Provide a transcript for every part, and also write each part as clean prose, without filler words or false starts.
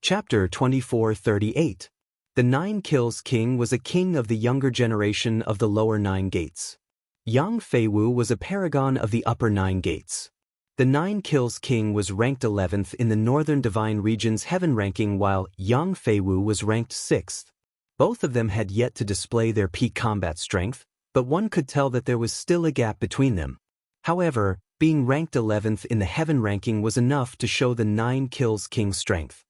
Chapter 2438. The Nine Kills King was a king of the younger generation of the lower nine gates. Yang Feiwu was a paragon of the upper nine gates. The Nine Kills King was ranked 11th in the Northern Divine Region's heaven ranking, while Yang Feiwu was ranked 6th. Both of them had yet to display their peak combat strength, but one could tell that there was still a gap between them. However, being ranked 11th in the heaven ranking was enough to show the Nine Kills King's strength.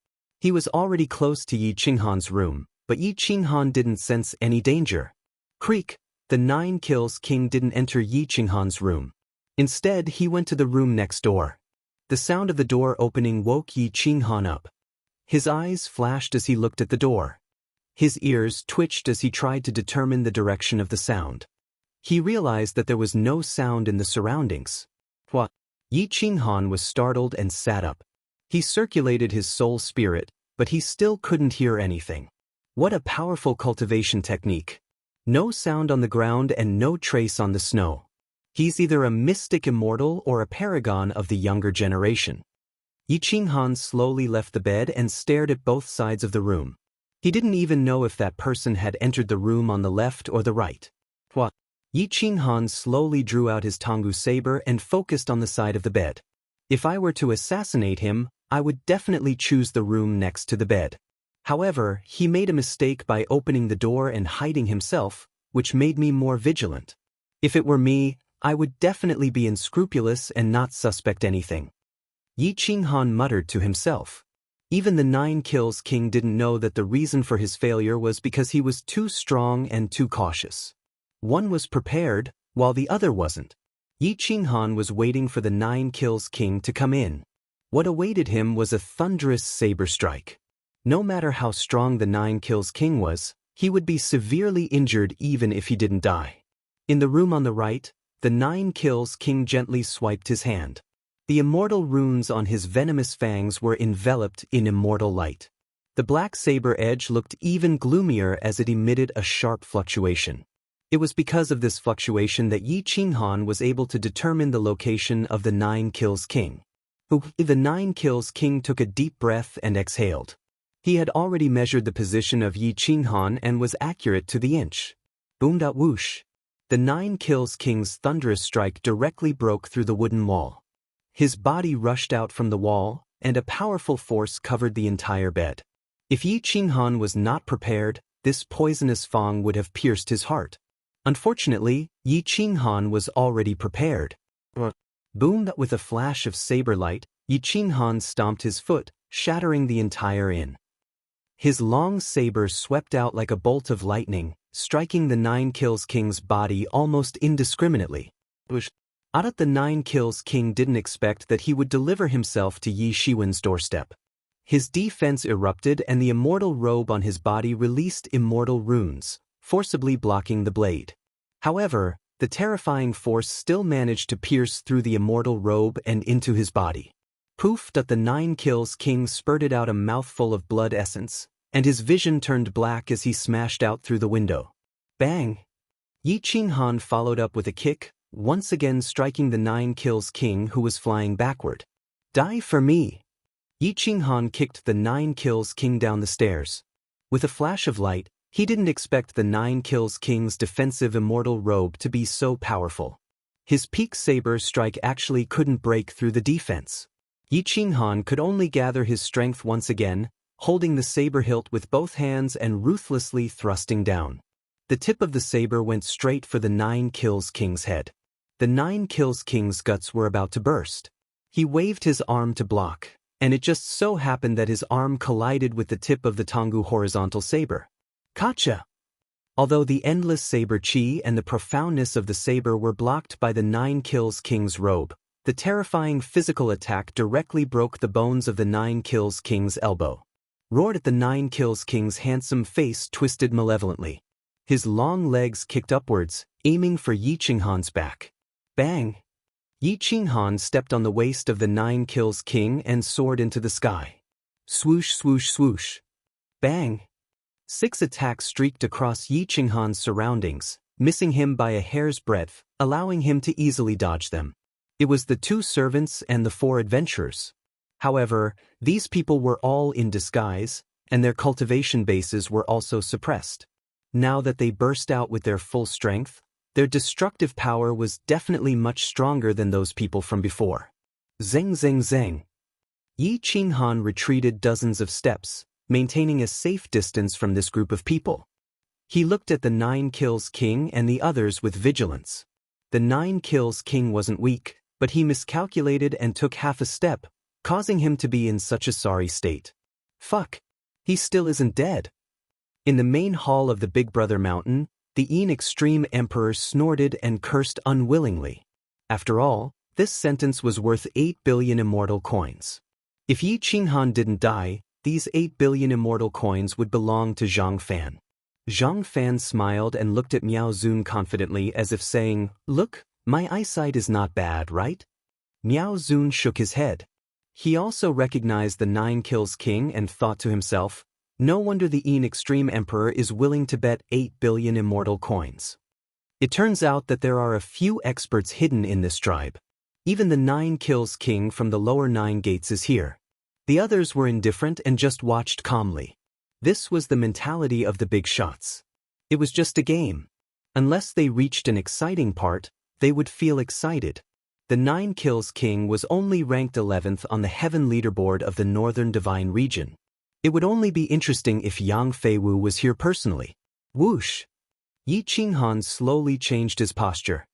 He was already close to Yi Qinghan's room, but Yi Qinghan didn't sense any danger. Creak! The Nine Kills King didn't enter Yi Qinghan's room. Instead, he went to the room next door. The sound of the door opening woke Yi Qinghan up. His eyes flashed as he looked at the door. His ears twitched as he tried to determine the direction of the sound. He realized that there was no sound in the surroundings. What? Yi Qinghan was startled and sat up. He circulated his soul spirit, but he still couldn't hear anything. What a powerful cultivation technique. No sound on the ground and no trace on the snow. He's either a mystic immortal or a paragon of the younger generation. Yi Qinghan slowly left the bed and stared at both sides of the room. He didn't even know if that person had entered the room on the left or the right. What? Yi Qinghan slowly drew out his Tonggu saber and focused on the side of the bed. If I were to assassinate him, I would definitely choose the room next to the bed. However, he made a mistake by opening the door and hiding himself, which made me more vigilant. If it were me, I would definitely be unscrupulous and not suspect anything. Yi Qinghan muttered to himself. Even the Nine Kills King didn't know that the reason for his failure was because he was too strong and too cautious. One was prepared, while the other wasn't. Yi Qinghan was waiting for the Nine Kills King to come in. What awaited him was a thunderous saber strike. No matter how strong the Nine Kills King was, he would be severely injured even if he didn't die. In the room on the right, the Nine Kills King gently swiped his hand. The immortal runes on his venomous fangs were enveloped in immortal light. The black saber edge looked even gloomier as it emitted a sharp fluctuation. It was because of this fluctuation that Yi Qinghan was able to determine the location of the Nine Kills King. The Nine Kills King took a deep breath and exhaled. He had already measured the position of Yi Qinghan and was accurate to the inch. Boom! Whoosh! The Nine Kills King's thunderous strike directly broke through the wooden wall. His body rushed out from the wall, and a powerful force covered the entire bed. If Yi Qinghan was not prepared, this poisonous fang would have pierced his heart. Unfortunately, Yi Qinghan was already prepared. Boom! With a flash of saber light, Yi Qinghan stomped his foot, shattering the entire inn. His long saber swept out like a bolt of lightning, striking the Nine Kills King's body almost indiscriminately. The Nine Kills King didn't expect that he would deliver himself to Yi Shiwen's doorstep. His defense erupted and the immortal robe on his body released immortal runes, forcibly blocking the blade. However, the terrifying force still managed to pierce through the immortal robe and into his body. Poof! The Nine Kills King spurted out a mouthful of blood essence, and his vision turned black as he smashed out through the window. Bang! Yi Qinghan followed up with a kick, once again striking the Nine Kills King who was flying backward. Die for me! Yi Qinghan kicked the Nine Kills King down the stairs. With a flash of light, he didn't expect the Nine Kills King's defensive immortal robe to be so powerful. His peak saber strike actually couldn't break through the defense. Yi Qinghan could only gather his strength once again, holding the saber hilt with both hands and ruthlessly thrusting down. The tip of the saber went straight for the Nine Kills King's head. The Nine Kills King's guts were about to burst. He waved his arm to block, and it just so happened that his arm collided with the tip of the Tonggu horizontal saber. Gotcha! Although the endless saber chi and the profoundness of the saber were blocked by the Nine Kills King's robe, the terrifying physical attack directly broke the bones of the Nine Kills King's elbow. Roared at the Nine Kills King's handsome face twisted malevolently. His long legs kicked upwards, aiming for Yi Qinghan's back. Bang! Yi Qinghan stepped on the waist of the Nine Kills King and soared into the sky. Swoosh, swoosh, swoosh. Bang! 6 attacks streaked across Yi Qinghan's surroundings, missing him by a hair's breadth, allowing him to easily dodge them. It was the 2 servants and the 4 adventurers. However, these people were all in disguise, and their cultivation bases were also suppressed. Now that they burst out with their full strength, their destructive power was definitely much stronger than those people from before. Zeng zeng zeng. Yi Qinghan retreated dozens of steps, maintaining a safe distance from this group of people. He looked at the 9 Kills King and the others with vigilance. The 9 Kills King wasn't weak, but he miscalculated and took half a step, causing him to be in such a sorry state. Fuck. He still isn't dead. In the main hall of the Big Brother Mountain, the Yin Extreme Emperor snorted and cursed unwillingly. After all, this sentence was worth 8 billion immortal coins. If Yi Qinghan didn't die, these 8 billion immortal coins would belong to Zhang Fan. Zhang Fan smiled and looked at Miao Zun confidently as if saying, "Look, my eyesight is not bad, right?" Miao Zun shook his head. He also recognized the 9 Kills King and thought to himself, no wonder the Yin Extreme Emperor is willing to bet 8 billion immortal coins. It turns out that there are a few experts hidden in this tribe. Even the 9 Kills King from the lower 9 gates is here. The others were indifferent and just watched calmly. This was the mentality of the big shots. It was just a game. Unless they reached an exciting part, they would feel excited. The 9 Kills King was only ranked 11th on the Heaven leaderboard of the Northern Divine region. It would only be interesting if Yang Feiwu was here personally. Whoosh! Yi Qinghan slowly changed his posture.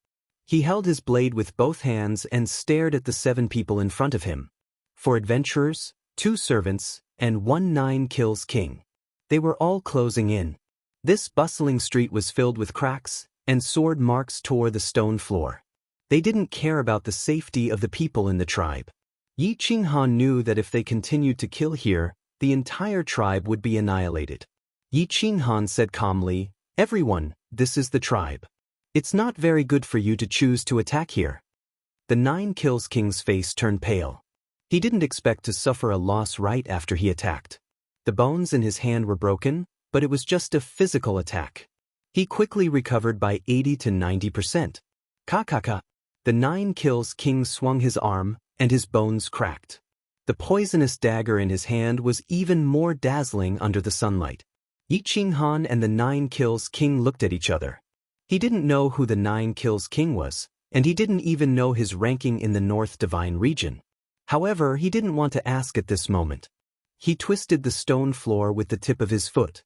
He held his blade with both hands and stared at the 7 people in front of him. 4 adventurers, 2 servants, and 1 9 Kills King. They were all closing in. This bustling street was filled with cracks, and sword marks tore the stone floor. They didn't care about the safety of the people in the tribe. Yi Qinghan knew that if they continued to kill here, the entire tribe would be annihilated. Yi Qinghan said calmly, "Everyone, this is the tribe. It's not very good for you to choose to attack here." The 9 Kills King's face turned pale. He didn't expect to suffer a loss right after he attacked. The bones in his hand were broken, but it was just a physical attack. He quickly recovered by 80 to 90%. Kakaka. The 9 Kills King swung his arm, and his bones cracked. The poisonous dagger in his hand was even more dazzling under the sunlight. Yi Qinghan and the 9 Kills King looked at each other. He didn't know who the 9 Kills King was, and he didn't even know his ranking in the North Divine region. However, he didn't want to ask at this moment. He twisted the stone floor with the tip of his foot.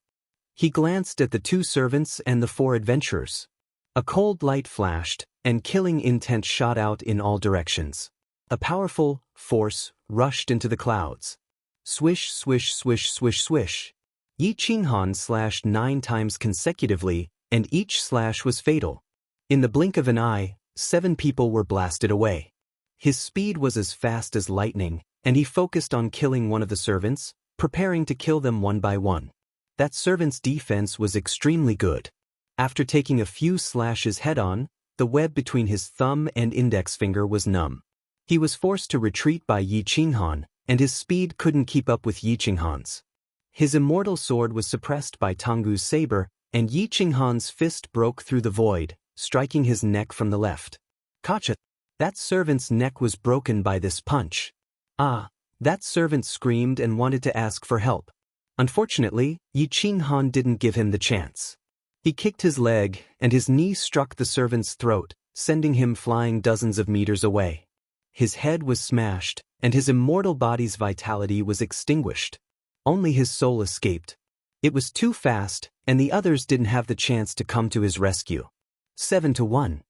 He glanced at the 2 servants and the 4 adventurers. A cold light flashed, and killing intent shot out in all directions. A powerful force rushed into the clouds. Swish, swish, swish, swish, swish. Yi Qinghan slashed 9 times consecutively, and each slash was fatal. In the blink of an eye, 7 people were blasted away. His speed was as fast as lightning, and he focused on killing one of the servants, preparing to kill them one by one. That servant's defense was extremely good. After taking a few slashes head-on, the web between his thumb and index finger was numb. He was forced to retreat by Yi Qinghan, and his speed couldn't keep up with Yi Qinghan's. His immortal sword was suppressed by Tanggu's saber, and Yi Qinghan's fist broke through the void, striking his neck from the left. Gotcha! That servant's neck was broken by this punch. Ah! That servant screamed and wanted to ask for help. Unfortunately, Yi Qinghan didn't give him the chance. He kicked his leg, and his knee struck the servant's throat, sending him flying dozens of meters away. His head was smashed, and his immortal body's vitality was extinguished. Only his soul escaped. It was too fast, and the others didn't have the chance to come to his rescue. 7-1.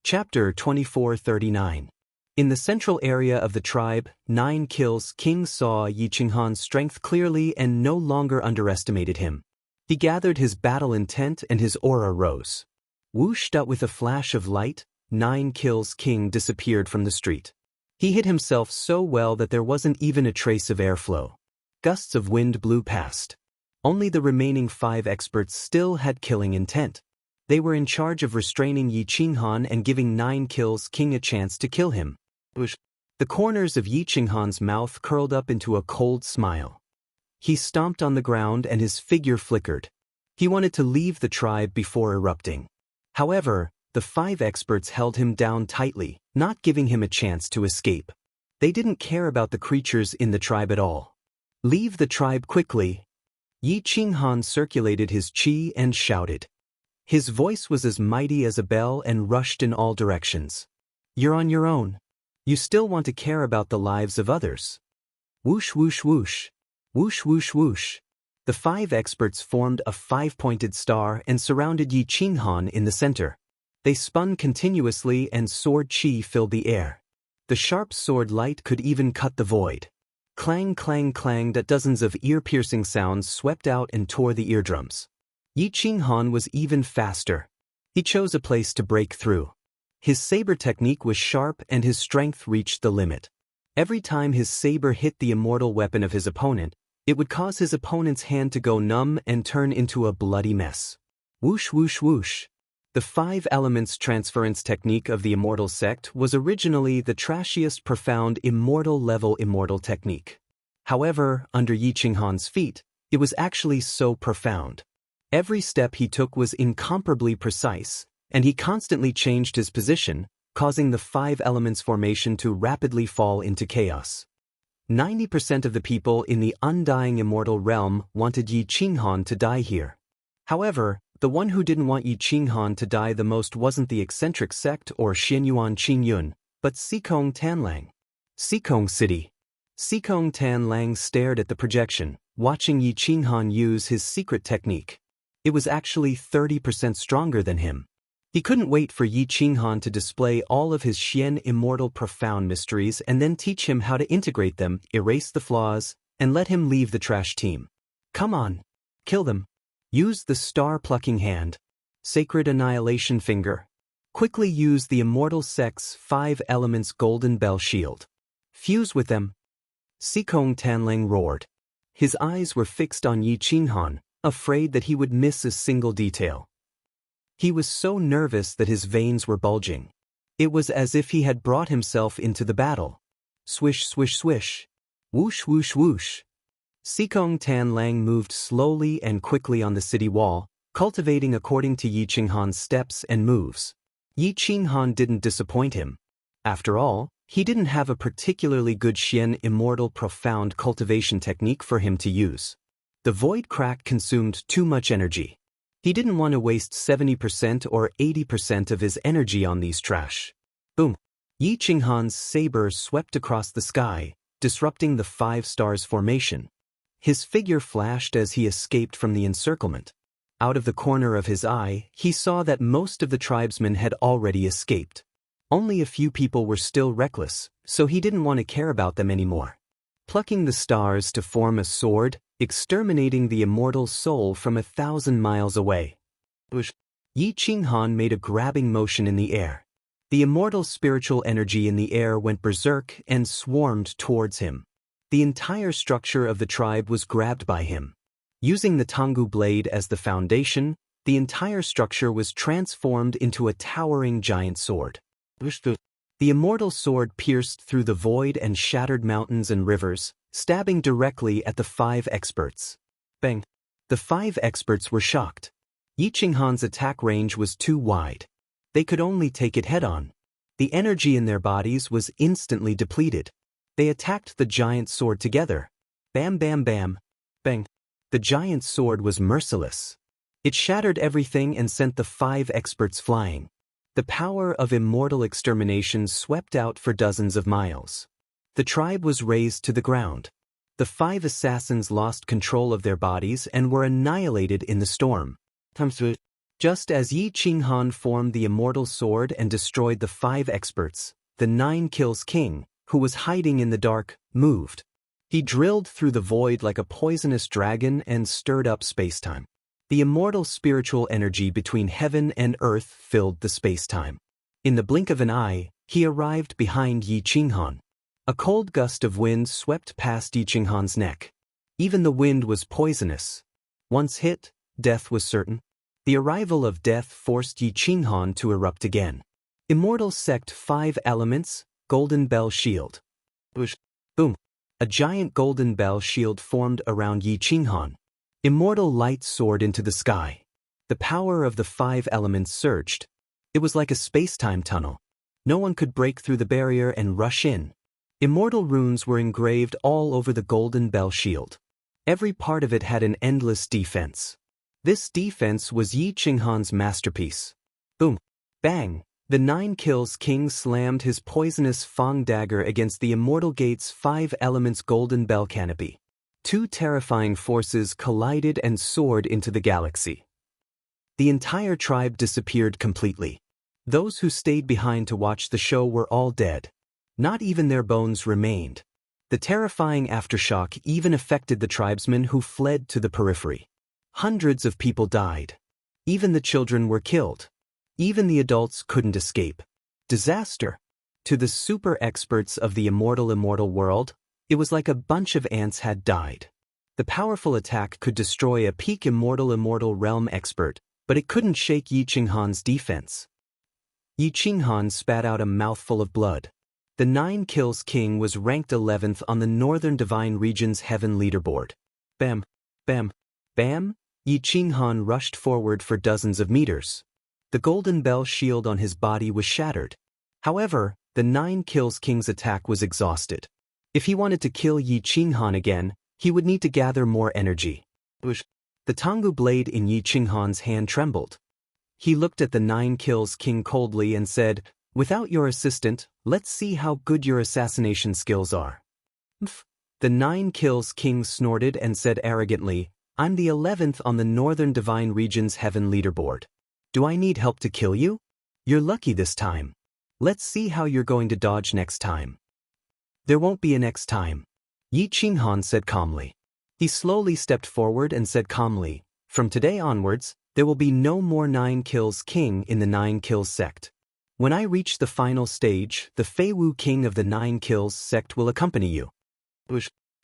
Chapter 2439. In the central area of the tribe, 9 Kills King saw Yi Qinghan's strength clearly and no longer underestimated him. He gathered his battle intent and his aura rose. Whooshed out with a flash of light, 9 Kills King disappeared from the street. He hid himself so well that there wasn't even a trace of airflow. Gusts of wind blew past. Only the remaining 5 experts still had killing intent. They were in charge of restraining Yi Qinghan and giving 9 Kills King a chance to kill him. The corners of Yi Qinghan's mouth curled up into a cold smile. He stomped on the ground and his figure flickered. He wanted to leave the tribe before erupting. However, the 5 experts held him down tightly, not giving him a chance to escape. They didn't care about the creatures in the tribe at all. Leave the tribe quickly. Yi Qinghan circulated his qi and shouted. His voice was as mighty as a bell and rushed in all directions. You're on your own. You still want to care about the lives of others. Whoosh whoosh whoosh. Whoosh whoosh whoosh. The 5 experts formed a 5-pointed star and surrounded Yi Qinghan in the center. They spun continuously and sword qi filled the air. The sharp sword light could even cut the void. Clang clang clang, that dozens of ear-piercing sounds swept out and tore the eardrums. Yi Qinghan was even faster. He chose a place to break through. His saber technique was sharp and his strength reached the limit. Every time his saber hit the immortal weapon of his opponent, it would cause his opponent's hand to go numb and turn into a bloody mess. Whoosh whoosh whoosh. The 5 elements transference technique of the immortal sect was originally the trashiest profound immortal-level immortal technique. However, under Yi Qinghan's feet, it was actually so profound. Every step he took was incomparably precise, and he constantly changed his position, causing the 5 elements formation to rapidly fall into chaos. 90% of the people in the undying immortal realm wanted Yi Qinghan to die here. However, the one who didn't want Yi Qinghan to die the most wasn't the eccentric sect or Xianyuan Qingyun, but Sikong Tanlang. Sikong City. Sikong Tanlang stared at the projection, watching Yi Qinghan use his secret technique. It was actually 30% stronger than him. He couldn't wait for Yi Qinghan to display all of his Xian immortal profound mysteries and then teach him how to integrate them, erase the flaws, and let him leave the trash team. Come on. Kill them. Use the star-plucking hand. Sacred annihilation finger. Quickly use the immortal sect's 5 elements golden bell shield. Fuse with them. Sikong Tanlang roared. His eyes were fixed on Yi Qinghan, afraid that he would miss a single detail. He was so nervous that his veins were bulging. It was as if he had brought himself into the battle. Swish swish swish. Whoosh whoosh whoosh. Sikong Tanlang moved slowly and quickly on the city wall, cultivating according to Yi Qinghan's steps and moves. Yi Qinghan didn't disappoint him. After all, he didn't have a particularly good Xian immortal profound cultivation technique for him to use. The void crack consumed too much energy. He didn't want to waste 70% or 80% of his energy on these trash. Boom! Yi Qinghan's saber swept across the sky, disrupting the 5 stars formation. His figure flashed as he escaped from the encirclement. Out of the corner of his eye, he saw that most of the tribesmen had already escaped. Only a few people were still reckless, so he didn't want to care about them anymore. Plucking the stars to form a sword, exterminating the immortal soul from 1,000 miles away. Yi Qinghan made a grabbing motion in the air. The immortal spiritual energy in the air went berserk and swarmed towards him. The entire structure of the tribe was grabbed by him. Using the Tanggu blade as the foundation, the entire structure was transformed into a towering giant sword. The immortal sword pierced through the void and shattered mountains and rivers, stabbing directly at the 5 experts. Bang! The 5 experts were shocked. Yi Qinghan's attack range was too wide. They could only take it head-on. The energy in their bodies was instantly depleted. They attacked the giant sword together. Bam bam bam. Bang. The giant sword was merciless. It shattered everything and sent the 5 experts flying. The power of immortal extermination swept out for dozens of miles. The tribe was razed to the ground. The 5 assassins lost control of their bodies and were annihilated in the storm. Just as Yi Qinghan formed the immortal sword and destroyed the 5 experts, the 9 kills king, who was hiding in the dark, moved. He drilled through the void like a poisonous dragon and stirred up spacetime. The immortal spiritual energy between heaven and earth filled the spacetime. In the blink of an eye, he arrived behind Yi Qinghan. A cold gust of wind swept past Yi Qinghan's neck. Even the wind was poisonous. Once hit, death was certain. The arrival of death forced Yi Qinghan to erupt again. Immortal sect 5 elements, golden bell shield. Boom! A giant golden bell shield formed around Yi Qinghan. Immortal light soared into the sky. The power of the 5 elements surged. It was like a space-time tunnel. No one could break through the barrier and rush in. Immortal runes were engraved all over the golden bell shield. Every part of it had an endless defense. This defense was Yi Qinghan's masterpiece. Boom! Bang! The 9 kills king slammed his poisonous Fang dagger against the Immortal Gate's 5 elements golden bell canopy. Two terrifying forces collided and soared into the galaxy. The entire tribe disappeared completely. Those who stayed behind to watch the show were all dead. Not even their bones remained. The terrifying aftershock even affected the tribesmen who fled to the periphery. Hundreds of people died. Even the children were killed. Even the adults couldn't escape. Disaster. To the super experts of the immortal world, it was like a bunch of ants had died. The powerful attack could destroy a peak immortal realm expert, but it couldn't shake Yi Qinghan's defense. Yi Qinghan spat out a mouthful of blood. The 9 kills king was ranked 11th on the Northern Divine Region's Heaven leaderboard. Bam, bam, bam, Yi Qinghan rushed forward for dozens of meters. The golden bell shield on his body was shattered. However, the 9 kills king's attack was exhausted. If he wanted to kill Yi Qinghan again, he would need to gather more energy. The Tanggu blade in Yi Qinghan's hand trembled. He looked at the 9 kills king coldly and said, "Without your assistant, let's see how good your assassination skills are." The 9 kills king snorted and said arrogantly, "I'm the 11th on the Northern Divine Region's Heaven leaderboard. Do I need help to kill you? You're lucky this time. Let's see how you're going to dodge next time." "There won't be a next time," Yi Qinghan said calmly. He slowly stepped forward and said calmly, "From today onwards, there will be no more 9 kills king in the 9 kills sect. When I reach the final stage, the Feiwu king of the 9 kills sect will accompany you."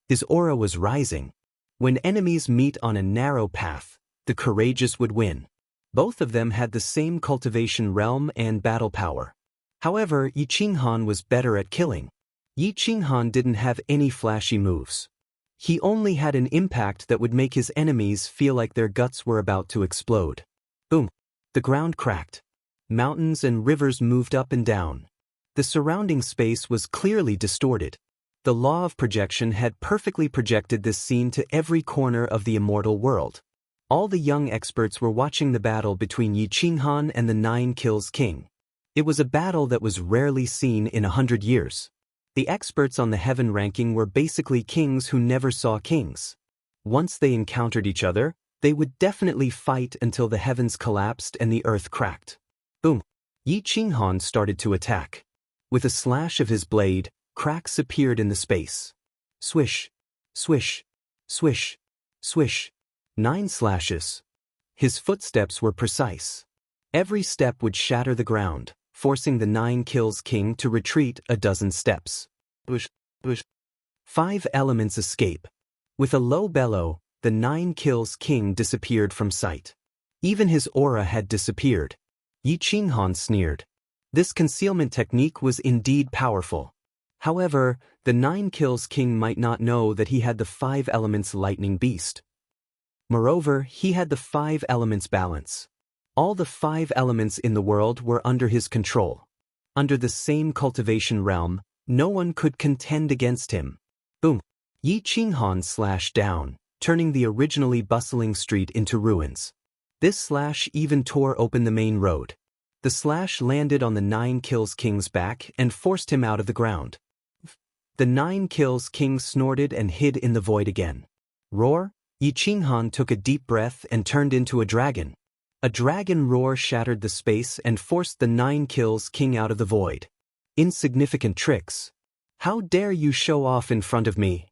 His aura was rising. When enemies meet on a narrow path, the courageous would win. Both of them had the same cultivation realm and battle power. However, Yi Qinghan was better at killing. Yi Qinghan didn't have any flashy moves. He only had an impact that would make his enemies feel like their guts were about to explode. Boom! The ground cracked. Mountains and rivers moved up and down. The surrounding space was clearly distorted. The law of projection had perfectly projected this scene to every corner of the immortal world. All the young experts were watching the battle between Yi Qinghan and the 9 kills king. It was a battle that was rarely seen in 100 years. The experts on the heaven ranking were basically kings who never saw kings. Once they encountered each other, they would definitely fight until the heavens collapsed and the earth cracked. Boom! Yi Qinghan started to attack. With a slash of his blade, cracks appeared in the space. Swish! Swish! Swish! Swish! 9 slashes. His footsteps were precise. Every step would shatter the ground, forcing the 9 kills king to retreat a dozen steps. 5 elements escape. With a low bellow, the 9 kills king disappeared from sight. Even his aura had disappeared. Yi Qinghan sneered. This concealment technique was indeed powerful. However, the 9 kills king might not know that he had the 5 elements lightning beast. Moreover, he had the 5 elements balance. All the 5 elements in the world were under his control. Under the same cultivation realm, no one could contend against him. Boom! Yi Qinghan slashed down, turning the originally bustling street into ruins. This slash even tore open the main road. The slash landed on the 9 kills king's back and forced him out of the ground. The 9 kills king snorted and hid in the void again. Roar! Yi Qinghan took a deep breath and turned into a dragon. A dragon roar shattered the space and forced the 9 kills king out of the void. Insignificant tricks. How dare you show off in front of me?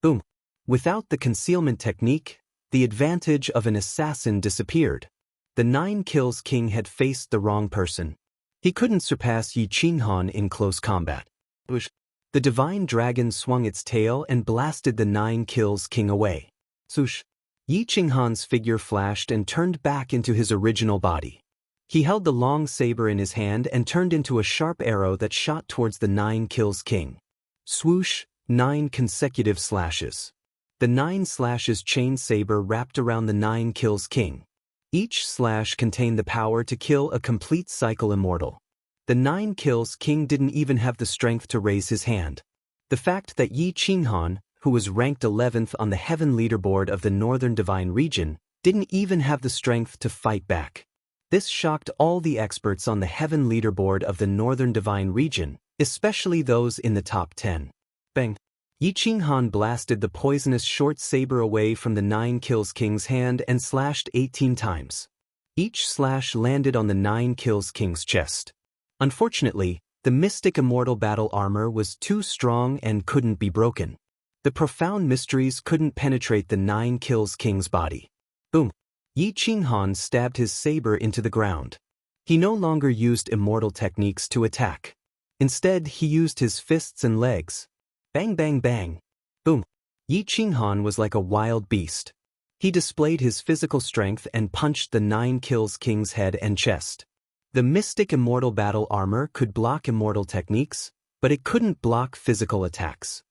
Boom! Without the concealment technique, the advantage of an assassin disappeared. The 9 kills king had faced the wrong person. He couldn't surpass Yi Qinghan in close combat. The divine dragon swung its tail and blasted the 9 kills king away. Swoosh! Yi Qinghan's figure flashed and turned back into his original body. He held the long saber in his hand and turned into a sharp arrow that shot towards the 9 kills king. Swoosh! 9 consecutive slashes. The 9 slashes chain saber wrapped around the 9 kills king. Each slash contained the power to kill a complete cycle immortal. The 9 kills king didn't even have the strength to raise his hand. The fact that Yi Qinghan, who was ranked 11th on the heaven leaderboard of the Northern Divine Region, didn't even have the strength to fight back. This shocked all the experts on the heaven leaderboard of the Northern Divine Region, especially those in the top 10. Bang! Yi Qinghan blasted the poisonous short saber away from the 9 Kills King's hand and slashed 18 times. Each slash landed on the 9 Kills King's chest. Unfortunately, the mystic immortal battle armor was too strong and couldn't be broken. The profound mysteries couldn't penetrate the 9 Kills King's body. Boom! Yi Qinghan stabbed his saber into the ground. He no longer used immortal techniques to attack. Instead, he used his fists and legs. Bang bang bang. Boom. Yi Qinghan was like a wild beast. He displayed his physical strength and punched the 9 Kills King's head and chest. The mystic immortal battle armor could block immortal techniques, but it couldn't block physical attacks.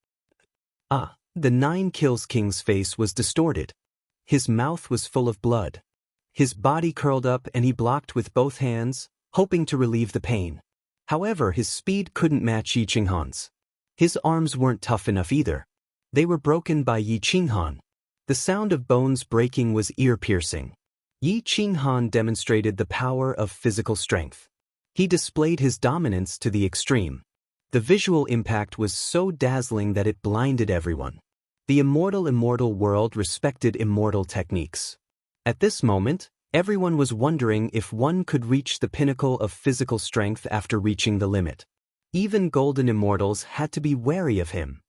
The 9 Kills King's face was distorted. His mouth was full of blood. His body curled up and he blocked with both hands, hoping to relieve the pain. However, his speed couldn't match Yi Qinghan's. His arms weren't tough enough either. They were broken by Yi Qinghan. The sound of bones breaking was ear-piercing. Yi Qinghan demonstrated the power of physical strength. He displayed his dominance to the extreme. The visual impact was so dazzling that it blinded everyone. The immortal world respected immortal techniques. At this moment, everyone was wondering if one could reach the pinnacle of physical strength after reaching the limit. Even golden immortals had to be wary of him.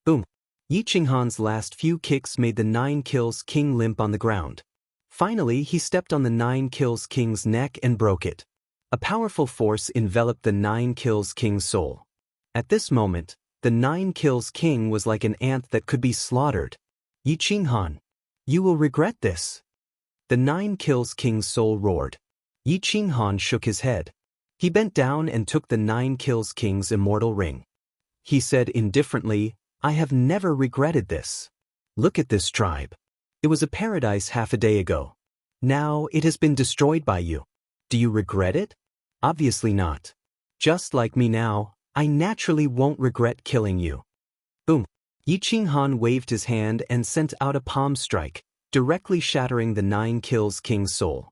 Boom! Yi Qinghan's last few kicks made the 9 Kills King limp on the ground. Finally, he stepped on the 9 Kills King's neck and broke it. A powerful force enveloped the 9 Kills King's soul. At this moment, the 9 Kills King was like an ant that could be slaughtered. Yi Qinghan, you will regret this. The 9 Kills King's soul roared. Yi Qinghan shook his head. He bent down and took the 9 Kills King's immortal ring. He said indifferently, I have never regretted this. Look at this tribe. It was a paradise half a day ago. Now it has been destroyed by you. Do you regret it? Obviously not. Just like me now, I naturally won't regret killing you. Boom! Yi Qinghan waved his hand and sent out a palm strike, directly shattering the 9 Kills King's soul.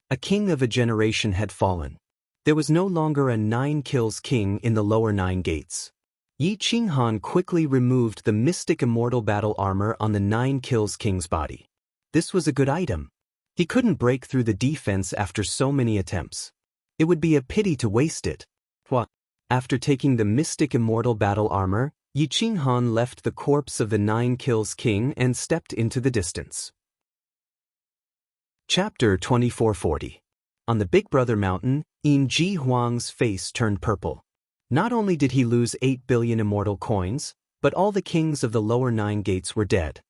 A king of a generation had fallen. There was no longer a 9 Kills King in the lower 9 gates. Yi Qinghan quickly removed the mystic immortal battle armor on the 9 Kills King's body. This was a good item. He couldn't break through the defense after so many attempts. It would be a pity to waste it. After taking the mystic immortal battle armor, Yi Qinghan left the corpse of the 9 Kills King and stepped into the distance. Chapter 2440. On the Big Brother Mountain, Yin Ji Huang's face turned purple. Not only did he lose 8 billion immortal coins, but all the kings of the lower 9 gates were dead.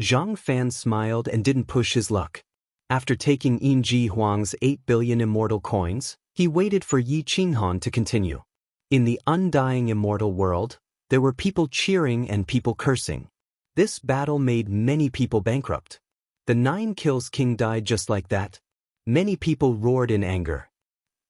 Zhang Fan smiled and didn't push his luck. After taking Yin Ji Huang's 8 billion immortal coins, he waited for Yi Qinghan to continue. In the undying immortal world, there were people cheering and people cursing. This battle made many people bankrupt. The 9 Kills King died just like that. Many people roared in anger.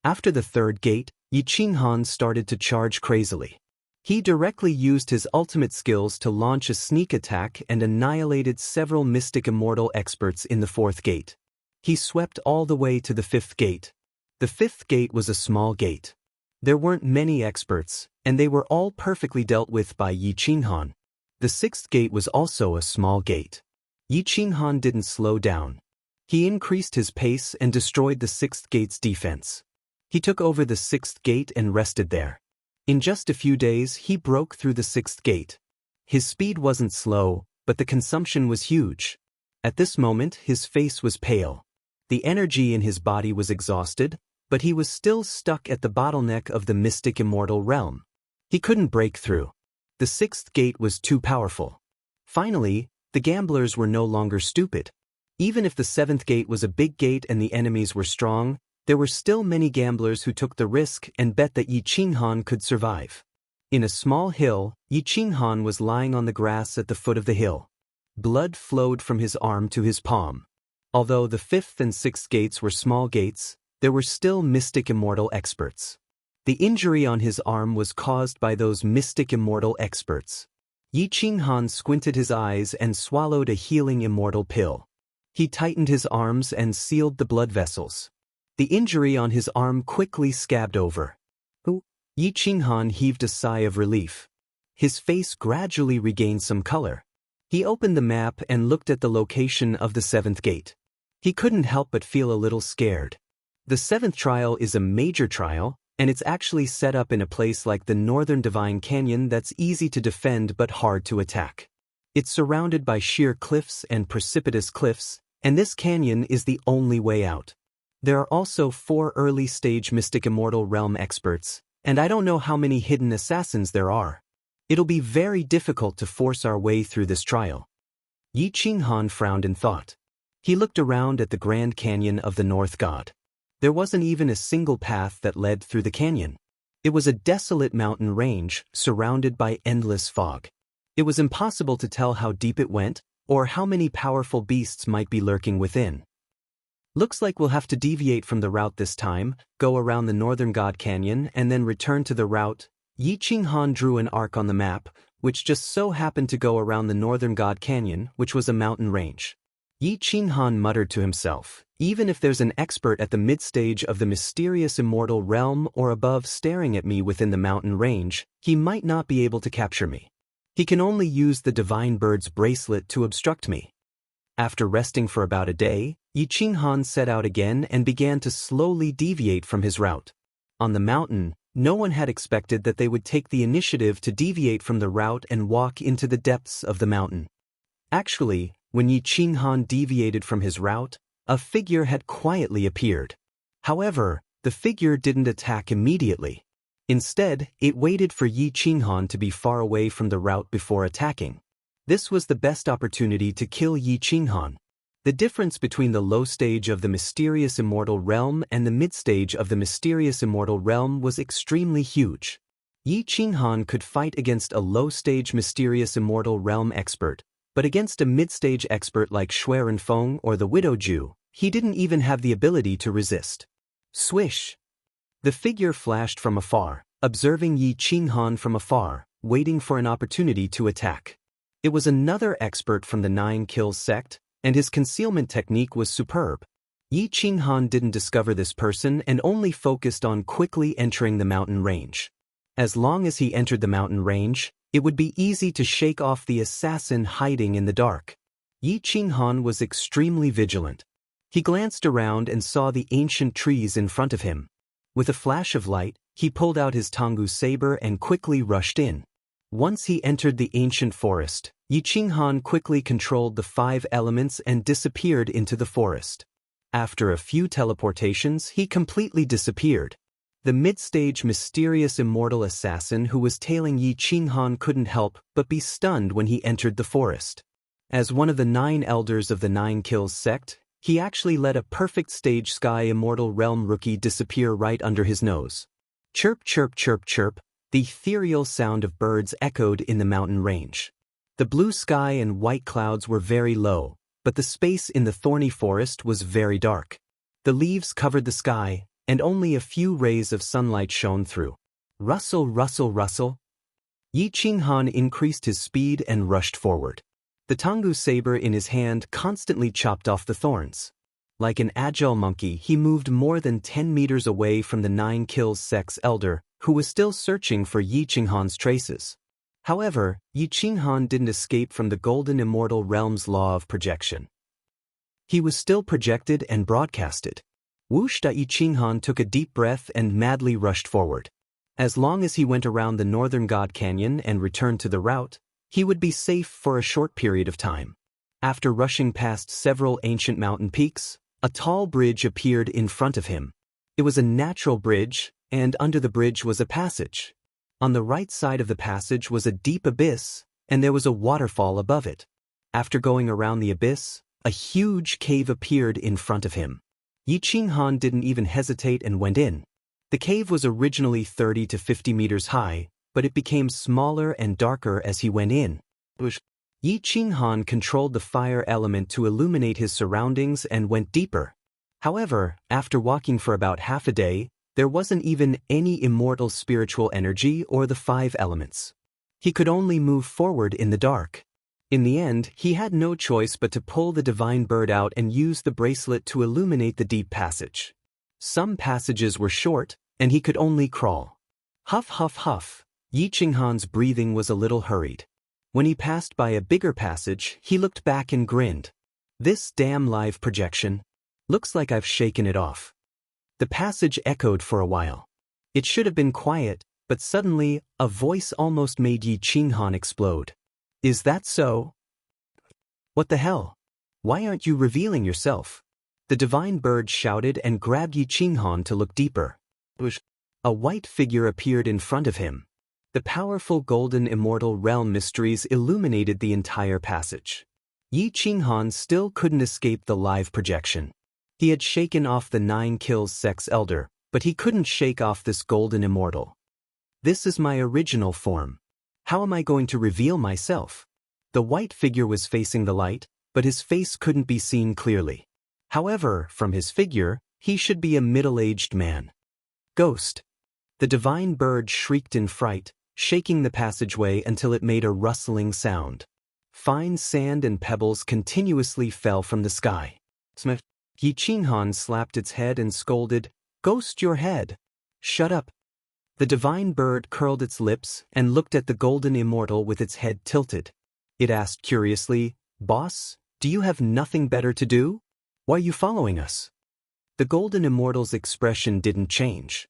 After the third gate, Yi Qinghan started to charge crazily. He directly used his ultimate skills to launch a sneak attack and annihilated several mystic immortal experts in the fourth gate. He swept all the way to the fifth gate. The fifth gate was a small gate. There weren't many experts, and they were all perfectly dealt with by Yi Qinghan. The sixth gate was also a small gate. Yi Qinghan didn't slow down. He increased his pace and destroyed the sixth gate's defense. He took over the sixth gate and rested there. In just a few days, he broke through the sixth gate. His speed wasn't slow, but the consumption was huge. At this moment, his face was pale. The energy in his body was exhausted, but he was still stuck at the bottleneck of the mystic immortal realm. He couldn't break through. The sixth gate was too powerful. Finally, the gamblers were no longer stupid. Even if the seventh gate was a big gate and the enemies were strong, there were still many gamblers who took the risk and bet that Yi Qinghan could survive. In a small hill, Yi Qinghan was lying on the grass at the foot of the hill. Blood flowed from his arm to his palm. Although the fifth and sixth gates were small gates, there were still mystic immortal experts. The injury on his arm was caused by those mystic immortal experts. Yi Qinghan squinted his eyes and swallowed a healing immortal pill. He tightened his arms and sealed the blood vessels. The injury on his arm quickly scabbed over. Yi Qinghan heaved a sigh of relief. His face gradually regained some color. He opened the map and looked at the location of the 7th gate. He couldn't help but feel a little scared. The 7th trial is a major trial, and it's actually set up in a place like the Northern Divine Canyon that's easy to defend but hard to attack. It's surrounded by sheer cliffs and precipitous cliffs, and this canyon is the only way out. There are also 4 early-stage Mystic Immortal Realm experts, and I don't know how many hidden assassins there are. It'll be very difficult to force our way through this trial. Yi Qinghan frowned in thought. He looked around at the Grand Canyon of the North God. There wasn't even a single path that led through the canyon. It was a desolate mountain range, surrounded by endless fog. It was impossible to tell how deep it went, or how many powerful beasts might be lurking within. Looks like we'll have to deviate from the route this time, go around the Northern God Canyon and then return to the route. Yi Qinghan drew an arc on the map, which just so happened to go around the Northern God Canyon, which was a mountain range. Yi Qinghan muttered to himself, even if there's an expert at the mid-stage of the mysterious immortal realm or above staring at me within the mountain range, he might not be able to capture me. He can only use the Divine Bird's bracelet to obstruct me. After resting for about a day, Yi Qinghan set out again and began to slowly deviate from his route. On the mountain, no one had expected that they would take the initiative to deviate from the route and walk into the depths of the mountain. Actually, when Yi Qinghan deviated from his route, a figure had quietly appeared. However, the figure didn't attack immediately. Instead, it waited for Yi Qinghan to be far away from the route before attacking. This was the best opportunity to kill Yi Qinghan. The difference between the low stage of the mysterious immortal realm and the mid-stage of the mysterious immortal realm was extremely huge. Yi Qinghan could fight against a low-stage mysterious immortal realm expert, but against a mid-stage expert like Shui Renfeng or the Widow Ju, he didn't even have the ability to resist. Swish! The figure flashed from afar, observing Yi Qinghan from afar, waiting for an opportunity to attack. It was another expert from the 9 Kills sect, and his concealment technique was superb. Yi Qinghan didn't discover this person and only focused on quickly entering the mountain range. As long as he entered the mountain range, it would be easy to shake off the assassin hiding in the dark. Yi Qinghan was extremely vigilant. He glanced around and saw the ancient trees in front of him. With a flash of light, he pulled out his Tonggu saber and quickly rushed in. Once he entered the ancient forest, Yi Qinghan quickly controlled the 5 elements and disappeared into the forest. After a few teleportations, he completely disappeared. The mid-stage mysterious immortal assassin who was tailing Yi Qinghan couldn't help but be stunned when he entered the forest. As one of the 9 elders of the 9 Kills sect, he actually let a perfect stage sky immortal realm rookie disappear right under his nose. Chirp, chirp, chirp, chirp, the ethereal sound of birds echoed in the mountain range. The blue sky and white clouds were very low, but the space in the thorny forest was very dark. The leaves covered the sky, and only a few rays of sunlight shone through. Rustle, rustle, rustle. Yi Qinghan increased his speed and rushed forward. The Tonggu saber in his hand constantly chopped off the thorns. Like an agile monkey, he moved more than 10 meters away from the 9 Kills sect's elder, who was still searching for Yi Qinghan's traces. However, Yi Qinghan didn't escape from the golden immortal realm's law of projection. He was still projected and broadcasted. Whoosh! Yi Qinghan took a deep breath and madly rushed forward. As long as he went around the Northern God Canyon and returned to the route, he would be safe for a short period of time. After rushing past several ancient mountain peaks, a tall bridge appeared in front of him. It was a natural bridge, and under the bridge was a passage. On the right side of the passage was a deep abyss, and there was a waterfall above it. After going around the abyss, a huge cave appeared in front of him. Yi Qinghan didn't even hesitate and went in. The cave was originally 30 to 50 meters high, but it became smaller and darker as he went in. Yi Qinghan controlled the fire element to illuminate his surroundings and went deeper. However, after walking for about half a day, There wasn't even any immortal spiritual energy or the 5 elements. He could only move forward in the dark. In the end, he had no choice but to pull the divine bird out and use the bracelet to illuminate the deep passage. Some passages were short, and he could only crawl. Huff, huff, huff. Yi Qinghan's breathing was a little hurried. When he passed by a bigger passage, he looked back and grinned. This damn live projection. Looks like I've shaken it off. The passage echoed for a while. It should have been quiet, but suddenly, a voice almost made Yi Qinghan explode. Is that so? What the hell? Why aren't you revealing yourself? The divine bird shouted and grabbed Yi Qinghan to look deeper. A white figure appeared in front of him. The powerful golden immortal realm mysteries illuminated the entire passage. Yi Qinghan still couldn't escape the live projection. He had shaken off the 9 kills sex elder, but he couldn't shake off this golden immortal. This is my original form. How am I going to reveal myself? The white figure was facing the light, but his face couldn't be seen clearly. However, from his figure, he should be a middle-aged man. Ghost. The divine bird shrieked in fright, shaking the passageway until it made a rustling sound. Fine sand and pebbles continuously fell from the sky. Yi Qinghan slapped its head and scolded, "Ghost your head! Shut up!" The divine bird curled its lips and looked at the golden immortal with its head tilted. It asked curiously, "Boss, do you have nothing better to do? Why are you following us?" The golden immortal's expression didn't change.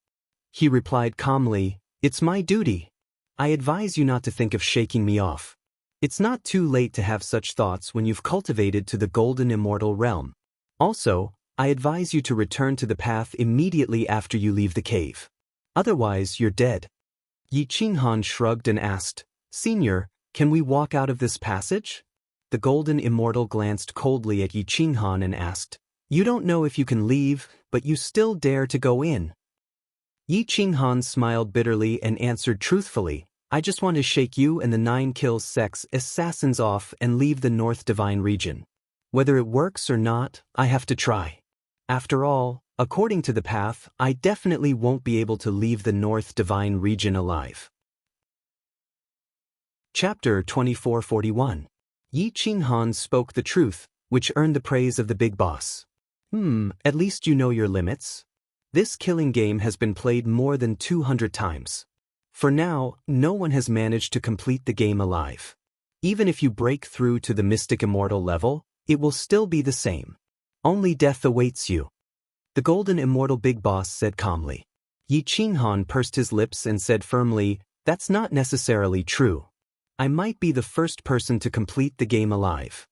He replied calmly, "It's my duty. I advise you not to think of shaking me off. It's not too late to have such thoughts when you've cultivated to the golden immortal realm. Also, I advise you to return to the path immediately after you leave the cave. Otherwise, you're dead." Yi Qinghan shrugged and asked, "Senior, can we walk out of this passage?" The golden immortal glanced coldly at Yi Qinghan and asked, "You don't know if you can leave, but you still dare to go in." Yi Qinghan smiled bitterly and answered truthfully, "I just want to shake you and the 9 kills sex assassins off and leave the North Divine region. Whether it works or not, I have to try. After all, according to the path, I definitely won't be able to leave the North Divine region alive." Chapter 2441. Yi Qinghan spoke the truth, which earned the praise of the big boss. At least you know your limits. This killing game has been played more than 200 times. For now, no one has managed to complete the game alive. Even if you break through to the Mystic Immortal level, it will still be the same. Only death awaits you. The golden immortal big boss said calmly. Yi Qinghan pursed his lips and said firmly, "That's not necessarily true. I might be the first person to complete the game alive."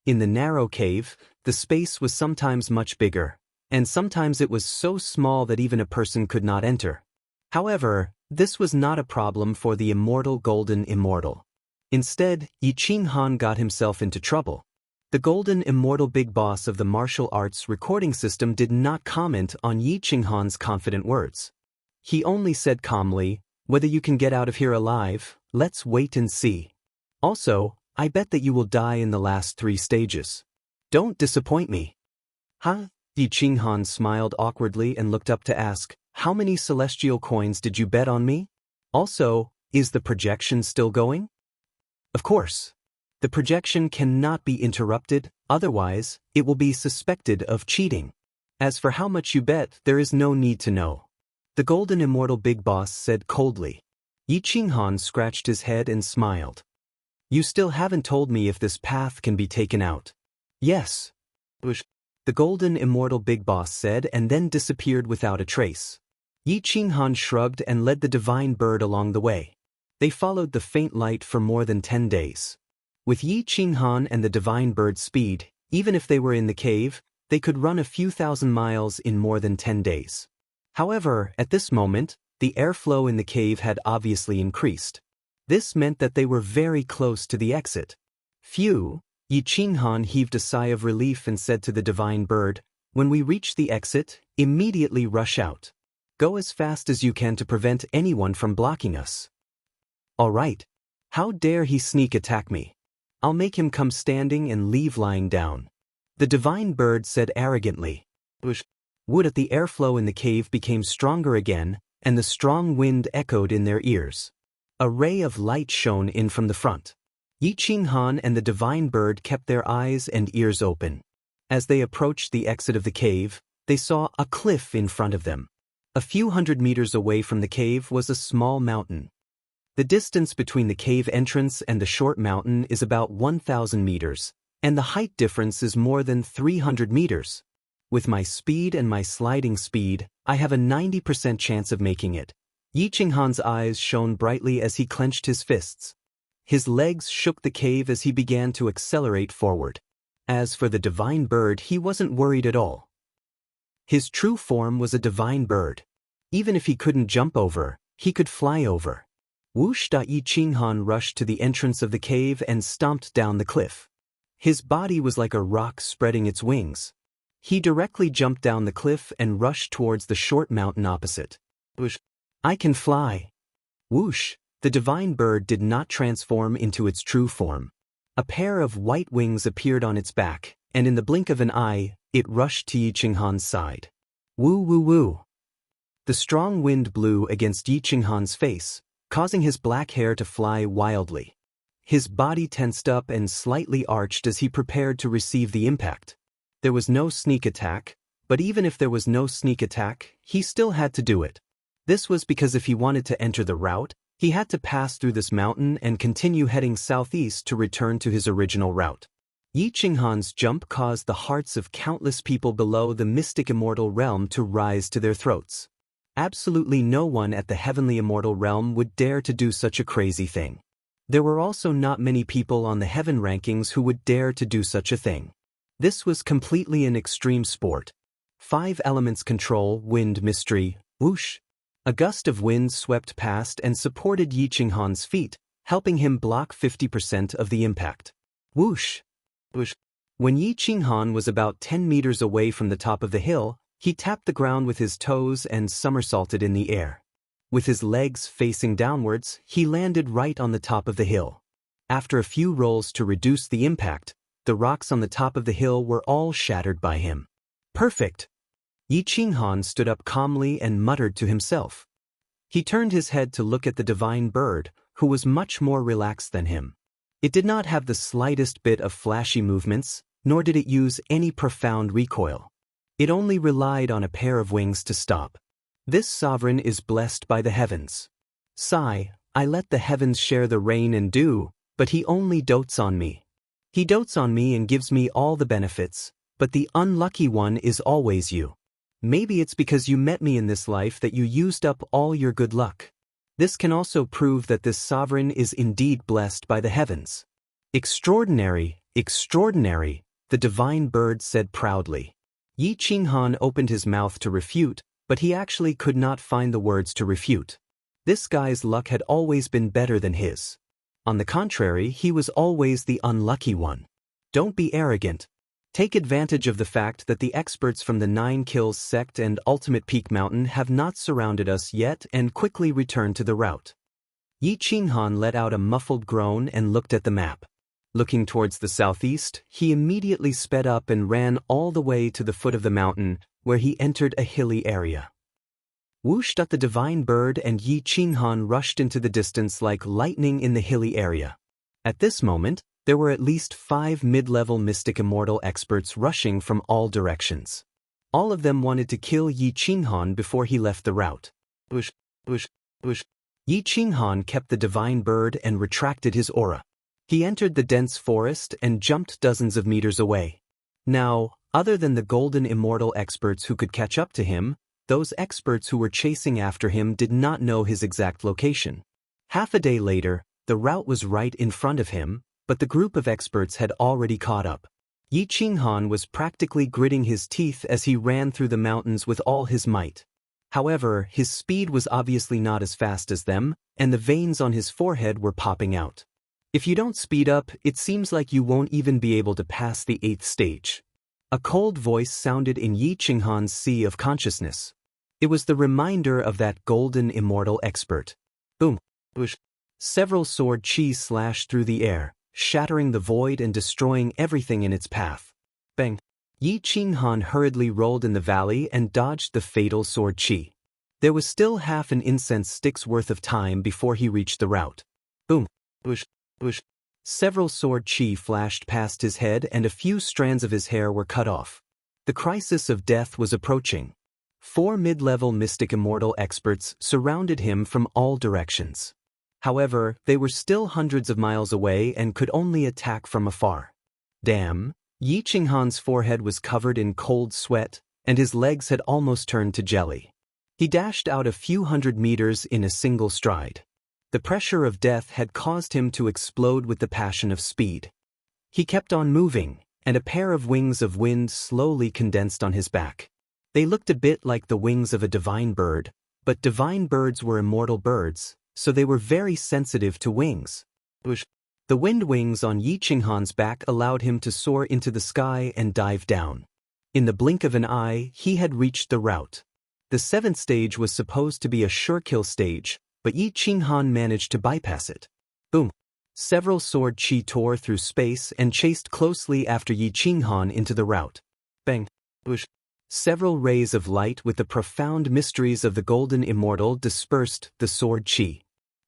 In the narrow cave, the space was sometimes much bigger, and sometimes it was so small that even a person could not enter. However, this was not a problem for the immortal golden immortal. Instead, Yi Qinghan got himself into trouble. The golden immortal big boss of the martial arts recording system did not comment on Yi Qinghan's confident words. He only said calmly, "Whether you can get out of here alive, let's wait and see. Also, I bet that you will die in the last 3 stages. Don't disappoint me." Huh? Yi Qinghan smiled awkwardly and looked up to ask, "How many celestial coins did you bet on me? Also, is the projection still going?" Of course. The projection cannot be interrupted, otherwise, it will be suspected of cheating. As for how much you bet, there is no need to know. The golden immortal big boss said coldly. Yi Qinghan scratched his head and smiled. "You still haven't told me if this path can be taken out." "Yes." The golden immortal big boss said and then disappeared without a trace. Yi Qinghan shrugged and led the divine bird along the way. They followed the faint light for more than 10 days. With Yi Qinghan and the divine bird's speed, even if they were in the cave, they could run a few thousand miles in more than 10 days. However, at this moment, the airflow in the cave had obviously increased. This meant that they were very close to the exit. Phew! Yi Qinghan heaved a sigh of relief and said to the divine bird, "When we reach the exit, immediately rush out. Go as fast as you can to prevent anyone from blocking us." "All right. How dare he sneak attack me? I'll make him come standing and leave lying down," the divine bird said arrogantly. Wood at the airflow in the cave became stronger again, and the strong wind echoed in their ears. A ray of light shone in from the front. Yi Qinghan and the divine bird kept their eyes and ears open. As they approached the exit of the cave, they saw a cliff in front of them. A few hundred meters away from the cave was a small mountain. The distance between the cave entrance and the short mountain is about 1,000 meters, and the height difference is more than 300 meters. With my speed and my sliding speed, I have a 90% chance of making it. Yi Qinghan's eyes shone brightly as he clenched his fists. His legs shook the cave as he began to accelerate forward. As for the divine bird, he wasn't worried at all. His true form was a divine bird. Even if he couldn't jump over, he could fly over. Whoosh! Yi Qinghan rushed to the entrance of the cave and stomped down the cliff. His body was like a rock spreading its wings. He directly jumped down the cliff and rushed towards the short mountain opposite. Whoosh! I can fly. Whoosh! The divine bird did not transform into its true form. A pair of white wings appeared on its back, and in the blink of an eye, it rushed to Yi Qinghan's side. Woo woo woo! The strong wind blew against Yi Qinghan's face, causing his black hair to fly wildly. His body tensed up and slightly arched as he prepared to receive the impact. There was no sneak attack, but even if there was no sneak attack, he still had to do it. This was because if he wanted to enter the route, he had to pass through this mountain and continue heading southeast to return to his original route. Yi Qinghan's jump caused the hearts of countless people below the mystic immortal realm to rise to their throats. Absolutely no one at the heavenly immortal realm would dare to do such a crazy thing. There were also not many people on the heaven rankings who would dare to do such a thing. This was completely an extreme sport. 5 elements control, wind mystery, whoosh. A gust of wind swept past and supported Yi Qinghan's feet, helping him block 50% of the impact. Whoosh! Whoosh! When Yi Qinghan was about 10 meters away from the top of the hill, he tapped the ground with his toes and somersaulted in the air. With his legs facing downwards, he landed right on the top of the hill. After a few rolls to reduce the impact, the rocks on the top of the hill were all shattered by him. Perfect! Yi Qinghan stood up calmly and muttered to himself. He turned his head to look at the divine bird, who was much more relaxed than him. It did not have the slightest bit of flashy movements, nor did it use any profound recoil. It only relied on a pair of wings to stop. This sovereign is blessed by the heavens. Sigh, I let the heavens share the rain and dew, but he only dotes on me. He dotes on me and gives me all the benefits, but the unlucky one is always you. Maybe it's because you met me in this life that you used up all your good luck. This can also prove that this sovereign is indeed blessed by the heavens. Extraordinary, extraordinary, the divine bird said proudly. Yi Qinghan opened his mouth to refute, but he actually could not find the words to refute. This guy's luck had always been better than his. On the contrary, he was always the unlucky one. Don't be arrogant. Take advantage of the fact that the experts from the 9 Kills sect and Ultimate Peak Mountain have not surrounded us yet and quickly return to the route. Yi Qinghan let out a muffled groan and looked at the map. Looking towards the southeast, he immediately sped up and ran all the way to the foot of the mountain, where he entered a hilly area. Whoosh! The divine bird and Yi Qinghan rushed into the distance like lightning in the hilly area. At this moment, there were at least 5 mid-level mystic immortal experts rushing from all directions. All of them wanted to kill Yi Qinghan before he left the route. Whoosh! Whoosh! Whoosh! Yi Qinghan kept the divine bird and retracted his aura. He entered the dense forest and jumped dozens of meters away. Now, other than the golden immortal experts who could catch up to him, those experts who were chasing after him did not know his exact location. Half a day later, the route was right in front of him, but the group of experts had already caught up. Yi Qinghan was practically gritting his teeth as he ran through the mountains with all his might. However, his speed was obviously not as fast as them, and the veins on his forehead were popping out. If you don't speed up, it seems like you won't even be able to pass the 8th stage. A cold voice sounded in Yi Qinghan's sea of consciousness. It was the reminder of that golden immortal expert. Boom! Whoosh! Several sword chi slashed through the air, shattering the void and destroying everything in its path. Bang! Yi Qinghan hurriedly rolled in the valley and dodged the fatal sword chi. There was still half an incense stick's worth of time before he reached the route. Boom! Whoosh! Whoosh! Several sword chi flashed past his head and a few strands of his hair were cut off. The crisis of death was approaching. 4 mid-level mystic immortal experts surrounded him from all directions. However, they were still hundreds of miles away and could only attack from afar. Damn! Yi Qinghan's forehead was covered in cold sweat, and his legs had almost turned to jelly. He dashed out a few hundred meters in a single stride. The pressure of death had caused him to explode with the passion of speed. He kept on moving, and a pair of wings of wind slowly condensed on his back. They looked a bit like the wings of a divine bird, but divine birds were immortal birds, so they were very sensitive to wings. The wind wings on Yi Qinghan's back allowed him to soar into the sky and dive down. In the blink of an eye, he had reached the route. The 7th stage was supposed to be a sure-kill stage, but Yi Qinghan managed to bypass it. Boom! Several sword chi tore through space and chased closely after Yi Qinghan into the route. Bang! Whoosh! Several rays of light with the profound mysteries of the golden immortal dispersed the sword chi.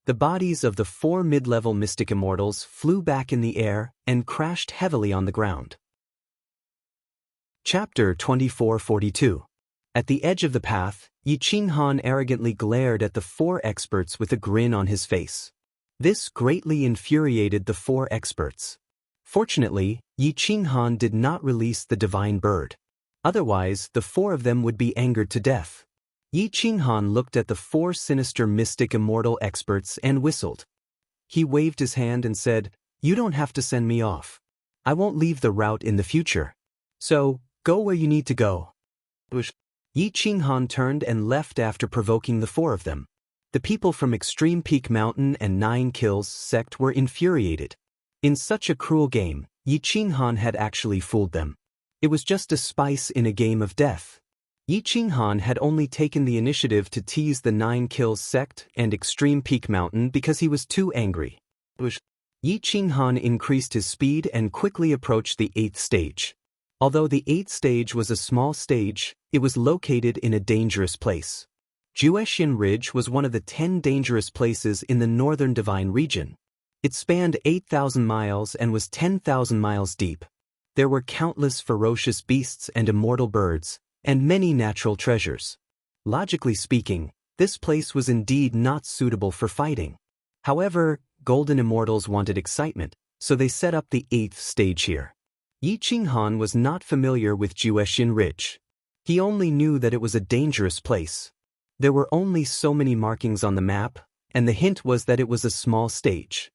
The bodies of the 4 mid-level mystic immortals flew back in the air and crashed heavily on the ground. Chapter 2442. At the edge of the path, Yi Qinghan arrogantly glared at the 4 experts with a grin on his face. This greatly infuriated the 4 experts. Fortunately, Yi Qinghan did not release the divine bird. Otherwise, the 4 of them would be angered to death. Yi Qinghan looked at the 4 sinister mystic immortal experts and whistled. He waved his hand and said, "You don't have to send me off. I won't leave the route in the future. So, go where you need to go." Yi Qinghan turned and left after provoking the 4 of them. The people from Extreme Peak Mountain and 9 Kills sect were infuriated. In such a cruel game, Yi Qinghan had actually fooled them. It was just a spice in a game of death. Yi Qinghan had only taken the initiative to tease the 9 Kills sect and Extreme Peak Mountain because he was too angry. Yi Qinghan increased his speed and quickly approached the 8th stage. Although the 8th stage was a small stage, it was located in a dangerous place. Juexian Ridge was one of the 10 dangerous places in the northern Divine region. It spanned 8,000 miles and was 10,000 miles deep. There were countless ferocious beasts and immortal birds, and many natural treasures. Logically speaking, this place was indeed not suitable for fighting. However, Golden Immortals wanted excitement, so they set up the 8th stage here. Yi Qinghan was not familiar with Juexian Ridge. He only knew that it was a dangerous place. There were only so many markings on the map, and the hint was that it was a small stage.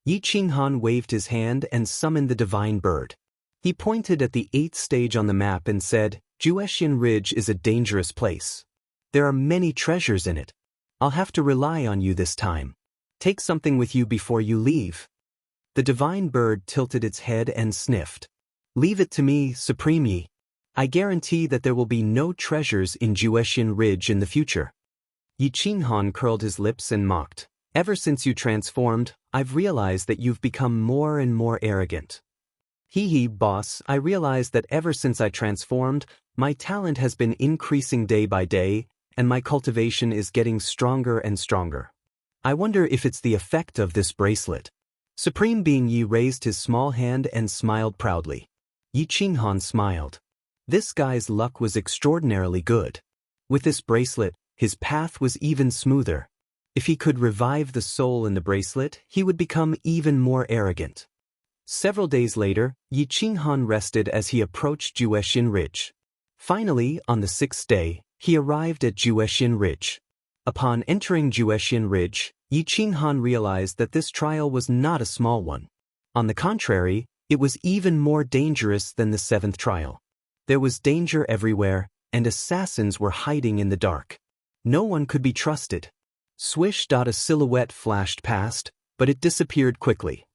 Yi Qinghan waved his hand and summoned the divine bird. He pointed at the 8th stage on the map and said, "Juexian Ridge is a dangerous place. There are many treasures in it. I'll have to rely on you this time. Take something with you before you leave." The divine bird tilted its head and sniffed. "Leave it to me, Supreme Yi. I guarantee that there will be no treasures in Juexian Ridge in the future." Yi Qinghan curled his lips and mocked. "Ever since you transformed, I've realized that you've become more and more arrogant." "Hee, boss, I realized that ever since I transformed, my talent has been increasing day by day, and my cultivation is getting stronger and stronger. I wonder if it's the effect of this bracelet." Supreme Being Yi raised his small hand and smiled proudly. Yi Qinghan smiled. This guy's luck was extraordinarily good. With this bracelet, his path was even smoother. If he could revive the soul in the bracelet, he would become even more arrogant. Several days later, Yi Qinghan rested as he approached Juexian Ridge. Finally, on the 6th day, he arrived at Juexian Ridge. Upon entering Juexian Ridge, Yi Qinghan realized that this trial was not a small one. On the contrary, it was even more dangerous than the 7th trial. There was danger everywhere, and assassins were hiding in the dark. No one could be trusted. Swish! A silhouette flashed past, but it disappeared quickly.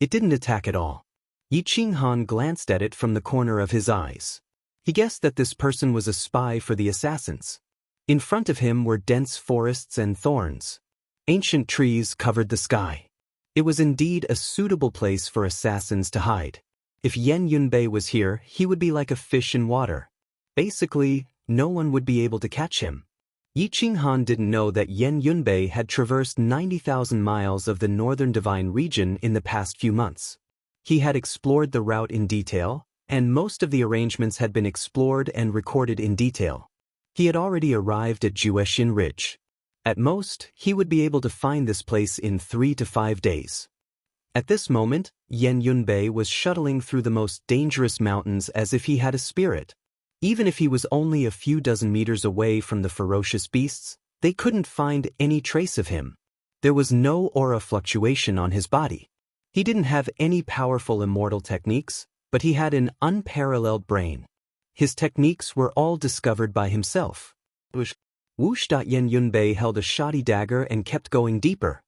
It didn't attack at all. Yi Qinghan glanced at it from the corner of his eyes. He guessed that this person was a spy for the assassins. In front of him were dense forests and thorns. Ancient trees covered the sky. It was indeed a suitable place for assassins to hide. If Yen Yunbei was here, he would be like a fish in water. Basically, no one would be able to catch him. Yi Qinghan didn't know that Yen Yunbei had traversed 90,000 miles of the northern divine region in the past few months. He had explored the route in detail, and most of the arrangements had been explored and recorded in detail. He had already arrived at Juexian Ridge. At most, he would be able to find this place in 3 to 5 days. At this moment, Yen Yunbei was shuttling through the most dangerous mountains as if he had a spirit. Even if he was only a few dozen meters away from the ferocious beasts, they couldn't find any trace of him. There was no aura fluctuation on his body. He didn't have any powerful immortal techniques, but he had an unparalleled brain. His techniques were all discovered by himself. Whoosh! Yen Yunbei held a shoddy dagger and kept going deeper.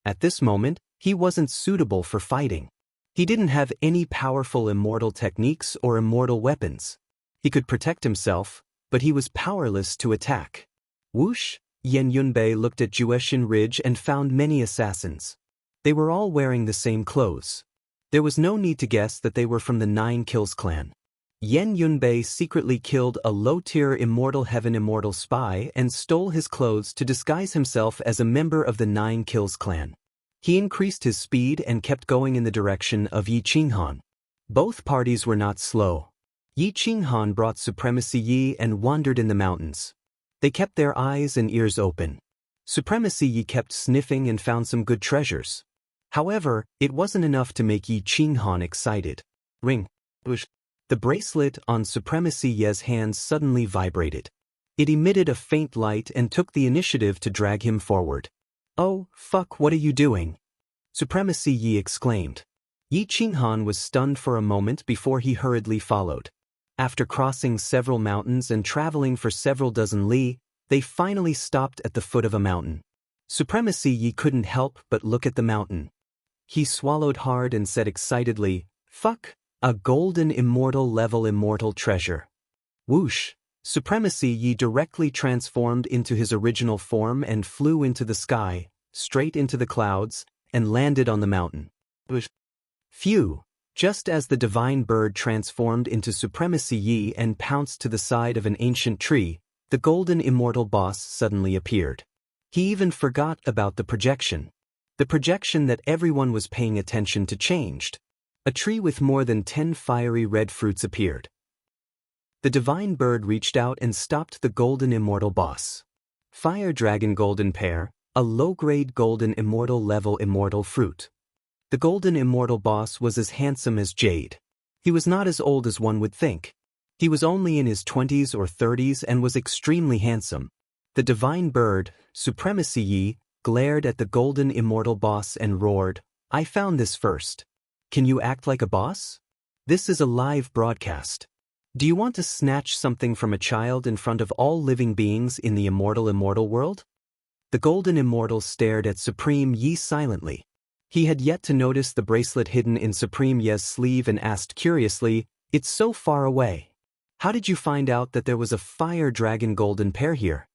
At this moment, he wasn't suitable for fighting. He didn't have any powerful immortal techniques or immortal weapons. He could protect himself, but he was powerless to attack. Whoosh! Yen Yunbei looked at Juexian Ridge and found many assassins. They were all wearing the same clothes. There was no need to guess that they were from the 9 Kills clan. Yen Yunbei secretly killed a low-tier Immortal Heaven immortal spy and stole his clothes to disguise himself as a member of the 9 Kills clan. He increased his speed and kept going in the direction of Yi Qinghan. Both parties were not slow. Yi Qinghan brought Supremacy Yi and wandered in the mountains. They kept their eyes and ears open. Supremacy Yi kept sniffing and found some good treasures. However, it wasn't enough to make Yi Qinghan excited. Ring. The bracelet on Supremacy Yi's hands suddenly vibrated. It emitted a faint light and took the initiative to drag him forward. "Oh, fuck, what are you doing?" Supremacy Yi exclaimed. Yi Qinghan was stunned for a moment before he hurriedly followed. After crossing several mountains and traveling for several dozen li, they finally stopped at the foot of a mountain. Supremacy Yi couldn't help but look at the mountain. He swallowed hard and said excitedly, "Fuck, a golden immortal level immortal treasure." Whoosh! Supremacy Yi directly transformed into his original form and flew into the sky, straight into the clouds, and landed on the mountain. Phew! Just as the divine bird transformed into Supremacy Yi and pounced to the side of an ancient tree, the golden immortal boss suddenly appeared. He even forgot about the projection. The projection that everyone was paying attention to changed. A tree with more than 10 fiery red fruits appeared. The divine bird reached out and stopped the golden immortal boss. Fire Dragon Golden Pear, a low-grade golden immortal level immortal fruit. The golden immortal boss was as handsome as jade. He was not as old as one would think. He was only in his 20s or 30s and was extremely handsome. The divine bird, Supremacy Yi, glared at the golden immortal boss and roared, "I found this first. Can you act like a boss? This is a live broadcast. Do you want to snatch something from a child in front of all living beings in the immortal world?" The golden immortal stared at Supreme Yi silently. He had yet to notice the bracelet hidden in Supreme Yi's sleeve and asked curiously, "It's so far away. How did you find out that there was a Fire Dragon Golden Pear here?"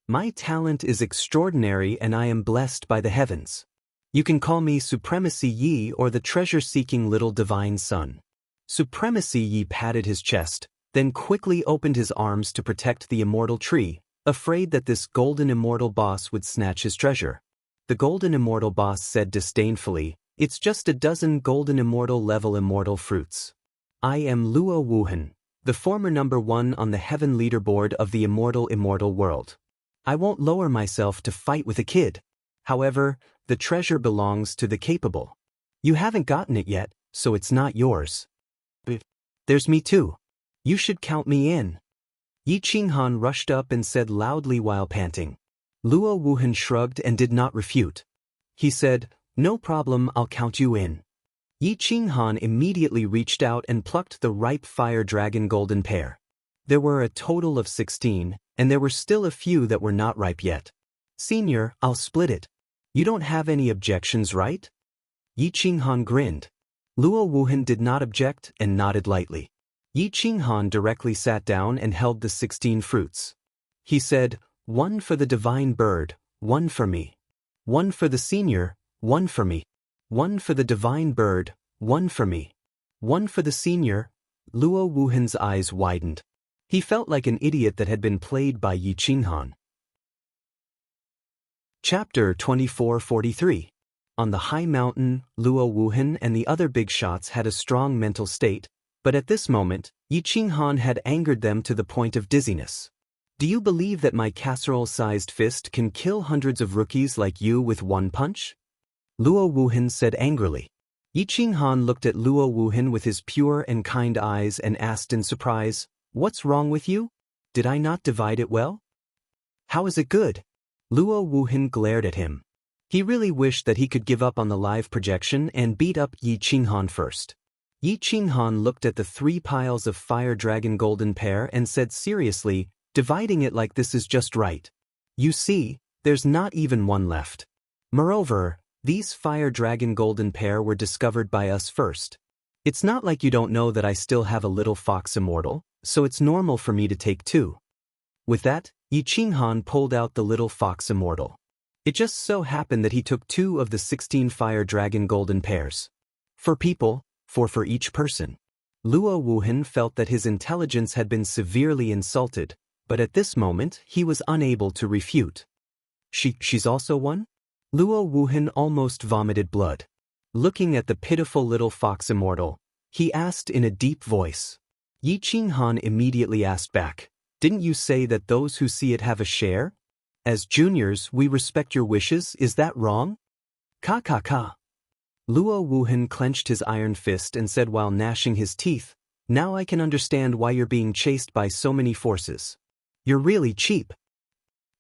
"My talent is extraordinary and I am blessed by the heavens. You can call me Supremacy Yi or the treasure-seeking little divine son." Supremacy Yi patted his chest, then quickly opened his arms to protect the immortal tree, afraid that this golden immortal boss would snatch his treasure. The golden immortal boss said disdainfully, "It's just a dozen golden immortal level immortal fruits. I am Luo Wuhan, the former #1 on the heaven leaderboard of the immortal world. I won't lower myself to fight with a kid. However, the treasure belongs to the capable. You haven't gotten it yet, so it's not yours." "There's me too. You should count me in." Yi Qinghan rushed up and said loudly while panting. Luo Wuhan shrugged and did not refute. He said, "No problem, I'll count you in." Yi Qinghan immediately reached out and plucked the ripe Fire Dragon Golden Pear. There were a total of 16, and there were still a few that were not ripe yet. "Senior, I'll split it. You don't have any objections, right?" Yi Qinghan grinned. Luo Wuhan did not object and nodded lightly. Yi Qinghan directly sat down and held the 16 fruits. He said, "One for the divine bird, one for me. One for the senior, one for me. One for the divine bird, one for me. One for the senior. Luo Wuhan's eyes widened. He felt like an idiot that had been played by Yi Qinghan. Chapter 2443. On the high mountain, Luo Wuhan and the other big shots had a strong mental state, but at this moment, Yi Qinghan had angered them to the point of dizziness. Do you believe that my casserole-sized fist can kill hundreds of rookies like you with one punch? Luo Wuhan said angrily. Yi Qinghan looked at Luo Wuhan with his pure and kind eyes and asked in surprise, "What's wrong with you? Did I not divide it well? How is it good?" Luo Wuhan glared at him. He really wished that he could give up on the live projection and beat up Yi Qinghan first. Yi Qinghan looked at the 3 piles of Fire Dragon Golden Pear and said seriously, "Dividing it like this is just right. You see, there's not even one left. Moreover, these Fire Dragon Golden Pear were discovered by us first. It's not like you don't know that I still have a little fox immortal, so it's normal for me to take 2. With that, Yi Qinghan pulled out the little fox immortal. It just so happened that he took 2 of the 16 Fire Dragon Golden Pears. 4 people, 4 for each person. Luo Wuhan felt that his intelligence had been severely insulted, but at this moment he was unable to refute. She's also one? Luo Wuhan almost vomited blood. Looking at the pitiful little fox immortal, he asked in a deep voice. Yi Qinghan immediately asked back, "Didn't you say that those who see it have a share? As juniors, we respect your wishes, is that wrong?" "Ka ka ka." Luo Wuhan clenched his iron fist and said while gnashing his teeth, "Now I can understand why you're being chased by so many forces. You're really cheap.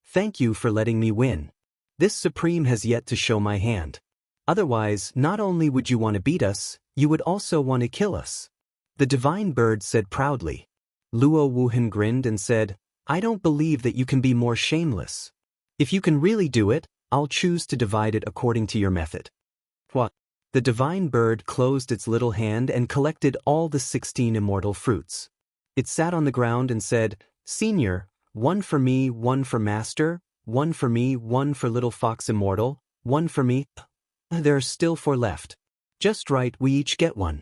Thank you for letting me win. This Supreme has yet to show my hand. Otherwise, not only would you want to beat us, you would also want to kill us." The Divine Bird said proudly. Luo Wuhan grinned and said, "I don't believe that you can be more shameless. If you can really do it, I'll choose to divide it according to your method." "What?" The Divine Bird closed its little hand and collected all the 16 immortal fruits. It sat on the ground and said, "Senior, 1 for me, 1 for Master, 1 for me, 1 for Little Fox Immortal, 1 for me. There are still 4 left. Just right, we each get 1.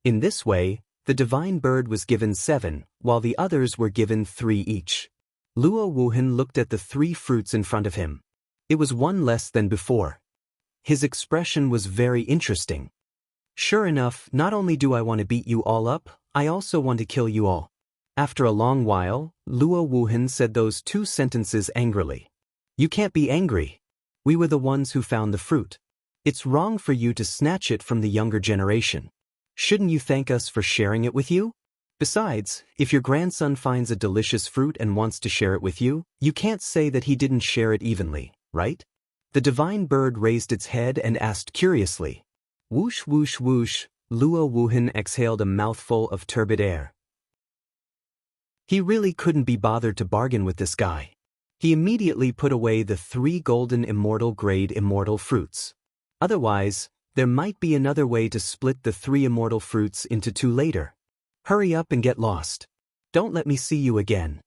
In this way, the Divine Bird was given 7, while the others were given 3 each. Luo Wuhan looked at the 3 fruits in front of him. It was 1 less than before. His expression was very interesting. "Sure enough, not only do I want to beat you all up, I also want to kill you all." After a long while, Luo Wuhan said those 2 sentences angrily. "You can't be angry. We were the ones who found the fruit. It's wrong for you to snatch it from the younger generation. Shouldn't you thank us for sharing it with you? Besides, if your grandson finds a delicious fruit and wants to share it with you, you can't say that he didn't share it evenly, right?" The Divine Bird raised its head and asked curiously. Whoosh whoosh whoosh, Luo Wuhan exhaled a mouthful of turbid air. He really couldn't be bothered to bargain with this guy. He immediately put away the 3 golden immortal grade immortal fruits. Otherwise, there might be another way to split the 3 immortal fruits into 2 later. Hurry up and get lost. Don't let me see you again.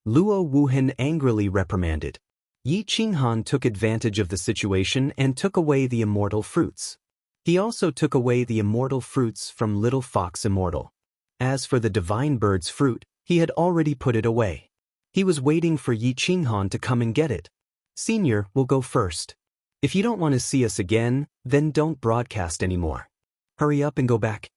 Luo Wuhan angrily reprimanded. Yi Qinghan took advantage of the situation and took away the immortal fruits. He also took away the immortal fruits from Little Fox Immortal. As for the Divine Bird's fruit, he had already put it away. He was waiting for Yi Qinghan to come and get it. "Senior, we'll go first. If you don't want to see us again, then don't broadcast anymore. Hurry up and go back."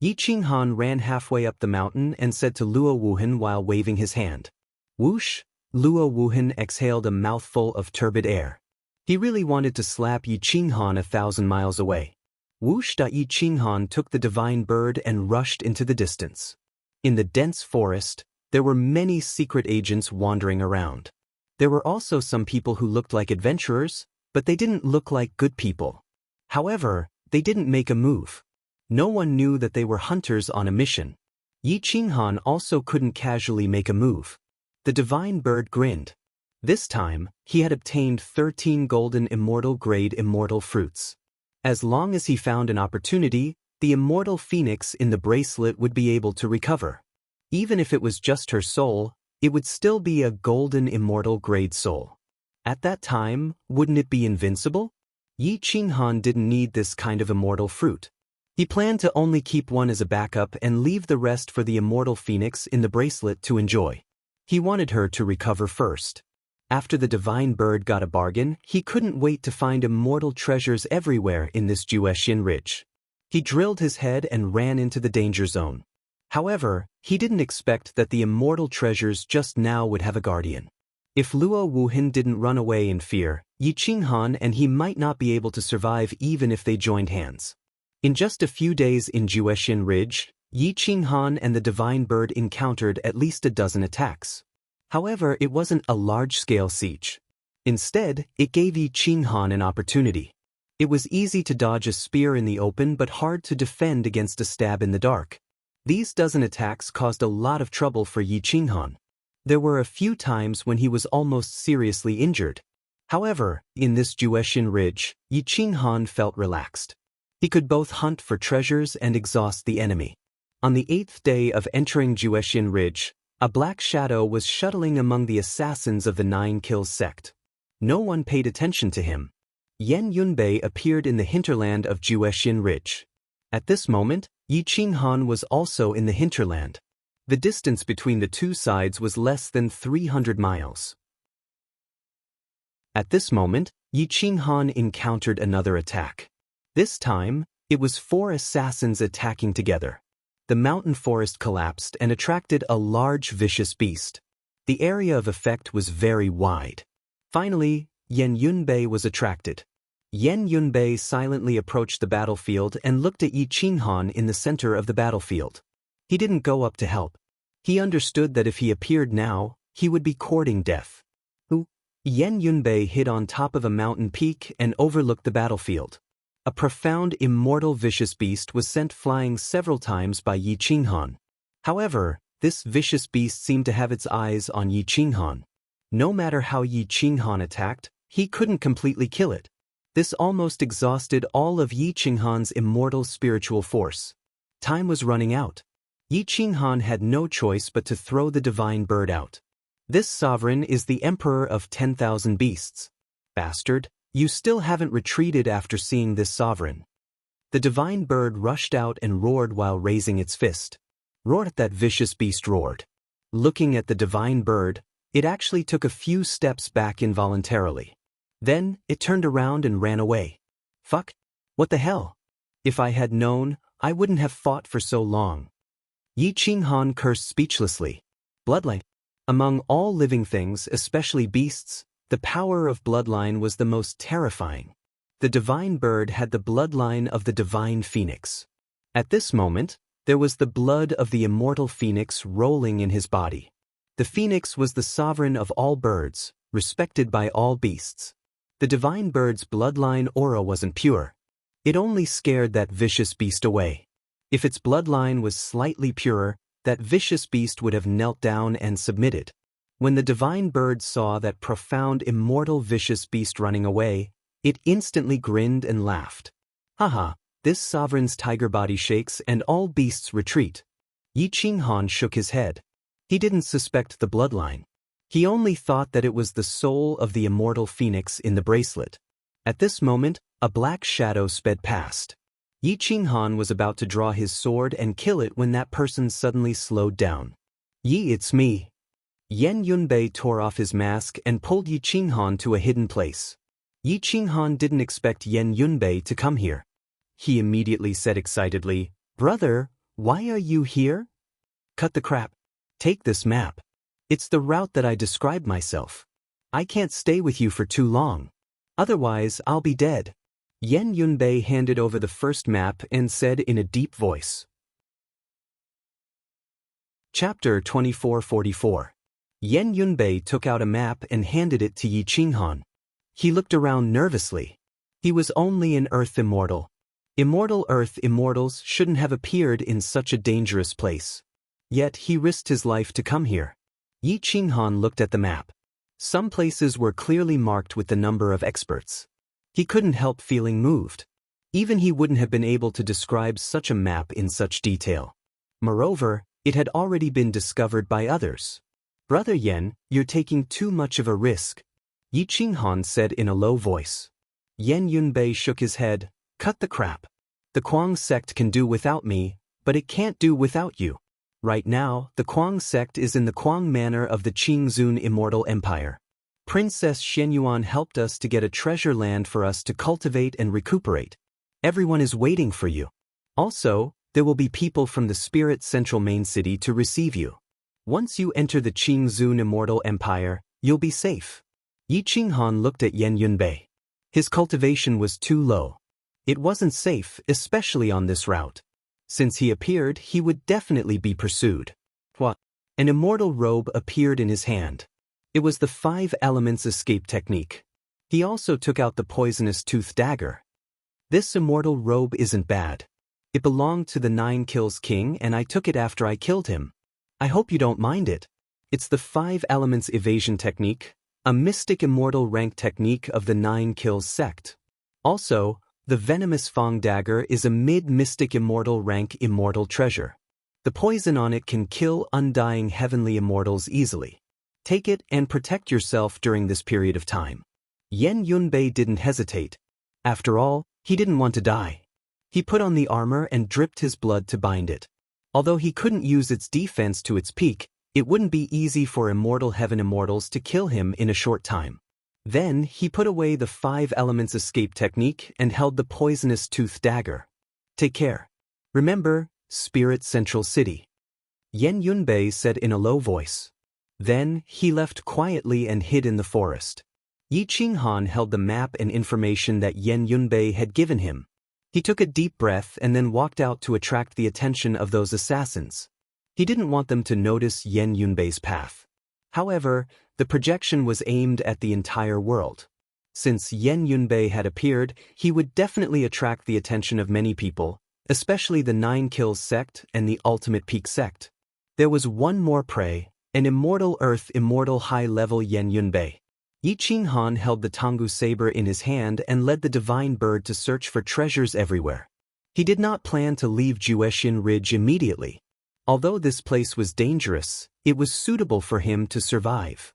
Yi Qinghan ran halfway up the mountain and said to Luo Wuhan while waving his hand. Whoosh! Luo Wuhan exhaled a mouthful of turbid air. He really wanted to slap Yi Qinghan 1,000 miles away. Whoosh! Yi Qinghan took the Divine Bird and rushed into the distance. In the dense forest, there were many secret agents wandering around. There were also some people who looked like adventurers, but they didn't look like good people. However, they didn't make a move. No one knew that they were hunters on a mission. Yi Qinghan also couldn't casually make a move. The Divine Bird grinned. This time, he had obtained 13 golden immortal grade immortal fruits. As long as he found an opportunity, the immortal phoenix in the bracelet would be able to recover. Even if it was just her soul, it would still be a golden immortal grade soul. At that time, wouldn't it be invincible? Yi Qinghan didn't need this kind of immortal fruit. He planned to only keep one as a backup and leave the rest for the immortal phoenix in the bracelet to enjoy. He wanted her to recover first. After the divine bird got a bargain, he couldn't wait to find immortal treasures everywhere in this Juetian ridge. He drilled his head and ran into the danger zone. However, he didn't expect that the immortal treasures just now would have a guardian. If Luo Wuhan didn't run away in fear, Yi Qinghan and he might not be able to survive even if they joined hands. In just a few days in Juetian Ridge, Yi Qinghan and the divine bird encountered at least a dozen attacks. However, it wasn't a large-scale siege. Instead, it gave Yi Qinghan an opportunity. It was easy to dodge a spear in the open but hard to defend against a stab in the dark. These dozen attacks caused a lot of trouble for Yi Qinghan. There were a few times when he was almost seriously injured. However, in this Juetian Ridge, Yi Qinghan felt relaxed. He could both hunt for treasures and exhaust the enemy. On the 8th day of entering Juetian Ridge, a black shadow was shuttling among the assassins of the 9 Kills sect. No one paid attention to him. Yan Yunbei appeared in the hinterland of Juetian Ridge. At this moment, Yi Qinghan was also in the hinterland. The distance between the two sides was less than 300 miles. At this moment, Yi Qinghan encountered another attack. This time, it was 4 assassins attacking together. The mountain forest collapsed and attracted a large vicious beast. The area of effect was very wide. Finally, Yan Yunbei was attracted. Yan Yunbei silently approached the battlefield and looked at Yi Qinghan in the center of the battlefield. He didn't go up to help. He understood that if he appeared now, he would be courting death. Yan Yunbei hid on top of a mountain peak and overlooked the battlefield. A profound immortal vicious beast was sent flying several times by Yi Qinghan. However, this vicious beast seemed to have its eyes on Yi Qinghan. No matter how Yi Qinghan attacked, he couldn't completely kill it. This almost exhausted all of Yi Qinghan's immortal spiritual force. Time was running out. Yi Qinghan had no choice but to throw the divine bird out. This sovereign is the emperor of 10,000 beasts. Bastard, you still haven't retreated after seeing this sovereign. The divine bird rushed out and roared while raising its fist. Roared, that vicious beast roared. Looking at the divine bird, it actually took a few steps back involuntarily. Then, it turned around and ran away. Fuck? What the hell? If I had known, I wouldn't have fought for so long. Yi Qinghan cursed speechlessly. Bloodline. Among all living things, especially beasts, the power of bloodline was the most terrifying. The divine bird had the bloodline of the divine phoenix. At this moment, there was the blood of the immortal phoenix rolling in his body. The phoenix was the sovereign of all birds, respected by all beasts. The divine bird's bloodline aura wasn't pure. It only scared that vicious beast away. If its bloodline was slightly purer, that vicious beast would have knelt down and submitted. When the divine bird saw that profound immortal vicious beast running away, it instantly grinned and laughed. Haha, this sovereign's tiger body shakes and all beasts retreat. Yi Qinghan shook his head. He didn't suspect the bloodline. He only thought that it was the soul of the immortal phoenix in the bracelet. At this moment, a black shadow sped past. Yi Qinghan was about to draw his sword and kill it when that person suddenly slowed down. Yi, it's me. Yan Yunbei tore off his mask and pulled Yi Qinghan to a hidden place. Yi Qinghan didn't expect Yan Yunbei to come here. He immediately said excitedly, "Brother, why are you here?" "Cut the crap. Take this map. It's the route that I described myself. I can't stay with you for too long. Otherwise, I'll be dead." Yan Yunbei handed over the first map and said in a deep voice. Chapter 2444. Yan Yunbei took out a map and handed it to Yi Qinghan. He looked around nervously. He was only an Earth immortal. Immortal Earth immortals shouldn't have appeared in such a dangerous place. Yet he risked his life to come here. Yi Qinghan looked at the map. Some places were clearly marked with the number of experts. He couldn't help feeling moved. Even he wouldn't have been able to describe such a map in such detail. Moreover, it had already been discovered by others. "Brother Yan, you're taking too much of a risk," Yi Qinghan said in a low voice. Yan Yunbei shook his head. "Cut the crap. The Kuang sect can do without me, but it can't do without you. Right now, the Kuang sect is in the Kuang manor of the Qingzun Immortal Empire. Princess Shenyuan helped us to get a treasure land for us to cultivate and recuperate. Everyone is waiting for you. Also, there will be people from the Spirit Central Main City to receive you. Once you enter the Qingzun Immortal Empire, you'll be safe. Yi Qinghan looked at Yan Yunbei. His cultivation was too low. It wasn't safe, especially on this route. Since he appeared, he would definitely be pursued. What? An immortal robe appeared in his hand. It was the 5 elements escape technique. He also took out the poisonous tooth dagger. This immortal robe isn't bad. It belonged to the 9 Kills King and I took it after I killed him. I hope you don't mind it. It's the 5 elements evasion technique, a mystic immortal rank technique of the 9 Kills sect. Also, the venomous Fang dagger is a mid-mystic immortal rank immortal treasure. The poison on it can kill undying heavenly immortals easily. Take it and protect yourself during this period of time. Yan Yunbei didn't hesitate. After all, he didn't want to die. He put on the armor and dripped his blood to bind it. Although he couldn't use its defense to its peak, it wouldn't be easy for immortal heaven immortals to kill him in a short time. Then, he put away the 5 elements escape technique and held the poisonous tooth dagger. Take care. Remember, Spirit Central City. Yan Yunbei said in a low voice. Then, he left quietly and hid in the forest. Yi Qinghan held the map and information that Yan Yunbei had given him. He took a deep breath and then walked out to attract the attention of those assassins. He didn't want them to notice Yan Yunbei's path. However, the projection was aimed at the entire world. Since Yan Yunbei had appeared, he would definitely attract the attention of many people, especially the 9 Kills sect and the Ultimate Peak sect. There was one more prey, an immortal earth immortal high-level Yan Yunbei. Yi Qinghan held the Tonggu saber in his hand and led the divine bird to search for treasures everywhere. He did not plan to leave Jueshin Ridge immediately. Although this place was dangerous, it was suitable for him to survive.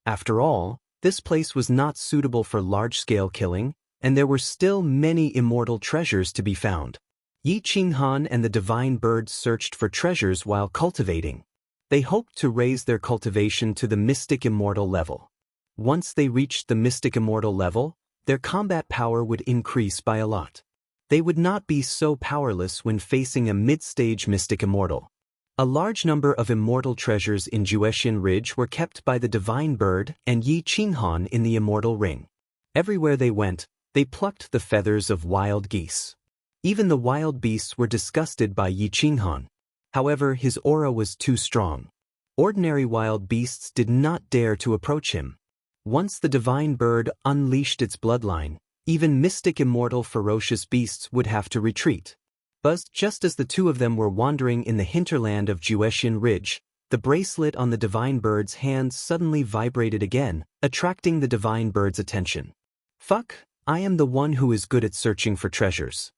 After all, this place was not suitable for large-scale killing, and there were still many immortal treasures to be found. Yi Qinghan and the divine bird searched for treasures while cultivating. They hoped to raise their cultivation to the mystic immortal level. Once they reached the mystic immortal level, their combat power would increase by a lot. They would not be so powerless when facing a mid-stage mystic immortal. A large number of immortal treasures in Jueshin Ridge were kept by the divine bird and Yi Qinghan in the immortal ring. Everywhere they went, they plucked the feathers of wild geese. Even the wild beasts were disgusted by Yi Qinghan. However, his aura was too strong. Ordinary wild beasts did not dare to approach him. Once the divine bird unleashed its bloodline, even mystic immortal ferocious beasts would have to retreat. But just as the two of them were wandering in the hinterland of Jueshin Ridge, the bracelet on the divine bird's hand suddenly vibrated again, attracting the divine bird's attention. Fuck, I am the one who is good at searching for treasures.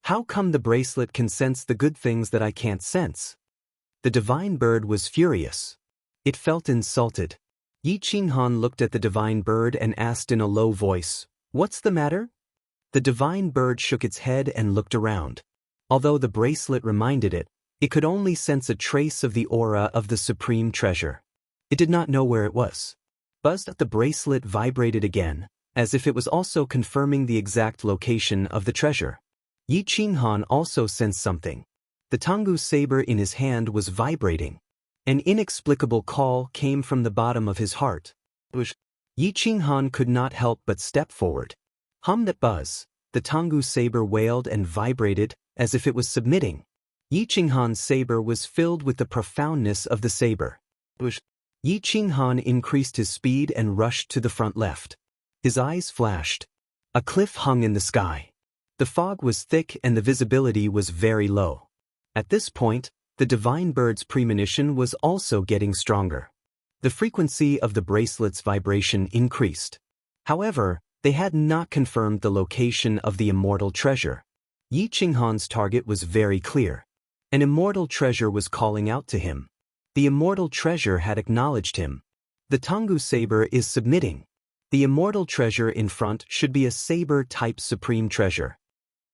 How come the bracelet can sense the good things that I can't sense? The divine bird was furious. It felt insulted. Yi Qinghan looked at the divine bird and asked in a low voice, "What's the matter?" The divine bird shook its head and looked around. Although the bracelet reminded it, it could only sense a trace of the aura of the supreme treasure. It did not know where it was. But the bracelet vibrated again, as if it was also confirming the exact location of the treasure. Yi Qinghan also sensed something. The Tonggu saber in his hand was vibrating. An inexplicable call came from the bottom of his heart. Yi Qinghan could not help but step forward. Hum that buzz, the Tonggu saber wailed and vibrated as if it was submitting. Yi Qinghan's saber was filled with the profoundness of the saber. Yi Qinghan increased his speed and rushed to the front left. His eyes flashed. A cliff hung in the sky. The fog was thick and the visibility was very low. At this point, the divine bird's premonition was also getting stronger. The frequency of the bracelet's vibration increased. However, they had not confirmed the location of the immortal treasure. Yi Qinghan's target was very clear. An immortal treasure was calling out to him. The immortal treasure had acknowledged him. The Tonggu saber is submitting. The immortal treasure in front should be a saber-type supreme treasure.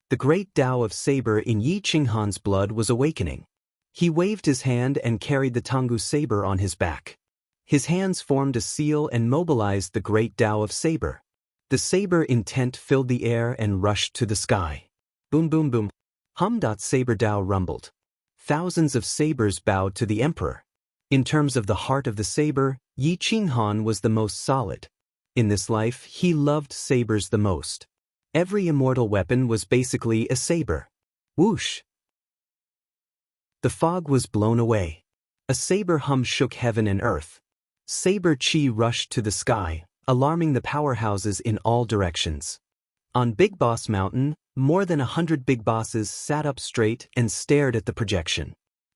The great Tao of saber in Yi Qinghan's blood was awakening. He waved his hand and carried the Tanggu saber on his back. His hands formed a seal and mobilized the great Tao of saber. The saber intent filled the air and rushed to the sky. Boom boom boom. Saber Tao rumbled. Thousands of sabers bowed to the emperor. In terms of the heart of the saber, Yi Qinghan was the most solid. In this life, he loved sabers the most. Every immortal weapon was basically a saber. Whoosh! The fog was blown away. A saber hum shook heaven and earth. Saber chi rushed to the sky, alarming the powerhouses in all directions. On Big Boss Mountain, more than 100 big bosses sat up straight and stared at the projection.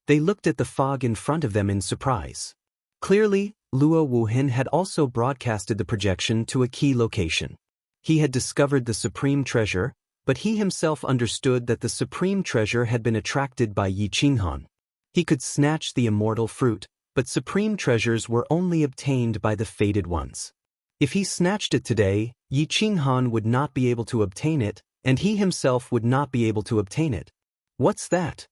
They looked at the fog in front of them in surprise. Clearly, Luo Wuhan had also broadcasted the projection to a key location. He had discovered the supreme treasure, but he himself understood that the supreme treasure had been attracted by Yi Qinghan. He could snatch the immortal fruit, but supreme treasures were only obtained by the fated ones. If he snatched it today, Yi Qinghan would not be able to obtain it, and he himself would not be able to obtain it. What's that?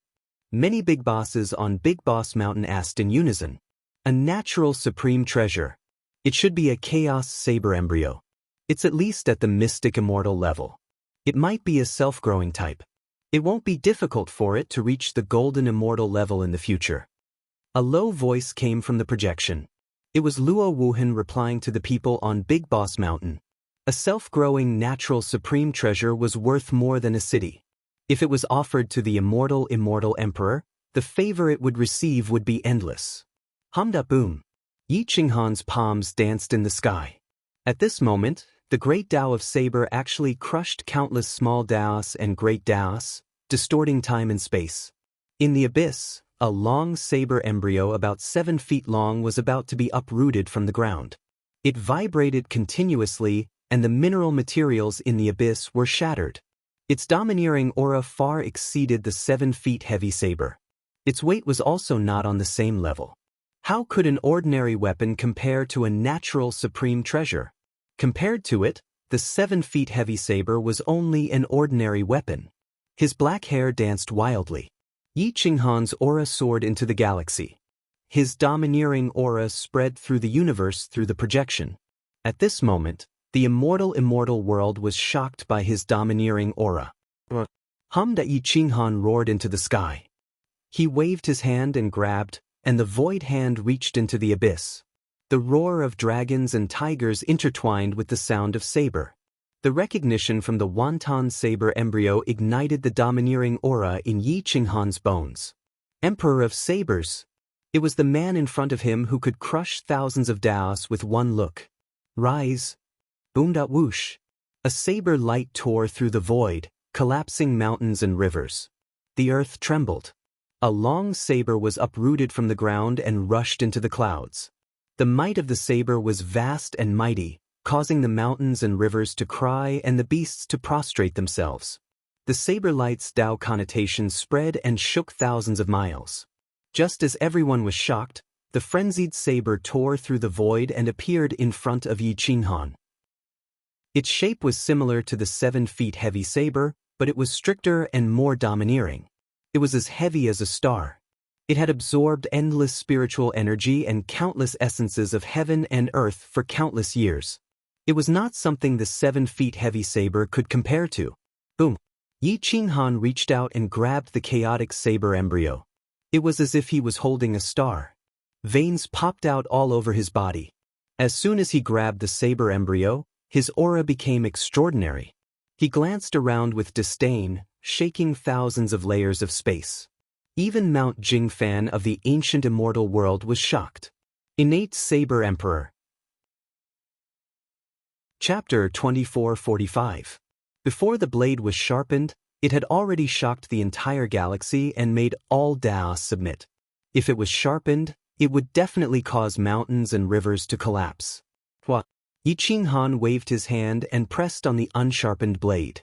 Many big bosses on Big Boss Mountain asked in unison. A natural supreme treasure. It should be a chaos saber embryo. It's at least at the mystic immortal level. It might be a self-growing type. It won't be difficult for it to reach the golden immortal level in the future. A low voice came from the projection. It was Luo Wuhan replying to the people on Big Boss Mountain. A self-growing natural supreme treasure was worth more than a city. If it was offered to the immortal emperor, the favor it would receive would be endless. Humda boom. Yi Qinghan's palms danced in the sky. At this moment, the great Tao of saber actually crushed countless small Taos and great Taos, distorting time and space. In the abyss, a long saber embryo about 7 feet long was about to be uprooted from the ground. It vibrated continuously, and the mineral materials in the abyss were shattered. Its domineering aura far exceeded the 7 feet heavy saber. Its weight was also not on the same level. How could an ordinary weapon compare to a natural supreme treasure? Compared to it, the 7 feet heavy saber was only an ordinary weapon. His black hair danced wildly. Yi Qinghan's aura soared into the galaxy. His domineering aura spread through the universe through the projection. At this moment, the immortal world was shocked by his domineering aura. Humda Yi Qinghan roared into the sky. He waved his hand and grabbed, and the void hand reached into the abyss. The roar of dragons and tigers intertwined with the sound of saber. The recognition from the wonton saber embryo ignited the domineering aura in Yi Qinghan's bones. Emperor of Sabers. It was the man in front of him who could crush thousands of Taos with one look. Rise. Boom dot whoosh. A saber light tore through the void, collapsing mountains and rivers. The earth trembled. A long saber was uprooted from the ground and rushed into the clouds. The might of the saber was vast and mighty, causing the mountains and rivers to cry and the beasts to prostrate themselves. The saber light's Tao connotation spread and shook thousands of miles. Just as everyone was shocked, the frenzied saber tore through the void and appeared in front of Yi Qinghan. Its shape was similar to the 7 feet heavy saber, but it was stricter and more domineering. It was as heavy as a star. It had absorbed endless spiritual energy and countless essences of heaven and earth for countless years. It was not something the 7 feet heavy saber could compare to. Boom! Yi Qinghan reached out and grabbed the chaotic saber embryo. It was as if he was holding a star. Veins popped out all over his body. As soon as he grabbed the saber embryo, his aura became extraordinary. He glanced around with disdain, shaking thousands of layers of space. Even Mount Jingfan of the ancient immortal world was shocked. Innate Saber Emperor. Chapter 2445. Before the blade was sharpened, it had already shocked the entire galaxy and made all Taos submit. If it was sharpened, it would definitely cause mountains and rivers to collapse. What? Yi Qinghan waved his hand and pressed on the unsharpened blade.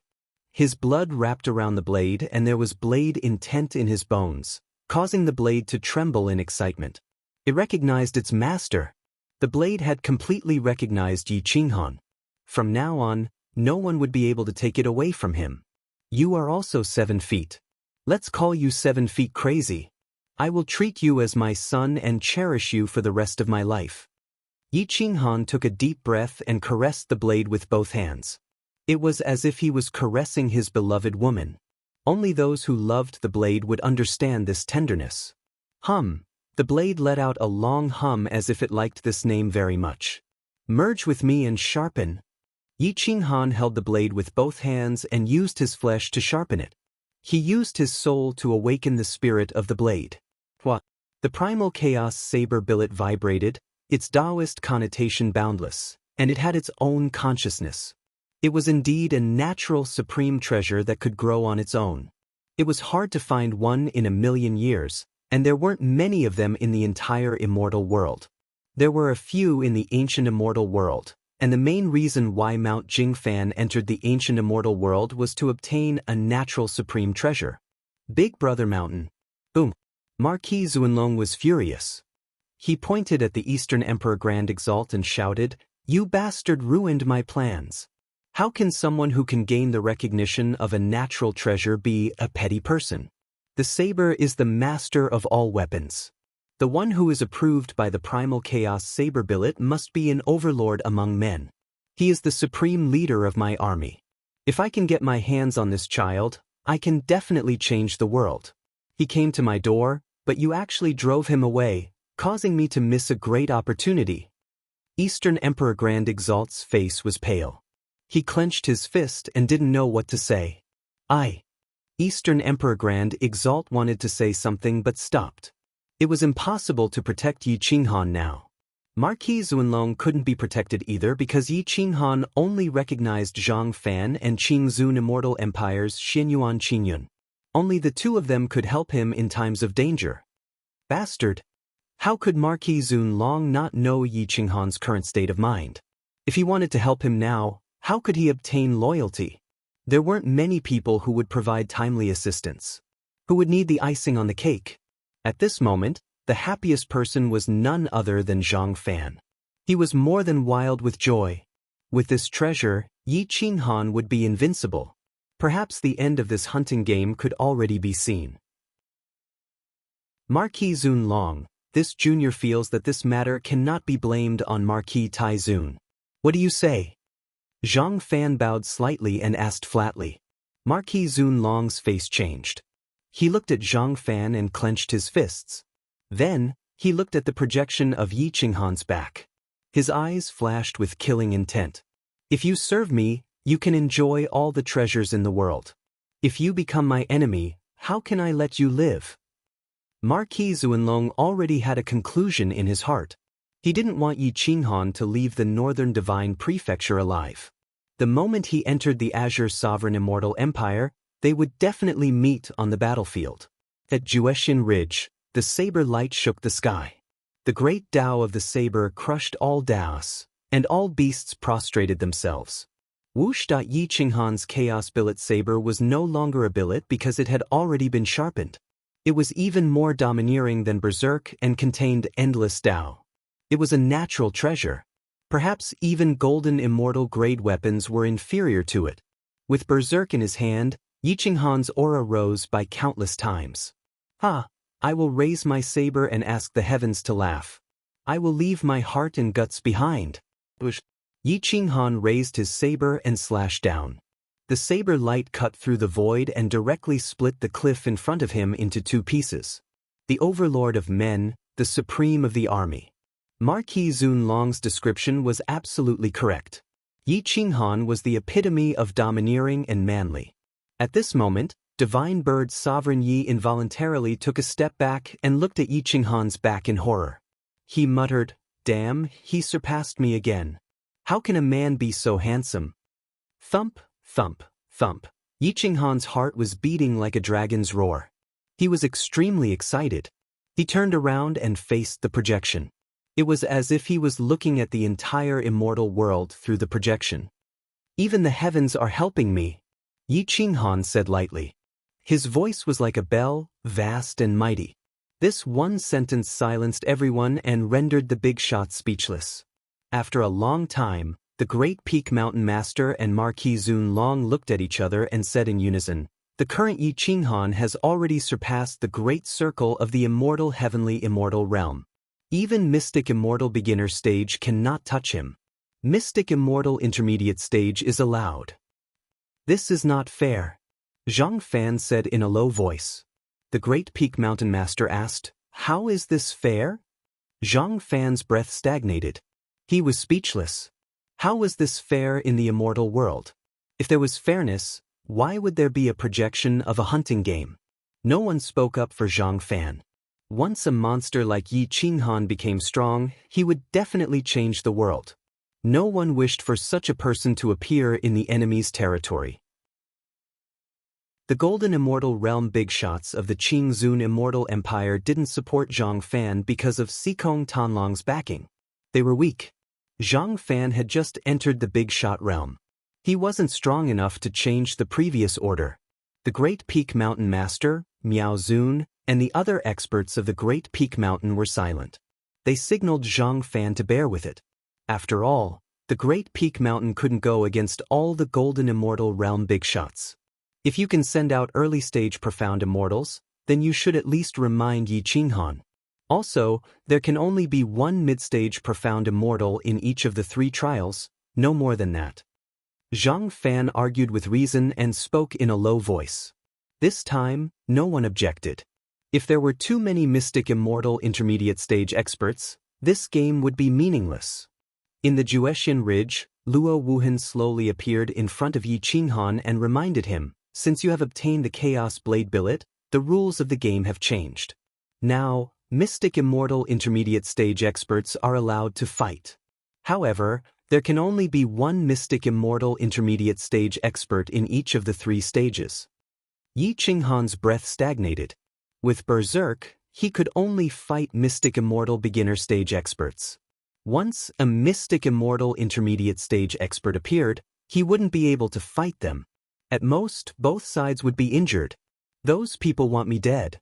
His blood wrapped around the blade and there was blade intent in his bones, causing the blade to tremble in excitement. It recognized its master. The blade had completely recognized Yi Qinghan. From now on, no one would be able to take it away from him. You are also 7 feet. Let's call you 7 feet crazy. I will treat you as my son and cherish you for the rest of my life. Yi Qinghan took a deep breath and caressed the blade with both hands. It was as if he was caressing his beloved woman. Only those who loved the blade would understand this tenderness. Hum. The blade let out a long hum as if it liked this name very much. Merge with me and sharpen. Yi Qinghan held the blade with both hands and used his flesh to sharpen it. He used his soul to awaken the spirit of the blade. What? The primal chaos saber billet vibrated, its Taoist connotation boundless, and it had its own consciousness. It was indeed a natural supreme treasure that could grow on its own. It was hard to find one in a million years, and there weren't many of them in the entire immortal world. There were a few in the ancient immortal world, and the main reason why Mount Jingfan entered the ancient immortal world was to obtain a natural supreme treasure. Big Brother Mountain. Boom. Marquis Xuanlong was furious. He pointed at the Eastern Emperor Grand Exalt and shouted, "You bastard ruined my plans. How can someone who can gain the recognition of a natural treasure be a petty person? The saber is the master of all weapons. The one who is approved by the primal chaos saber billet must be an overlord among men. He is the supreme leader of my army. If I can get my hands on this child, I can definitely change the world. He came to my door, but you actually drove him away, causing me to miss a great opportunity." Eastern Emperor Grand Exalt's face was pale. He clenched his fist and didn't know what to say. Eastern Emperor Grand Exalt wanted to say something but stopped. It was impossible to protect Yi Qinghan now. Marquis Xuanlong couldn't be protected either because Yi Qinghan only recognized Zhang Fan and Qingzun Immortal Empire's Xinyuan Qingyun. Only the two of them could help him in times of danger. Bastard! How could Marquis Xuanlong not know Yi Qinghan's current state of mind? If he wanted to help him now, how could he obtain loyalty? There weren't many people who would provide timely assistance. Who would need the icing on the cake? At this moment, the happiest person was none other than Zhang Fan. He was more than wild with joy. With this treasure, Yi Qinghan would be invincible. Perhaps the end of this hunting game could already be seen. Marquis Xuanlong, this junior feels that this matter cannot be blamed on Marquis Taizun. What do you say? Zhang Fan bowed slightly and asked flatly. Marquis Xuanlong's face changed. He looked at Zhang Fan and clenched his fists. Then, he looked at the projection of Yi Qinghan's back. His eyes flashed with killing intent. If you serve me, you can enjoy all the treasures in the world. If you become my enemy, how can I let you live? Marquis Xuanlong already had a conclusion in his heart. He didn't want Yi Qinghan to leave the Northern Divine Prefecture alive. The moment he entered the Azure Sovereign Immortal Empire, they would definitely meet on the battlefield. At Juexian Ridge, the saber light shook the sky. The great Tao of the saber crushed all Taos, and all beasts prostrated themselves. Whoosh! Yi Qinghan's chaos billet saber was no longer a billet because it had already been sharpened. It was even more domineering than Berserk and contained endless Tao. It was a natural treasure. Perhaps even golden immortal grade weapons were inferior to it. With Berserk in his hand, Yi Qinghan's aura rose by countless times. I will raise my saber and ask the heavens to laugh. I will leave my heart and guts behind. Yi Qinghan raised his saber and slashed down. The saber light cut through the void and directly split the cliff in front of him into two pieces. The overlord of men, the supreme of the army. Marquis Xuanlong's description was absolutely correct. Yi Qinghan was the epitome of domineering and manly. At this moment, Divine Bird Sovereign Yi involuntarily took a step back and looked at Yi Qinghan's back in horror. He muttered, "Damn, he surpassed me again. How can a man be so handsome?" Thump, thump, thump. Yi Qinghan's heart was beating like a dragon's roar. He was extremely excited. He turned around and faced the projection. It was as if he was looking at the entire immortal world through the projection. "Even the heavens are helping me," Yi Qinghan said lightly. His voice was like a bell, vast and mighty. This one sentence silenced everyone and rendered the big shot speechless. After a long time, The Great Peak Mountain Master and Marquis Zun Long looked at each other and said in unison, "The current Yi Qinghan has already surpassed the great circle of the immortal heavenly immortal realm. Even Mystic Immortal Beginner Stage cannot touch him. Mystic Immortal Intermediate Stage is allowed." "This is not fair," Zhang Fan said in a low voice. The Great Peak Mountain Master asked, "How is this fair?" Zhang Fan's breath stagnated. He was speechless. How was this fair in the immortal world? If there was fairness, why would there be a projection of a hunting game? No one spoke up for Zhang Fan. Once a monster like Yi Qinghan became strong, he would definitely change the world. No one wished for such a person to appear in the enemy's territory. The Golden Immortal Realm big shots of the Qingzun Immortal Empire didn't support Zhang Fan because of Sikong Tanlong's backing. They were weak. Zhang Fan had just entered the big shot realm. He wasn't strong enough to change the previous order. The Great Peak Mountain Master, Miao Zun, and the other experts of the Great Peak Mountain were silent. They signaled Zhang Fan to bear with it. After all, the Great Peak Mountain couldn't go against all the Golden Immortal Realm big shots. If you can send out early-stage Profound Immortals, then you should at least remind Yi Qinghan. Also, there can only be one mid-stage Profound Immortal in each of the 3 trials, no more than that. Zhang Fan argued with reason and spoke in a low voice. This time, no one objected. If there were too many Mystic Immortal Intermediate Stage experts, this game would be meaningless. In the Juexian Ridge, Luo Wuhan slowly appeared in front of Yi Qinghan and reminded him, "Since you have obtained the Chaos Blade Billet, the rules of the game have changed. Now, Mystic Immortal Intermediate Stage experts are allowed to fight. However, there can only be one Mystic Immortal Intermediate Stage expert in each of the 3 stages." Yi Qinghan's breath stagnated. With Berserk, he could only fight Mystic Immortal Beginner Stage experts. Once a Mystic Immortal Intermediate Stage expert appeared, he wouldn't be able to fight them. At most, both sides would be injured. "Those people want me dead,"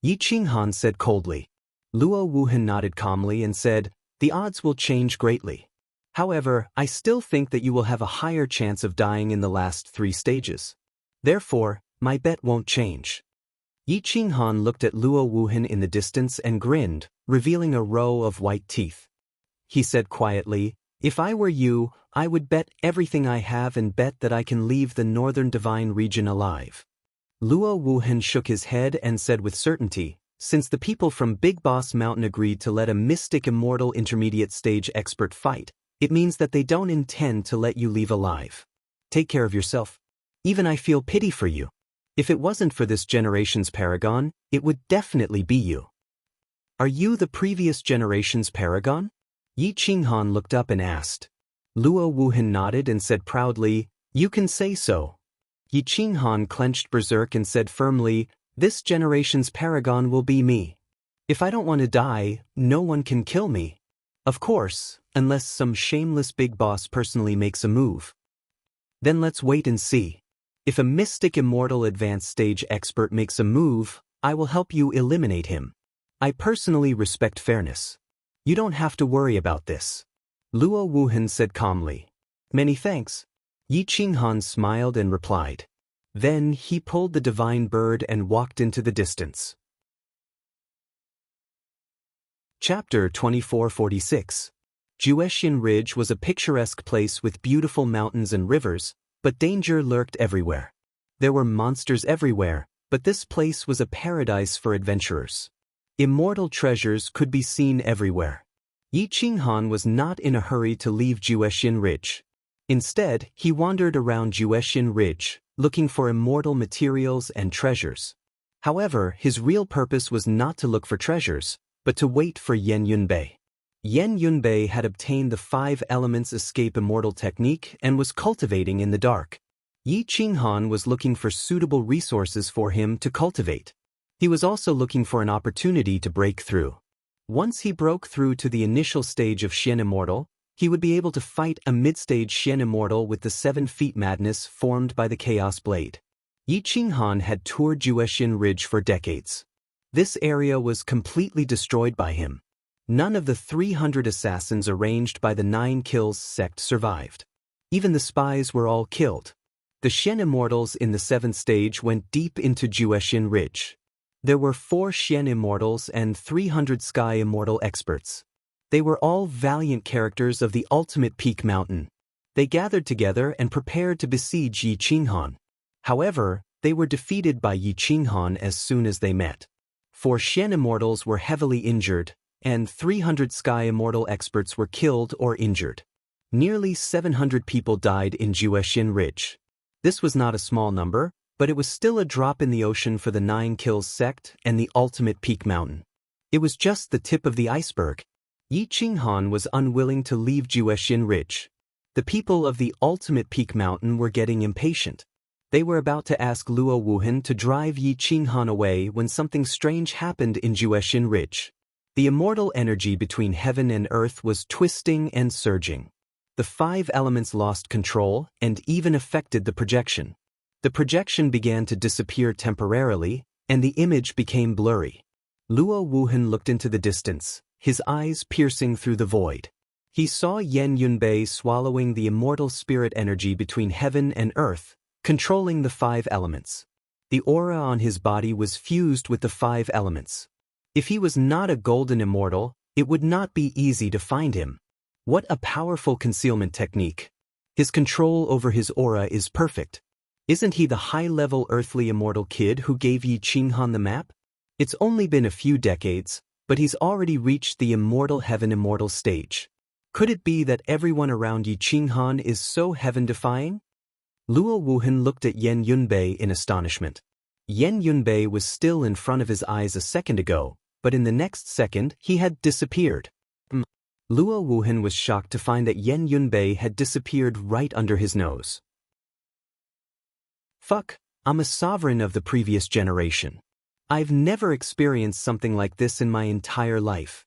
Yi Qinghan said coldly. Luo Wuhan nodded calmly and said, "The odds will change greatly. However, I still think that you will have a higher chance of dying in the last 3 stages. Therefore, my bet won't change." Yi Qinghan looked at Luo Wuhan in the distance and grinned, revealing a row of white teeth. He said quietly, "If I were you, I would bet everything I have and bet that I can leave the Northern Divine region alive." Luo Wuhan shook his head and said with certainty, "Since the people from Big Boss Mountain agreed to let a Mystic Immortal Intermediate Stage expert fight, it means that they don't intend to let you leave alive. Take care of yourself. Even I feel pity for you. If it wasn't for this generation's paragon, it would definitely be you." "Are you the previous generation's paragon?" Yi Qinghan looked up and asked. Luo Wuhan nodded and said proudly, "You can say so." Yi Qinghan clenched Berserk and said firmly, "This generation's paragon will be me. If I don't want to die, no one can kill me. Of course, unless some shameless big boss personally makes a move. Then let's wait and see. If a Mystic Immortal Advanced Stage expert makes a move, I will help you eliminate him. I personally respect fairness. You don't have to worry about this." Luo Wuhan said calmly. "Many thanks." Yi Qinghan smiled and replied. Then he pulled the divine bird and walked into the distance. Chapter 2446. Juexian Ridge was a picturesque place with beautiful mountains and rivers, but danger lurked everywhere. There were monsters everywhere, but this place was a paradise for adventurers. Immortal treasures could be seen everywhere. Yi Qinghan was not in a hurry to leave Juexian Ridge. Instead, he wandered around Juexian Ridge, looking for immortal materials and treasures. However, his real purpose was not to look for treasures, but to wait for Yan Yunbei. Yan Yunbei had obtained the 5 Elements Escape Immortal technique and was cultivating in the dark. Yi Qinghan was looking for suitable resources for him to cultivate. He was also looking for an opportunity to break through. Once he broke through to the initial stage of Xian Immortal, he would be able to fight a mid-stage Xian Immortal with the 7 feet madness formed by the Chaos Blade. Yi Qinghan had toured Juexian Ridge for decades. This area was completely destroyed by him. None of the 300 assassins arranged by the 9 Kills sect survived. Even the spies were all killed. The Xian immortals in the 7th stage went deep into Juexian Ridge. There were 4 Xian immortals and 300 Sky immortal experts. They were all valiant characters of the ultimate peak mountain. They gathered together and prepared to besiege Yi Qinghan. However, they were defeated by Yi Qinghan as soon as they met. 4 Xian immortals were heavily injured, and 300 Sky immortal experts were killed or injured. Nearly 700 people died in Juexian Ridge. This was not a small number, but it was still a drop in the ocean for the 9 Kills sect and the ultimate peak mountain. It was just the tip of the iceberg. Yi Qinghan was unwilling to leave Juexian Ridge. The people of the ultimate peak mountain were getting impatient. They were about to ask Luo Wuhan to drive Yi Qinghan away when something strange happened in Juexian Ridge. The immortal energy between heaven and earth was twisting and surging. The 5 elements lost control and even affected the projection. The projection began to disappear temporarily, and the image became blurry. Luo Wuhan looked into the distance, his eyes piercing through the void. He saw Yan Yunbei swallowing the immortal spirit energy between heaven and earth, controlling the 5 elements. The aura on his body was fused with the 5 elements. If he was not a golden immortal, it would not be easy to find him. What a powerful concealment technique. His control over his aura is perfect. Isn't he the high-level earthly immortal kid who gave Yi Qinghan the map? It's only been a few decades, but he's already reached the immortal heaven immortal stage. Could it be that everyone around Yi Qinghan is so heaven-defying? Luo Wuhan looked at Yan Yunbei in astonishment. Yan Yunbei was still in front of his eyes a second ago, but in the next second he had disappeared. Luo Wuhan was shocked to find that Yan Yunbei had disappeared right under his nose. Fuck, I'm a sovereign of the previous generation. I've never experienced something like this in my entire life.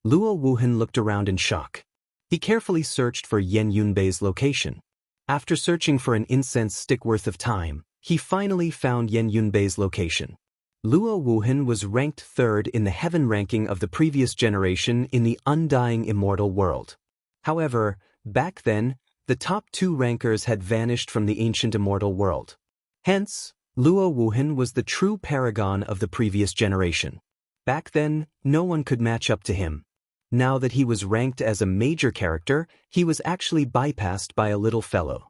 Luo Wuhan looked around in shock. He carefully searched for Yan Yunbei's location. After searching for an incense stick worth of time, he finally found Yan Yunbei's location. Luo Wuhan was ranked 3rd in the heaven ranking of the previous generation in the undying immortal world. However, back then, the top 2 rankers had vanished from the ancient immortal world. Hence, Luo Wuhan was the true paragon of the previous generation. Back then, no one could match up to him. Now that he was ranked as a major character, he was actually bypassed by a little fellow.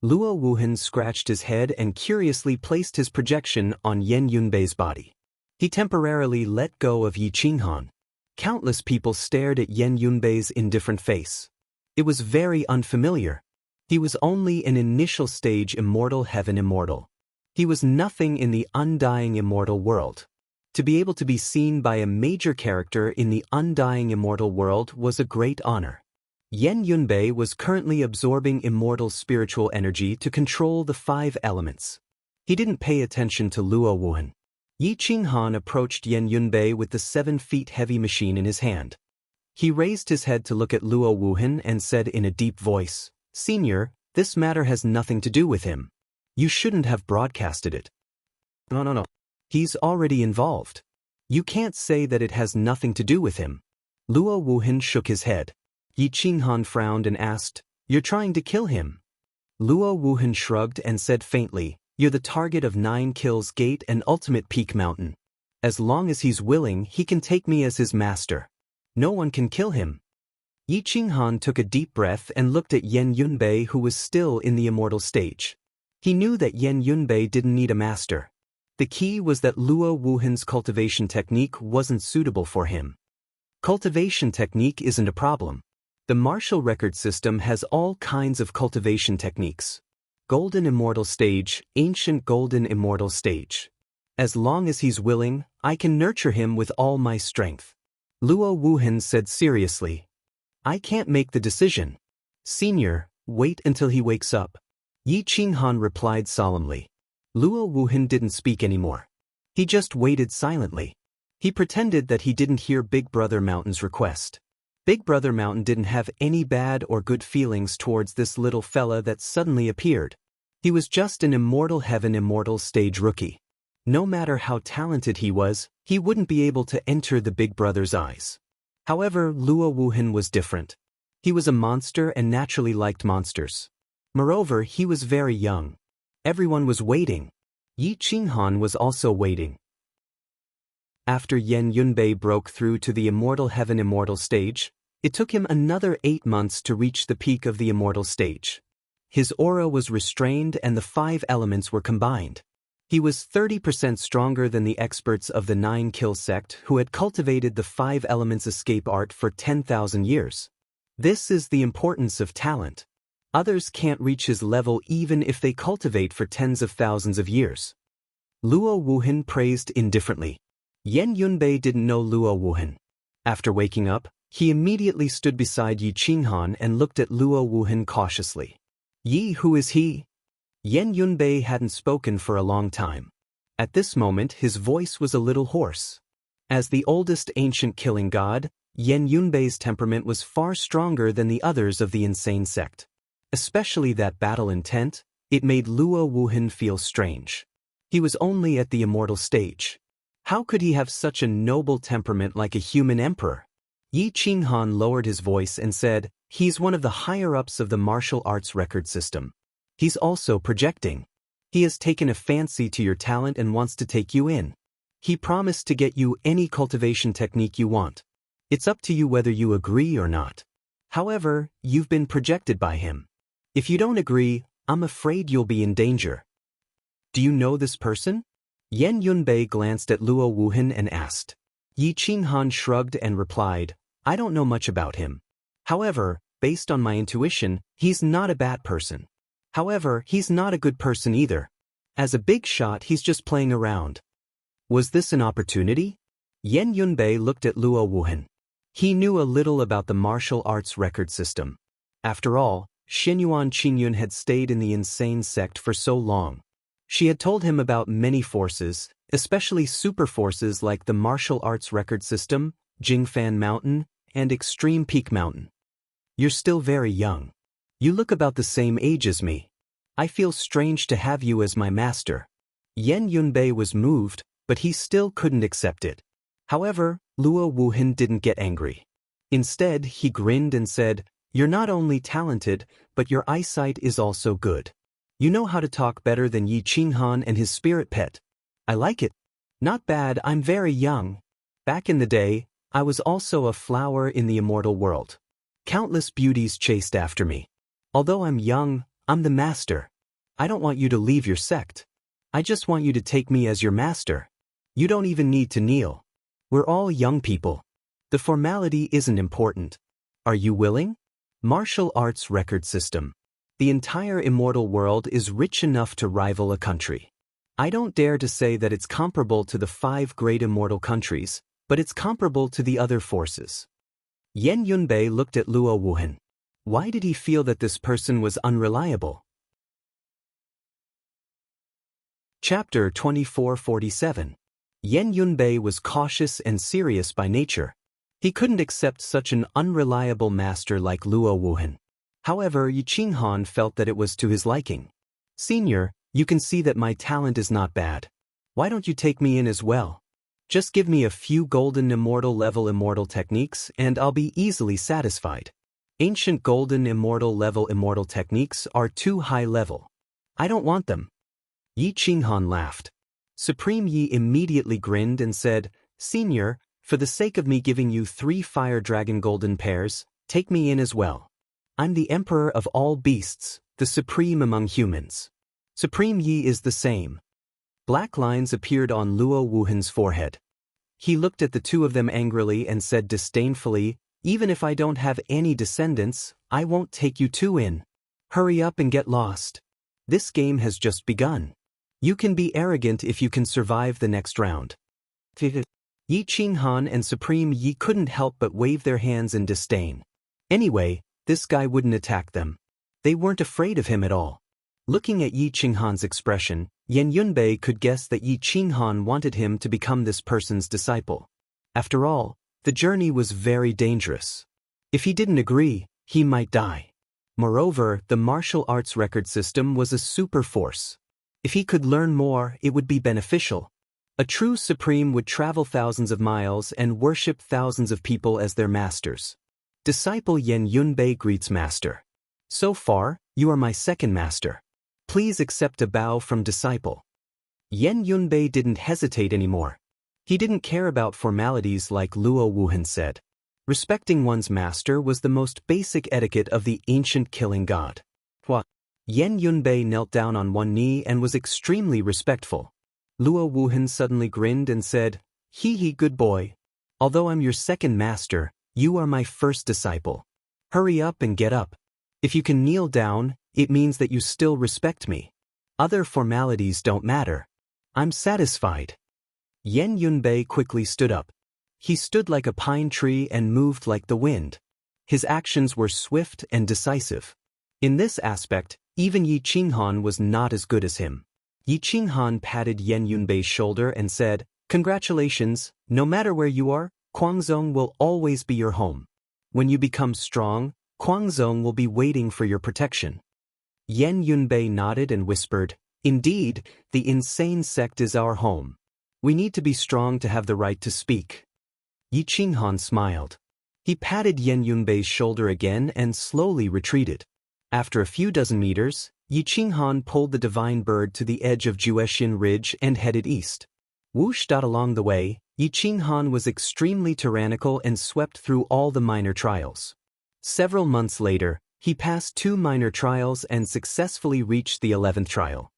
Luo Wuhan scratched his head and curiously placed his projection on Yan Yunbei's body. He temporarily let go of Yi Qinghan. Countless people stared at Yan Yunbei's indifferent face. It was very unfamiliar. He was only an initial stage immortal heaven immortal. He was nothing in the undying immortal world. To be able to be seen by a major character in the undying immortal world was a great honor. Yan Yunbei was currently absorbing immortal spiritual energy to control the 5 elements. He didn't pay attention to Luo Wuhan. Yi Qinghan approached Yan Yunbei with the 7 feet heavy machine in his hand. He raised his head to look at Luo Wuhan and said in a deep voice, "Senior, this matter has nothing to do with him. You shouldn't have broadcasted it." No. He's already involved. You can't say that it has nothing to do with him. Luo Wuhan shook his head. Yi Qinghan frowned and asked, "You're trying to kill him?" Luo Wuhan shrugged and said faintly, "You're the target of 9 Kills Gate and Ultimate Peak Mountain. As long as he's willing, he can take me as his master. No one can kill him." Yi Qinghan took a deep breath and looked at Yan Yunbei, who was still in the immortal stage. He knew that Yan Yunbei didn't need a master. The key was that Luo Wuhan's cultivation technique wasn't suitable for him. Cultivation technique isn't a problem. The martial record system has all kinds of cultivation techniques. Golden Immortal Stage, Ancient Golden Immortal Stage. As long as he's willing, I can nurture him with all my strength. Luo Wuhan said seriously. "I can't make the decision. Senior, wait until he wakes up." Yi Qinghan replied solemnly. Luo Wuhan didn't speak anymore. He just waited silently. He pretended that he didn't hear Big Brother Mountain's request. Big Brother Mountain didn't have any bad or good feelings towards this little fella that suddenly appeared. He was just an immortal heaven immortal stage rookie. No matter how talented he was, he wouldn't be able to enter the Big Brother's eyes. However, Luo Wuhan was different. He was a monster and naturally liked monsters. Moreover, he was very young. Everyone was waiting. Yi Qinghan was also waiting. After Yan Yunbei broke through to the Immortal Heaven Immortal stage, it took him another 8 months to reach the peak of the Immortal stage. His aura was restrained and the 5 elements were combined. He was 30% stronger than the experts of the 9-kill sect who had cultivated the 5 elements escape art for 10,000 years. This is the importance of talent. Others can't reach his level even if they cultivate for tens of thousands of years. Luo Wuhan praised indifferently. Yan Yunbei didn't know Luo Wuhan. After waking up, he immediately stood beside Yi Qinghan and looked at Luo Wuhan cautiously. Yi, who is he? Yan Yunbei hadn't spoken for a long time. At this moment his voice was a little hoarse. As the oldest ancient killing god, Yan Yunbei's temperament was far stronger than the others of the insane sect. Especially that battle intent, it made Luo Wuhan feel strange. He was only at the immortal stage. How could he have such a noble temperament like a human emperor? Yi Qinghan lowered his voice and said, "He's one of the higher-ups of the martial arts record system. He's also projecting. He has taken a fancy to your talent and wants to take you in. He promised to get you any cultivation technique you want. It's up to you whether you agree or not. However, you've been projected by him. If you don't agree, I'm afraid you'll be in danger." "Do you know this person?" Yan Yunbei glanced at Luo Wuhan and asked. Yi Qinghan shrugged and replied, "I don't know much about him. However, based on my intuition, he's not a bad person. However, he's not a good person either. As a big shot, he's just playing around." Was this an opportunity? Yan Yunbei looked at Luo Wuhan. He knew a little about the martial arts record system. After all, Xinyuan Qingyun had stayed in the insane sect for so long. She had told him about many forces, especially super forces like the martial arts record system, Jingfan Mountain, and Extreme Peak Mountain. "You're still very young. You look about the same age as me. I feel strange to have you as my master." Yan Yunbei was moved, but he still couldn't accept it. However, Luo Wuhan didn't get angry. Instead, he grinned and said, "You're not only talented, but your eyesight is also good. You know how to talk better than Yi Qinghan and his spirit pet. I like it. Not bad, I'm very young. Back in the day, I was also a flower in the immortal world. Countless beauties chased after me. Although I'm young, I'm the master. I don't want you to leave your sect. I just want you to take me as your master. You don't even need to kneel. We're all young people. The formality isn't important. Are you willing?" Martial arts record system. The entire immortal world is rich enough to rival a country. I don't dare to say that it's comparable to the 5 great immortal countries, but it's comparable to the other forces. Yan Yunbei looked at Luo Wuhan. Why did he feel that this person was unreliable? Chapter 2447. Yan Yunbei was cautious and serious by nature. He couldn't accept such an unreliable master like Luo Wuhan. However, Yi Qinghan felt that it was to his liking. "Senior, you can see that my talent is not bad. Why don't you take me in as well? Just give me a few golden immortal level immortal techniques and I'll be easily satisfied. Ancient golden immortal level immortal techniques are too high level. I don't want them." Yi Qinghan laughed. Supreme Yi immediately grinned and said, "Senior, for the sake of me giving you 3 fire dragon golden pairs, take me in as well. I'm the emperor of all beasts, the supreme among humans." Supreme Yi is the same. Black lines appeared on Luo Wuhan's forehead. He looked at the two of them angrily and said disdainfully, "Even if I don't have any descendants, I won't take you two in. Hurry up and get lost. This game has just begun. You can be arrogant if you can survive the next round." Yi Qinghan and Supreme Yi couldn't help but wave their hands in disdain. Anyway, this guy wouldn't attack them. They weren't afraid of him at all. Looking at Yi Qinghan's expression, Yan Yunbei could guess that Yi Qinghan wanted him to become this person's disciple. After all, the journey was very dangerous. If he didn't agree, he might die. Moreover, the martial arts record system was a super force. If he could learn more, it would be beneficial. A true supreme would travel thousands of miles and worship thousands of people as their masters. Disciple Yen Yunbei greets master. So far, you are my second master. Please accept a bow from disciple. Yen Yunbei didn't hesitate anymore. He didn't care about formalities like Luo Wuhan said. Respecting one's master was the most basic etiquette of the ancient killing god. Yen Yunbei knelt down on one knee and was extremely respectful. Luo Wuhan suddenly grinned and said, "Hee, good boy. Although I'm your second master, you are my first disciple. Hurry up and get up. If you can kneel down, it means that you still respect me. Other formalities don't matter. I'm satisfied." Yen Yunbei quickly stood up. He stood like a pine tree and moved like the wind. His actions were swift and decisive. In this aspect, even Yi Qinghan was not as good as him. Yi Qinghan patted Yen Yunbei's shoulder and said, "Congratulations, no matter where you are, Guangzhong will always be your home. When you become strong, Guangzhong will be waiting for your protection." Yen Yunbei nodded and whispered, "Indeed, the insane sect is our home. We need to be strong to have the right to speak." Yi Qinghan smiled. He patted Yen Yunbei's shoulder again and slowly retreated. After a few dozen meters, Yi Qinghan pulled the divine bird to the edge of Juexian Ridge and headed east. Whooshed out along the way, Yi Qinghan was extremely tyrannical and swept through all the minor trials. Several months later, he passed 2 minor trials and successfully reached the 11th trial.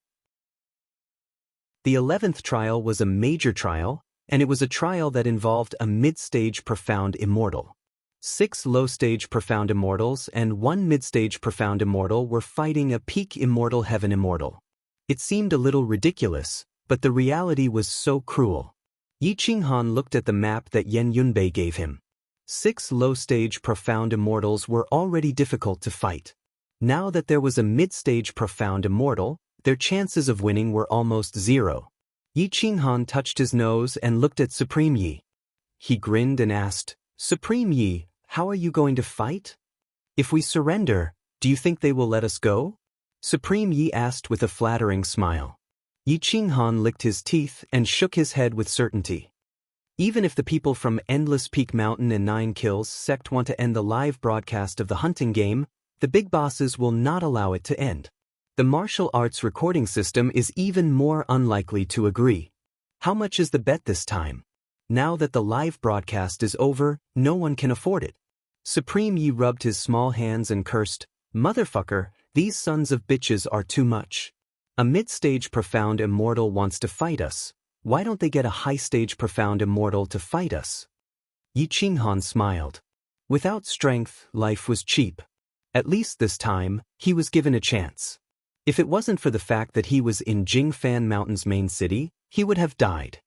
The 11th trial was a major trial, and it was a trial that involved a mid-stage profound immortal. 6 low-stage profound immortals and 1 mid-stage profound immortal were fighting a peak immortal heaven immortal. It seemed a little ridiculous, but the reality was so cruel. Yi Qinghan looked at the map that Yen Yunbei gave him. 6 low-stage profound immortals were already difficult to fight. Now that there was a mid-stage profound immortal, their chances of winning were almost zero. Yi Qinghan touched his nose and looked at Supreme Yi. He grinned and asked, "Supreme Yi, how are you going to fight? If we surrender, do you think they will let us go?" Supreme Yi asked with a flattering smile. Yi Qinghan licked his teeth and shook his head with certainty. Even if the people from Endless Peak Mountain and 9 Kills sect want to end the live broadcast of the hunting game, the big bosses will not allow it to end. The martial arts recording system is even more unlikely to agree. How much is the bet this time? Now that the live broadcast is over, no one can afford it. Supreme Yi rubbed his small hands and cursed, "Motherfucker, these sons of bitches are too much. A mid-stage profound immortal wants to fight us. Why don't they get a high-stage profound immortal to fight us?" Yi Qinghan smiled. Without strength, life was cheap. At least this time, he was given a chance. If it wasn't for the fact that he was in Jingfan Mountain's main city, he would have died.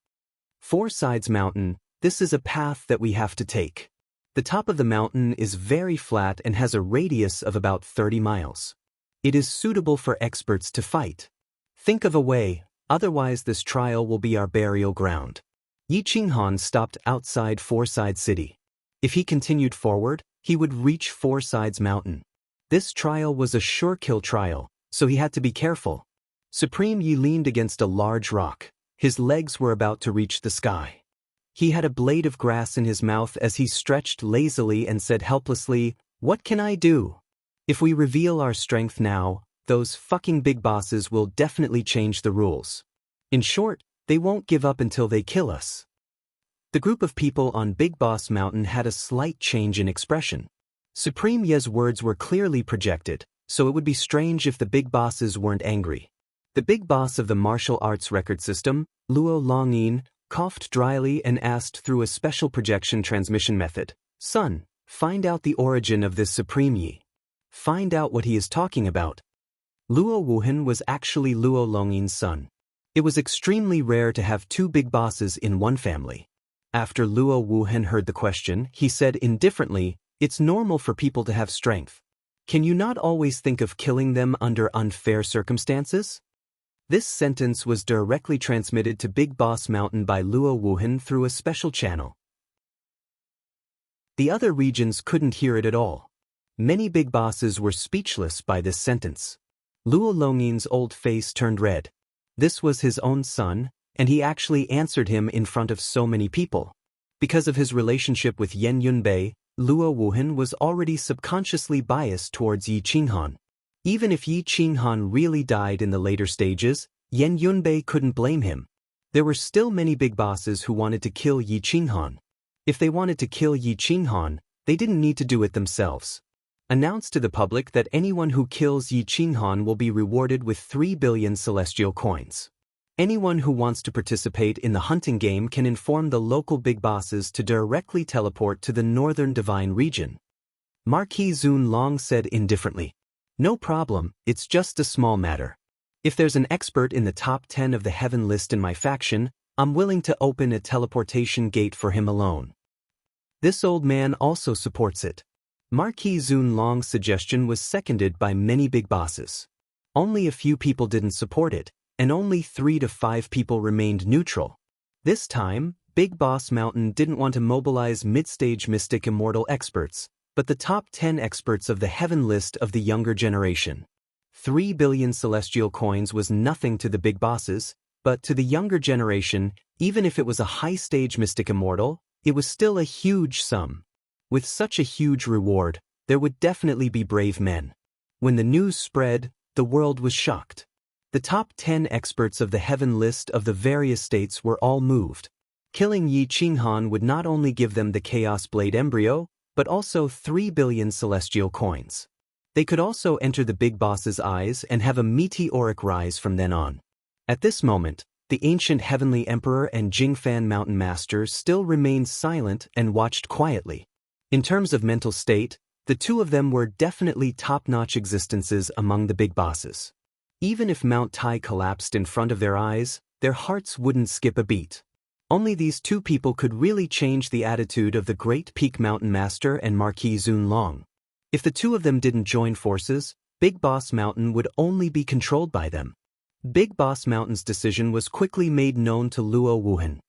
4 Sides Mountain, this is a path that we have to take. The top of the mountain is very flat and has a radius of about 30 miles. It is suitable for experts to fight. Think of a way, otherwise this trial will be our burial ground. Yi Qinghan stopped outside 4 Sides City. If he continued forward, he would reach 4 Sides Mountain. This trial was a sure kill trial, so he had to be careful. Supreme Yi leaned against a large rock. His legs were about to reach the sky. He had a blade of grass in his mouth as he stretched lazily and said helplessly, "What can I do? If we reveal our strength now, those fucking big bosses will definitely change the rules. In short, they won't give up until they kill us." The group of people on Big Boss Mountain had a slight change in expression. Supreme Ye's words were clearly projected, so it would be strange if the big bosses weren't angry. The big boss of the martial arts record system, Luo Longyin, coughed dryly and asked through a special projection transmission method, "Son, find out the origin of this Supreme Yi. Find out what he is talking about." Luo Wuhan was actually Luo Longyin's son. It was extremely rare to have 2 big bosses in one family. After Luo Wuhan heard the question, he said indifferently, "It's normal for people to have strength. Can you not always think of killing them under unfair circumstances?" This sentence was directly transmitted to Big Boss Mountain by Luo Wuhan through a special channel. The other regions couldn't hear it at all. Many big bosses were speechless by this sentence. Luo Longyin's old face turned red. This was his own son, and he actually answered him in front of so many people. Because of his relationship with Yan Yunbei, Luo Wuhan was already subconsciously biased towards Yi Qinghan. Even if Yi Qinghan really died in the later stages, Yan Yunbei couldn't blame him. There were still many big bosses who wanted to kill Yi Qinghan. If they wanted to kill Yi Qinghan, they didn't need to do it themselves. Announce to the public that anyone who kills Yi Qinghan will be rewarded with 3 billion celestial coins. Anyone who wants to participate in the hunting game can inform the local big bosses to directly teleport to the northern divine region. Marquis Zun Long said indifferently, "No problem, it's just a small matter. If there's an expert in the top 10 of the heaven list in my faction, I'm willing to open a teleportation gate for him alone." This old man also supports it. Marquis Zun Long's suggestion was seconded by many big bosses. Only a few people didn't support it, and only 3 to 5 people remained neutral. This time, Big Boss Mountain didn't want to mobilize mid-stage mystic immortal experts, but the top 10 experts of the heaven list of the younger generation. 3 billion celestial coins was nothing to the big bosses, but to the younger generation, even if it was a high-stage mystic immortal, it was still a huge sum. With such a huge reward, there would definitely be brave men. When the news spread, the world was shocked. The top 10 experts of the heaven list of the various states were all moved. Killing Yi Qinghan would not only give them the Chaos Blade embryo, but also 3 billion celestial coins. They could also enter the big boss's eyes and have a meteoric rise from then on. At this moment, the ancient Heavenly Emperor and Jingfan Mountain Master still remained silent and watched quietly. In terms of mental state, the two of them were definitely top-notch existences among the big bosses. Even if Mount Tai collapsed in front of their eyes, their hearts wouldn't skip a beat. Only these two people could really change the attitude of the Great Peak Mountain Master and Marquis Zun Long. If the two of them didn't join forces, Big Boss Mountain would only be controlled by them. Big Boss Mountain's decision was quickly made known to Luo Wuhan.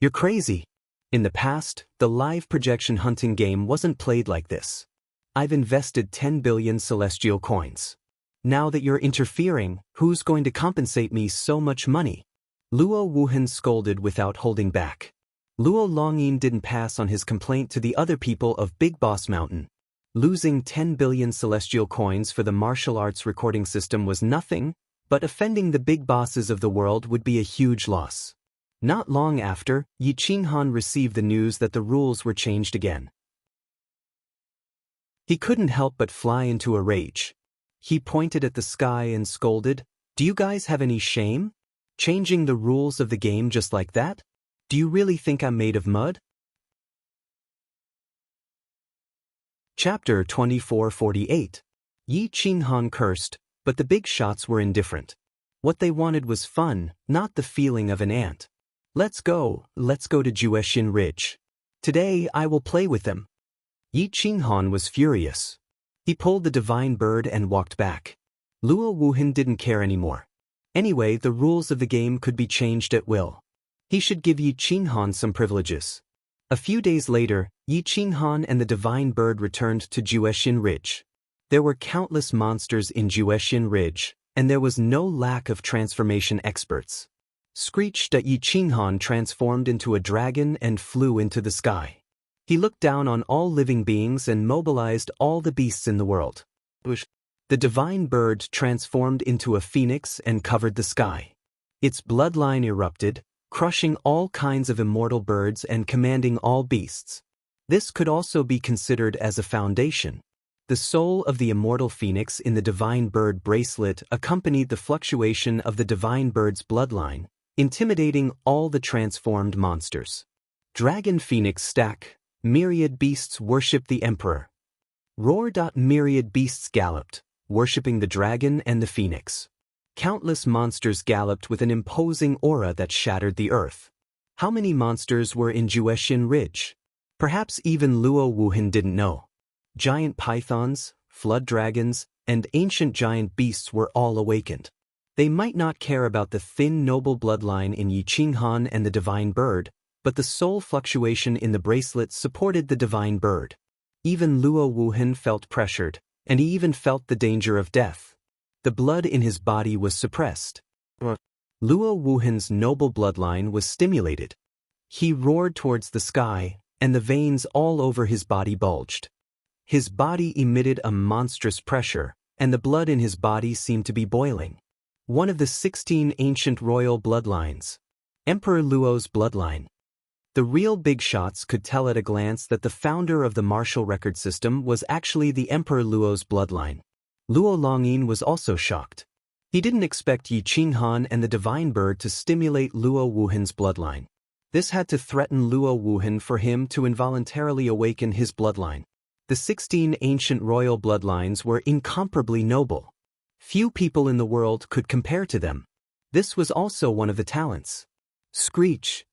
"You're crazy. In the past, the live projection hunting game wasn't played like this. I've invested 10 billion celestial coins. Now that you're interfering, who's going to compensate me so much money?" Luo Wuhan scolded without holding back. Luo Longyin didn't pass on his complaint to the other people of Big Boss Mountain. Losing 10 billion celestial coins for the martial arts recording system was nothing, but offending the big bosses of the world would be a huge loss. Not long after, Yi Qinghan received the news that the rules were changed again. He couldn't help but fly into a rage. He pointed at the sky and scolded, "Do you guys have any shame? Changing the rules of the game just like that? Do you really think I'm made of mud?" Chapter 2448. Yi Qinghan cursed, but the big shots were indifferent. What they wanted was fun, not the feeling of an ant. Let's go to Jueshin Ridge. Today I will play with them." Yi Qinghan was furious. He pulled the divine bird and walked back. Luo Wuhan didn't care anymore. Anyway, the rules of the game could be changed at will. He should give Yi Qinghan some privileges. A few days later, Yi Qinghan and the divine bird returned to Jueshin Ridge. There were countless monsters in Jueshin Ridge, and there was no lack of transformation experts. Screeched at Yi Qinghan transformed into a dragon and flew into the sky. He looked down on all living beings and mobilized all the beasts in the world. The divine bird transformed into a phoenix and covered the sky. Its bloodline erupted, crushing all kinds of immortal birds and commanding all beasts. This could also be considered as a foundation. The soul of the immortal phoenix in the divine bird bracelet accompanied the fluctuation of the divine bird's bloodline, intimidating all the transformed monsters. Dragon Phoenix Stack. Myriad beasts worshipped the emperor. Roar. Myriad beasts galloped, worshipping the dragon and the phoenix. Countless monsters galloped with an imposing aura that shattered the earth. How many monsters were in Jueshin Ridge? Perhaps even Luo Wuhan didn't know. Giant pythons, flood dragons, and ancient giant beasts were all awakened. They might not care about the thin noble bloodline in Yi Qinghan and the divine bird, but the soul fluctuation in the bracelet supported the divine bird. Even Luo Wuhan felt pressured, and he even felt the danger of death. The blood in his body was suppressed. Luo Wuhan's noble bloodline was stimulated. He roared towards the sky, and the veins all over his body bulged. His body emitted a monstrous pressure, and the blood in his body seemed to be boiling. One of the 16 ancient royal bloodlines. Emperor Luo's bloodline. The real big shots could tell at a glance that the founder of the martial record system was actually the Emperor Luo's bloodline. Luo Longyin was also shocked. He didn't expect Yi Qinghan and the divine bird to stimulate Luo Wuhan's bloodline. This had to threaten Luo Wuhan for him to involuntarily awaken his bloodline. The 16 ancient royal bloodlines were incomparably noble. Few people in the world could compare to them. This was also one of the talents. Screech.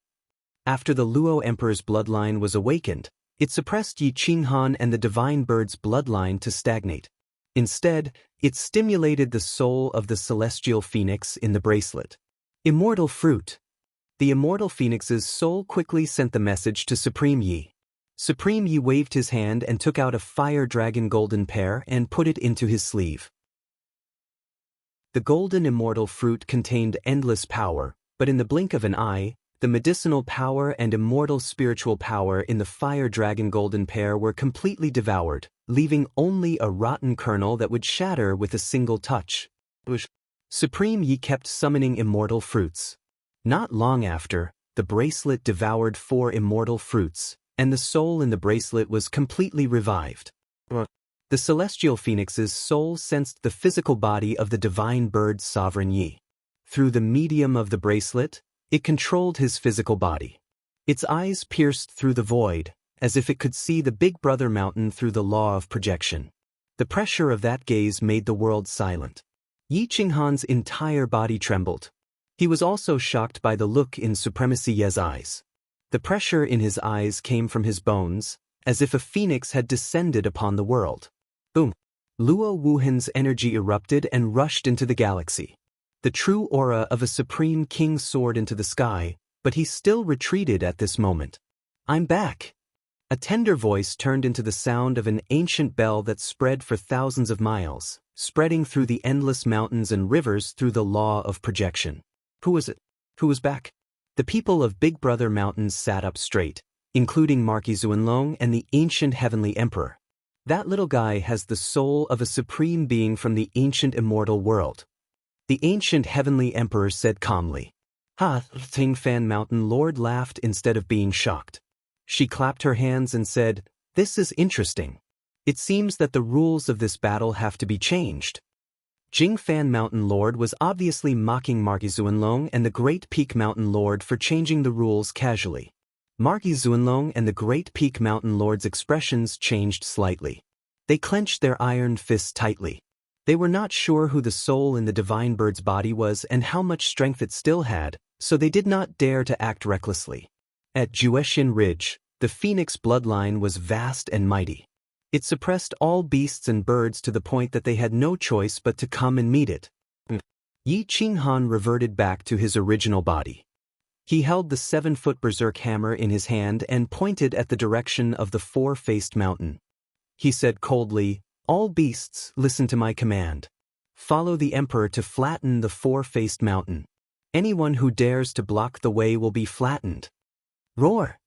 After the Luo Emperor's bloodline was awakened, it suppressed Yi Qinghan and the divine bird's bloodline to stagnate. Instead, it stimulated the soul of the celestial phoenix in the bracelet. Immortal fruit. The immortal phoenix's soul quickly sent the message to Supreme Yi. Supreme Yi waved his hand and took out a fire dragon golden pear and put it into his sleeve. The golden immortal fruit contained endless power, but in the blink of an eye, the medicinal power and immortal spiritual power in the fire dragon golden pear were completely devoured, leaving only a rotten kernel that would shatter with a single touch. Supreme Yi kept summoning immortal fruits. Not long after, the bracelet devoured 4 immortal fruits, and the soul in the bracelet was completely revived. The celestial phoenix's soul sensed the physical body of the divine bird Sovereign Yi. Through the medium of the bracelet, it controlled his physical body. Its eyes pierced through the void, as if it could see the Big Brother mountain through the law of projection. The pressure of that gaze made the world silent. Yi Qinghan's entire body trembled. He was also shocked by the look in Supremacy Ye's eyes. The pressure in his eyes came from his bones, as if a phoenix had descended upon the world. Boom! Luo Wuhan's energy erupted and rushed into the galaxy. The true aura of a supreme king soared into the sky, but he still retreated at this moment. I'm back! A tender voice turned into the sound of an ancient bell that spread for thousands of miles, spreading through the endless mountains and rivers through the law of projection. Who was it? Who was back? The people of Big Brother Mountains sat up straight, including Marquis Zuanlong and the ancient heavenly emperor. That little guy has the soul of a supreme being from the ancient immortal world. The ancient heavenly emperor said calmly. Ha! Ting Fan Mountain Lord laughed instead of being shocked. She clapped her hands and said, "This is interesting. It seems that the rules of this battle have to be changed." Jingfan Mountain Lord was obviously mocking Marquis Zuanlong and the Great Peak Mountain Lord for changing the rules casually. Marquis Zuanlong and the Great Peak Mountain Lord's expressions changed slightly. They clenched their iron fists tightly. They were not sure who the soul in the divine bird's body was and how much strength it still had, so they did not dare to act recklessly. At Jueshin Ridge, the phoenix bloodline was vast and mighty. It suppressed all beasts and birds to the point that they had no choice but to come and meet it. Yi Qinghan reverted back to his original body. He held the 7-foot berserk hammer in his hand and pointed at the direction of the 4-faced mountain. He said coldly, "All beasts, listen to my command. Follow the emperor to flatten the 4-faced mountain. Anyone who dares to block the way will be flattened." Roar!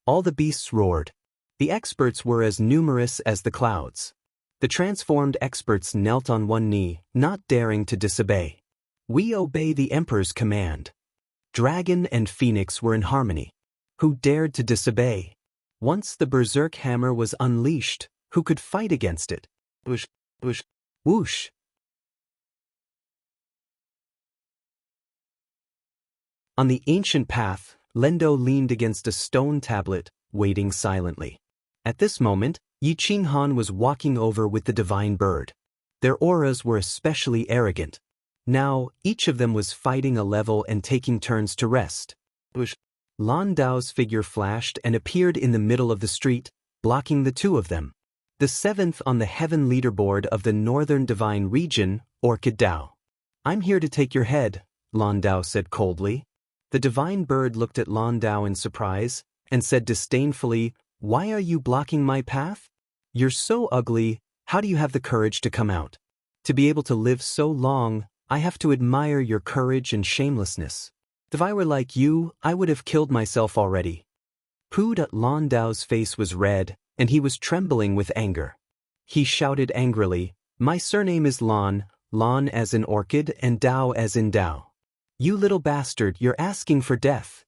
All the beasts roared. The experts were as numerous as the clouds. The transformed experts knelt on one knee, not daring to disobey. "We obey the emperor's command." Dragon and phoenix were in harmony. Who dared to disobey? Once the berserk hammer was unleashed, who could fight against it? Whoosh, whoosh, whoosh. On the ancient path, Lendo leaned against a stone tablet, waiting silently. At this moment, Yi Qinghan was walking over with the divine bird. Their auras were especially arrogant. Now, each of them was fighting a level and taking turns to rest. Lan Dao's figure flashed and appeared in the middle of the street, blocking the two of them. The 7th on the heaven leaderboard of the Northern Divine Region, Orchid Dao. "I'm here to take your head," Lan Dao said coldly. The divine bird looked at Lan Dao in surprise, and said disdainfully, "Why are you blocking my path? You're so ugly, how do you have the courage to come out? To be able to live so long, I have to admire your courage and shamelessness. If I were like you, I would have killed myself already. Lan Dao's face was red, and he was trembling with anger. He shouted angrily, "My surname is Lan, Lan as in orchid and Dao as in Dao. You little bastard, you're asking for death."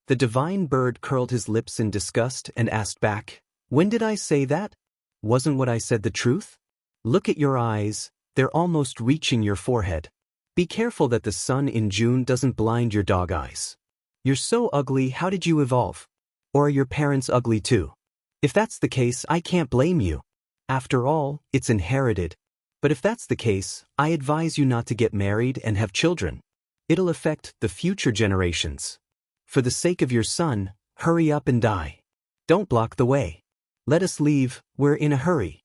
The divine bird curled his lips in disgust and asked back, "When did I say that? Wasn't what I said the truth? Look at your eyes, they're almost reaching your forehead. Be careful that the sun in June doesn't blind your dog eyes. You're so ugly, how did you evolve? Or are your parents ugly too? If that's the case, I can't blame you. After all, it's inherited. But if that's the case, I advise you not to get married and have children. It'll affect the future generations. For the sake of your son, hurry up and die. Don't block the way. Let us leave, we're in a hurry."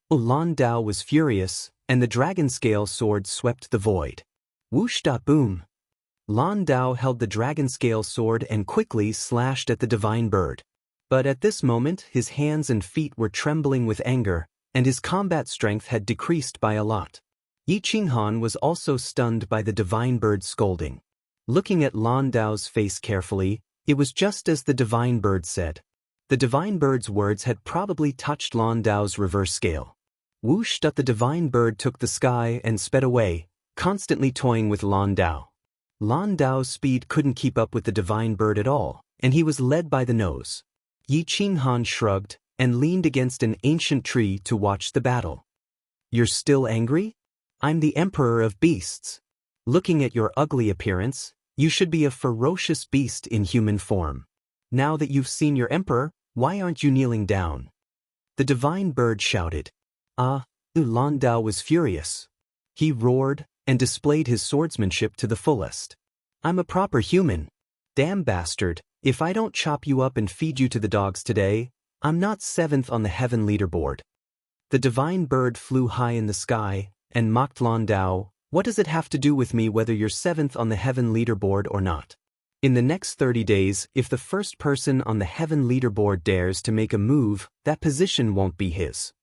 Lan Dao was furious, and the dragon scale sword swept the void. Whoosh-boom. Lan Dao held the dragon scale sword and quickly slashed at the divine bird. But at this moment his hands and feet were trembling with anger, and his combat strength had decreased by a lot. Yi Qinghan was also stunned by the divine bird's scolding. Looking at Lan Dao's face carefully, it was just as the divine bird said. The divine bird's words had probably touched Lan Dao's reverse scale. Whoosh! The divine bird took the sky and sped away, constantly toying with Lan Dao. Lan Dao's speed couldn't keep up with the divine bird at all, and he was led by the nose. Yi Qinghan shrugged and leaned against an ancient tree to watch the battle. "You're still angry? I'm the emperor of beasts. Looking at your ugly appearance, you should be a ferocious beast in human form. Now that you've seen your emperor, why aren't you kneeling down?" The divine bird shouted. Lan Dao was furious. He roared and displayed his swordsmanship to the fullest. "I'm a proper human. Damn bastard, if I don't chop you up and feed you to the dogs today, I'm not 7th on the heaven leaderboard." The divine bird flew high in the sky and mocked Lan Dao. "What does it have to do with me whether you're 7th on the heaven leaderboard or not? In the next 30 days, if the first person on the heaven leaderboard dares to make a move, that position won't be his."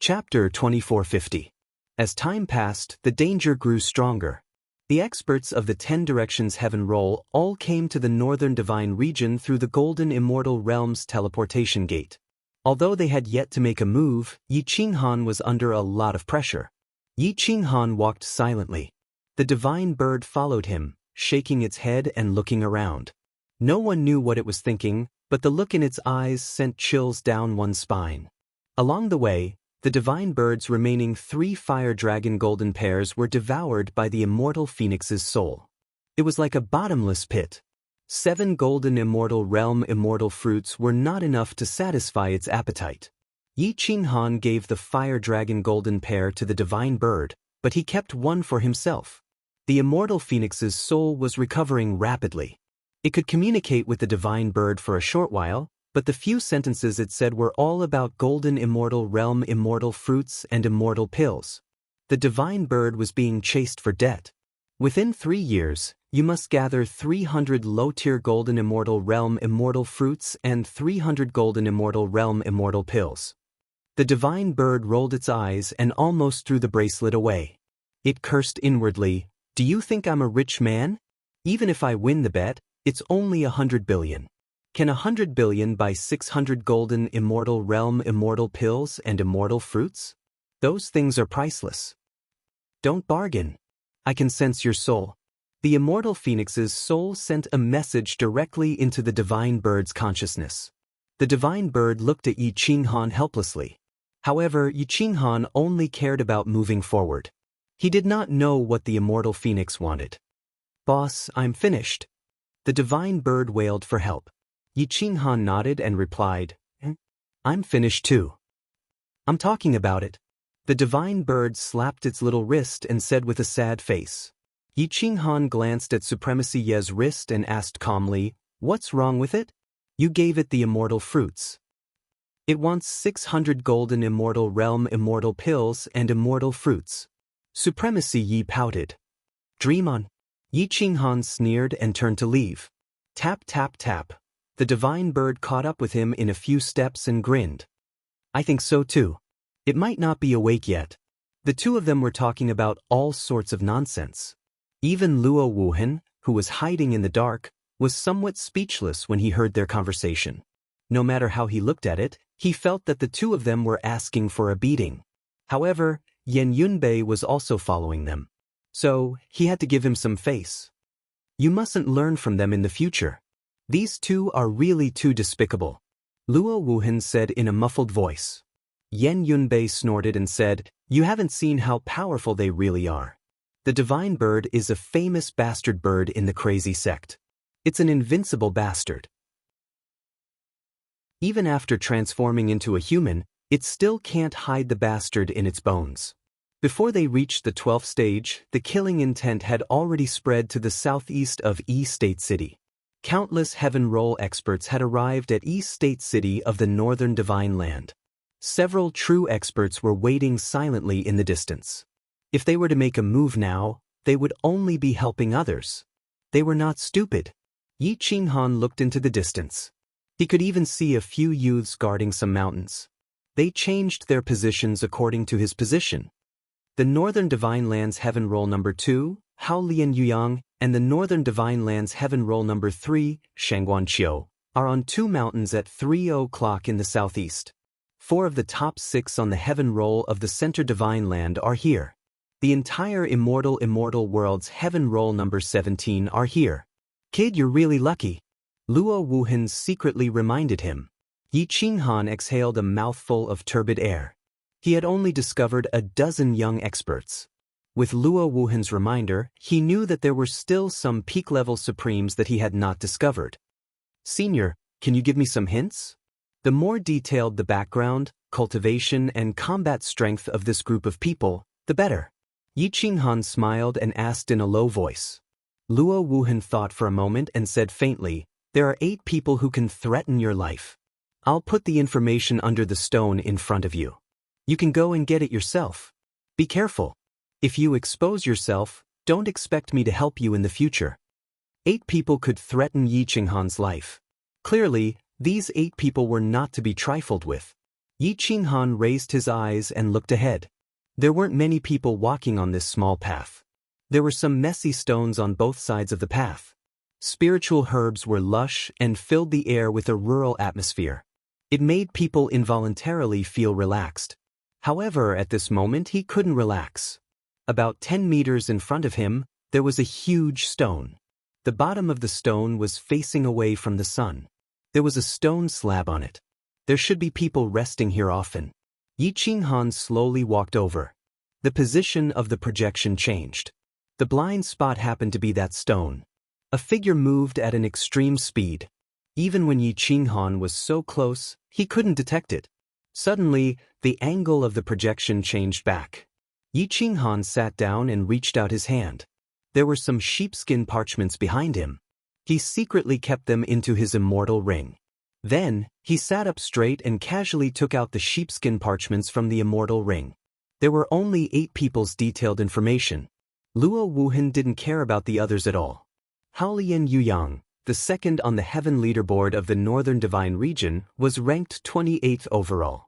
Chapter 2450. As time passed, the danger grew stronger. The experts of the 10 Directions Heaven Roll all came to the northern divine region through the Golden Immortal Realm's teleportation gate. Although they had yet to make a move, Yi Qinghan was under a lot of pressure. Yi Qinghan walked silently. The divine bird followed him, shaking its head and looking around. No one knew what it was thinking, but the look in its eyes sent chills down one's spine. Along the way, the divine bird's remaining 3 fire dragon golden pairs were devoured by the immortal phoenix's soul. It was like a bottomless pit. 7 golden immortal realm immortal fruits were not enough to satisfy its appetite. Yi Qinghan gave the fire dragon golden pair to the divine bird, but he kept one for himself. The immortal phoenix's soul was recovering rapidly. It could communicate with the divine bird for a short while, but the few sentences it said were all about golden immortal realm immortal fruits and immortal pills. The divine bird was being chased for debt. Within 3 years, you must gather 300 low-tier golden immortal realm immortal fruits and 300 golden immortal realm immortal pills. The divine bird rolled its eyes and almost threw the bracelet away. It cursed inwardly, "Do you think I'm a rich man? Even if I win the bet, it's only 100 billion. Can 100 billion buy 600 golden immortal realm immortal pills and immortal fruits? Those things are priceless. Don't bargain. I can sense your soul." The immortal phoenix's soul sent a message directly into the divine bird's consciousness. The divine bird looked at Yi Qinghan helplessly. However, Yi Qinghan only cared about moving forward. He did not know what the immortal phoenix wanted. "Boss, I'm finished." The divine bird wailed for help. Yi Qinghan nodded and replied, "I'm finished too. I'm talking about it." The divine bird slapped its little wrist and said with a sad face. Yi Qinghan glanced at Supremacy Ye's wrist and asked calmly, "What's wrong with it?" "You gave it the immortal fruits. It wants 600 golden immortal realm immortal pills and immortal fruits." Supremacy Yi pouted. "Dream on." Yi Qinghan sneered and turned to leave. Tap tap tap. The divine bird caught up with him in a few steps and grinned. "I think so too. It might not be awake yet. The two of them were talking about all sorts of nonsense. Even Luo Wuhan, who was hiding in the dark, was somewhat speechless when he heard their conversation. No matter how he looked at it, he felt that the two of them were asking for a beating. However, Yan Yunbei was also following them. So, he had to give him some face. You mustn't learn from them in the future. These two are really too despicable, Luo Wuhan said in a muffled voice. Yan Yunbei snorted and said, You haven't seen how powerful they really are. The divine bird is a famous bastard bird in the crazy sect. It's an invincible bastard. Even after transforming into a human, it still can't hide the bastard in its bones. Before they reached the 12th stage, the killing intent had already spread to the southeast of East State City. Countless heaven roll experts had arrived at East State City of the northern divine land. Several true experts were waiting silently in the distance. If they were to make a move now, they would only be helping others. They were not stupid. Yi Qinghan looked into the distance. He could even see a few youths guarding some mountains. They changed their positions according to his position. The Northern Divine Lands Heaven Roll number 2, Hao Lian Yuyang, and the Northern Divine Lands Heaven Roll number 3, Shangguan Qiu, are on 2 mountains at 3 o'clock in the southeast. 4 of the top 6 on the Heaven Roll of the Center Divine Land are here. The entire Immortal World's Heaven Roll number 17 are here. Kid, you're really lucky, Luo Wuhan secretly reminded him. Yi Qinghan exhaled a mouthful of turbid air. He had only discovered a dozen young experts. With Luo Wuhan's reminder, he knew that there were still some peak-level supremes that he had not discovered. Senior, can you give me some hints? The more detailed the background, cultivation, and combat strength of this group of people, the better. Yi Qinghan smiled and asked in a low voice. Luo Wuhan thought for a moment and said faintly, There are 8 people who can threaten your life. I'll put the information under the stone in front of you. You can go and get it yourself. Be careful. If you expose yourself, don't expect me to help you in the future. 8 people could threaten Yi Qinghan's life. Clearly, these 8 people were not to be trifled with. Yi Qinghan raised his eyes and looked ahead. There weren't many people walking on this small path. There were some messy stones on both sides of the path. Spiritual herbs were lush and filled the air with a rural atmosphere. It made people involuntarily feel relaxed. However, at this moment he couldn't relax. About 10 meters in front of him, there was a huge stone. The bottom of the stone was facing away from the sun. There was a stone slab on it. There should be people resting here often. Yi Qinghan slowly walked over. The position of the projection changed. The blind spot happened to be that stone. A figure moved at an extreme speed. Even when Yi Qinghan was so close, he couldn't detect it. Suddenly, the angle of the projection changed back. Yi Qinghan sat down and reached out his hand. There were some sheepskin parchments behind him. He secretly kept them into his immortal ring. Then, he sat up straight and casually took out the sheepskin parchments from the immortal ring. There were only 8 people's detailed information. Luo Wuhan didn't care about the others at all. Hao Lian Yuyang, the second on the heaven leaderboard of the Northern Divine Region, was ranked 28th overall.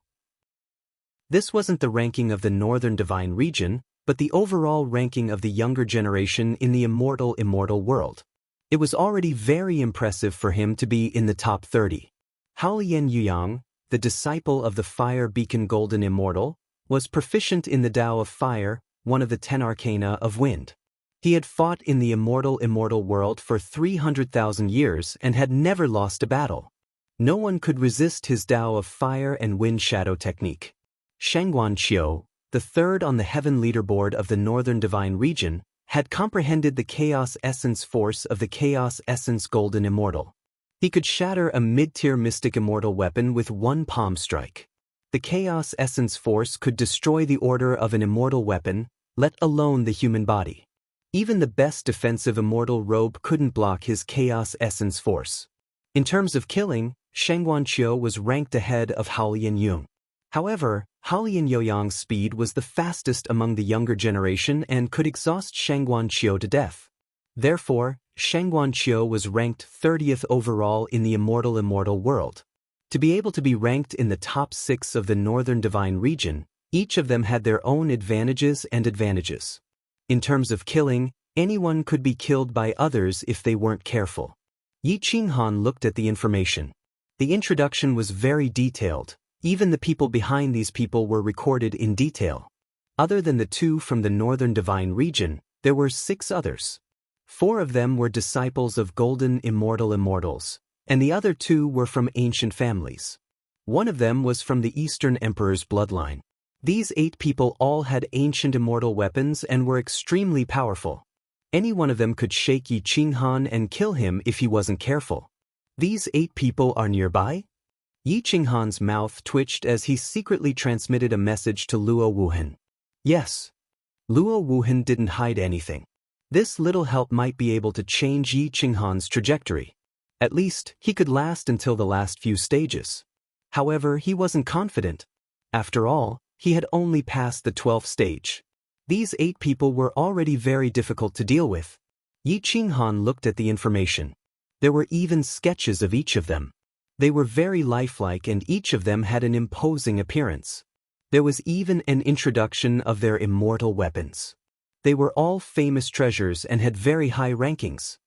This wasn't the ranking of the Northern Divine Region, but the overall ranking of the younger generation in the immortal world. It was already very impressive for him to be in the top 30. Hao Lian Yuyang, the disciple of the Fire Beacon Golden Immortal, was proficient in the Tao of Fire, one of the 10 arcana of wind. He had fought in the immortal world for 300,000 years and had never lost a battle. No one could resist his Tao of Fire and Wind Shadow technique. Shangguan Qiu, the third on the heaven leaderboard of the Northern Divine Region, had comprehended the Chaos Essence force of the Chaos Essence Golden Immortal. He could shatter a mid-tier mystic immortal weapon with one palm strike. The Chaos Essence force could destroy the order of an immortal weapon, let alone the human body. Even the best defensive immortal robe couldn't block his Chaos Essence force. In terms of killing, Shangguan Qiu was ranked ahead of Hao Lian Yung. However, Hao Lian Yoyang's speed was the fastest among the younger generation and could exhaust Shangguan Qiu to death. Therefore, Shangguan Qiu was ranked 30th overall in the immortal world. To be able to be ranked in the top 6 of the Northern Divine Region, Each of them had their own advantages and advantages. In terms of killing, anyone could be killed by others if they weren't careful. Yi Qinghan looked at the information. The introduction was very detailed. Even the people behind these people were recorded in detail. Other than the two from the northern divine region, there were 6 others. 4 of them were disciples of golden immortal immortals, and the other 2 were from ancient families. One of them was from the Eastern Emperor's bloodline. These 8 people all had ancient immortal weapons and were extremely powerful. Any one of them could shake Yi Qinghan and kill him if he wasn't careful. These 8 people are nearby? Yi Qinghan's mouth twitched as he secretly transmitted a message to Luo Wuhan. Yes. Luo Wuhan didn't hide anything. This little help might be able to change Yi Qinghan's trajectory. At least, he could last until the last few stages. However, he wasn't confident. After all, he had only passed the 12th stage. These 8 people were already very difficult to deal with. Yi Qinghan looked at the information. There were even sketches of each of them. They were very lifelike and each of them had an imposing appearance. There was even an introduction of their immortal weapons. They were all famous treasures and had very high rankings.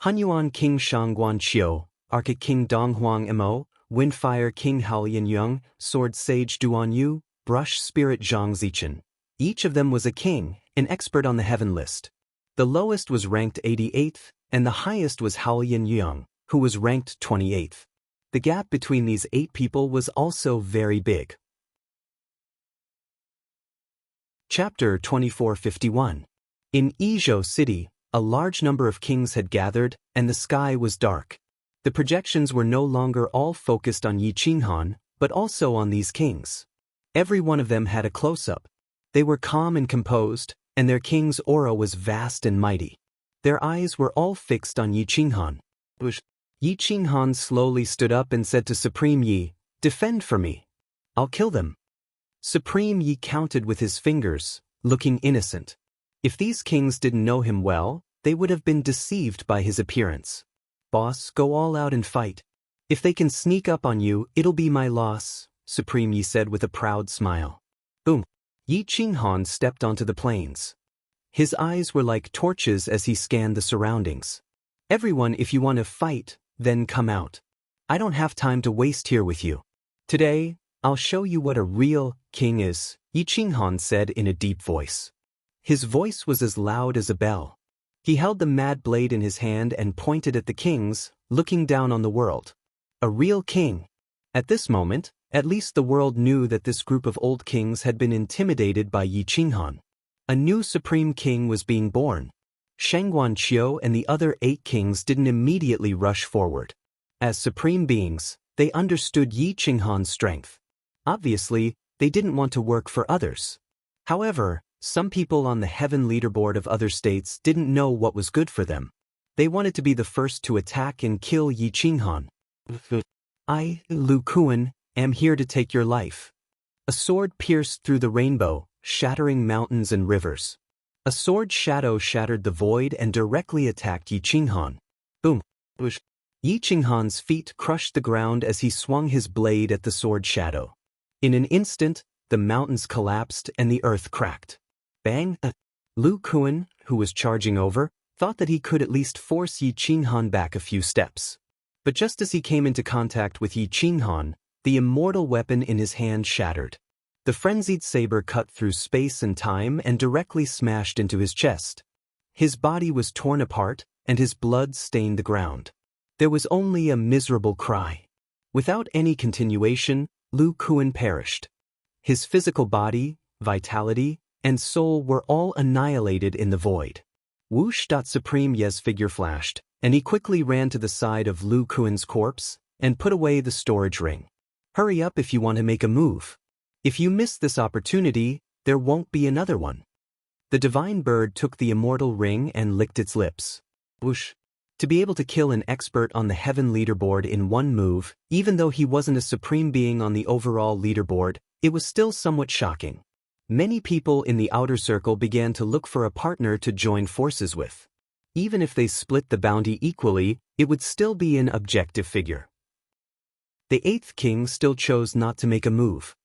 Hunyuan King Shangguan Qiu, Arctic King Donghuang Mo, Windfire King Haolian Yung, Sword Sage Duan Yu, Brush Spirit Zhang Zichen. Each of them was a king, an expert on the heaven list. The lowest was ranked 88th, and the highest was Haolian Yung, who was ranked 28th. The gap between these 8 people was also very big. Chapter 2451. In Yizhou City, a large number of kings had gathered, and the sky was dark. The projections were no longer all focused on Yi Qinghan, but also on these kings. Every one of them had a close-up. They were calm and composed, and their king's aura was vast and mighty. Their eyes were all fixed on Yi Qinghan. Yi Qinghan slowly stood up and said to Supreme Yi, "Defend for me. I'll kill them." Supreme Yi counted with his fingers, looking innocent. If these kings didn't know him well, they would have been deceived by his appearance. "Boss, go all out and fight. If they can sneak up on you, it'll be my loss," Supreme Yi said with a proud smile. Boom! Yi Qinghan stepped onto the plains. His eyes were like torches as he scanned the surroundings. "Everyone, if you want to fight, then come out. I don't have time to waste here with you. Today, I'll show you what a real king is," Yi Qinghan said in a deep voice. His voice was as loud as a bell. He held the mad blade in his hand and pointed at the kings, looking down on the world. A real king. At this moment, at least the world knew that this group of old kings had been intimidated by Yi Qinghan. A new supreme king was being born. Shangguan Qiu and the other 8 kings didn't immediately rush forward. As supreme beings, they understood Yi Qinghan's strength. Obviously, they didn't want to work for others. However, some people on the heaven leaderboard of other states didn't know what was good for them. They wanted to be the first to attack and kill Yi Qinghan. "I, Lu Kuan, am here to take your life." A sword pierced through the rainbow, shattering mountains and rivers. A sword shadow shattered the void and directly attacked Yi Qinghan. Boom! Yi Qinghan's feet crushed the ground as he swung his blade at the sword shadow. In an instant, the mountains collapsed and the earth cracked. Bang! Lu Kuan, who was charging over, thought that he could at least force Yi Qinghan back a few steps. But just as he came into contact with Yi Qinghan, the immortal weapon in his hand shattered. The frenzied saber cut through space and time and directly smashed into his chest. His body was torn apart, and his blood stained the ground. There was only a miserable cry. Without any continuation, Lu Kuan perished. His physical body, vitality, and soul were all annihilated in the void. Whoosh! Supreme Ye's figure flashed, and he quickly ran to the side of Lu Kuan's corpse and put away the storage ring. "Hurry up if you want to make a move. If you miss this opportunity, there won't be another one." The divine bird took the immortal ring and licked its lips. Whoosh! To be able to kill an expert on the heaven leaderboard in one move, even though he wasn't a supreme being on the overall leaderboard, it was still somewhat shocking. Many people in the outer circle began to look for a partner to join forces with. Even if they split the bounty equally, it would still be an objective figure. The 8th king still chose not to make a move.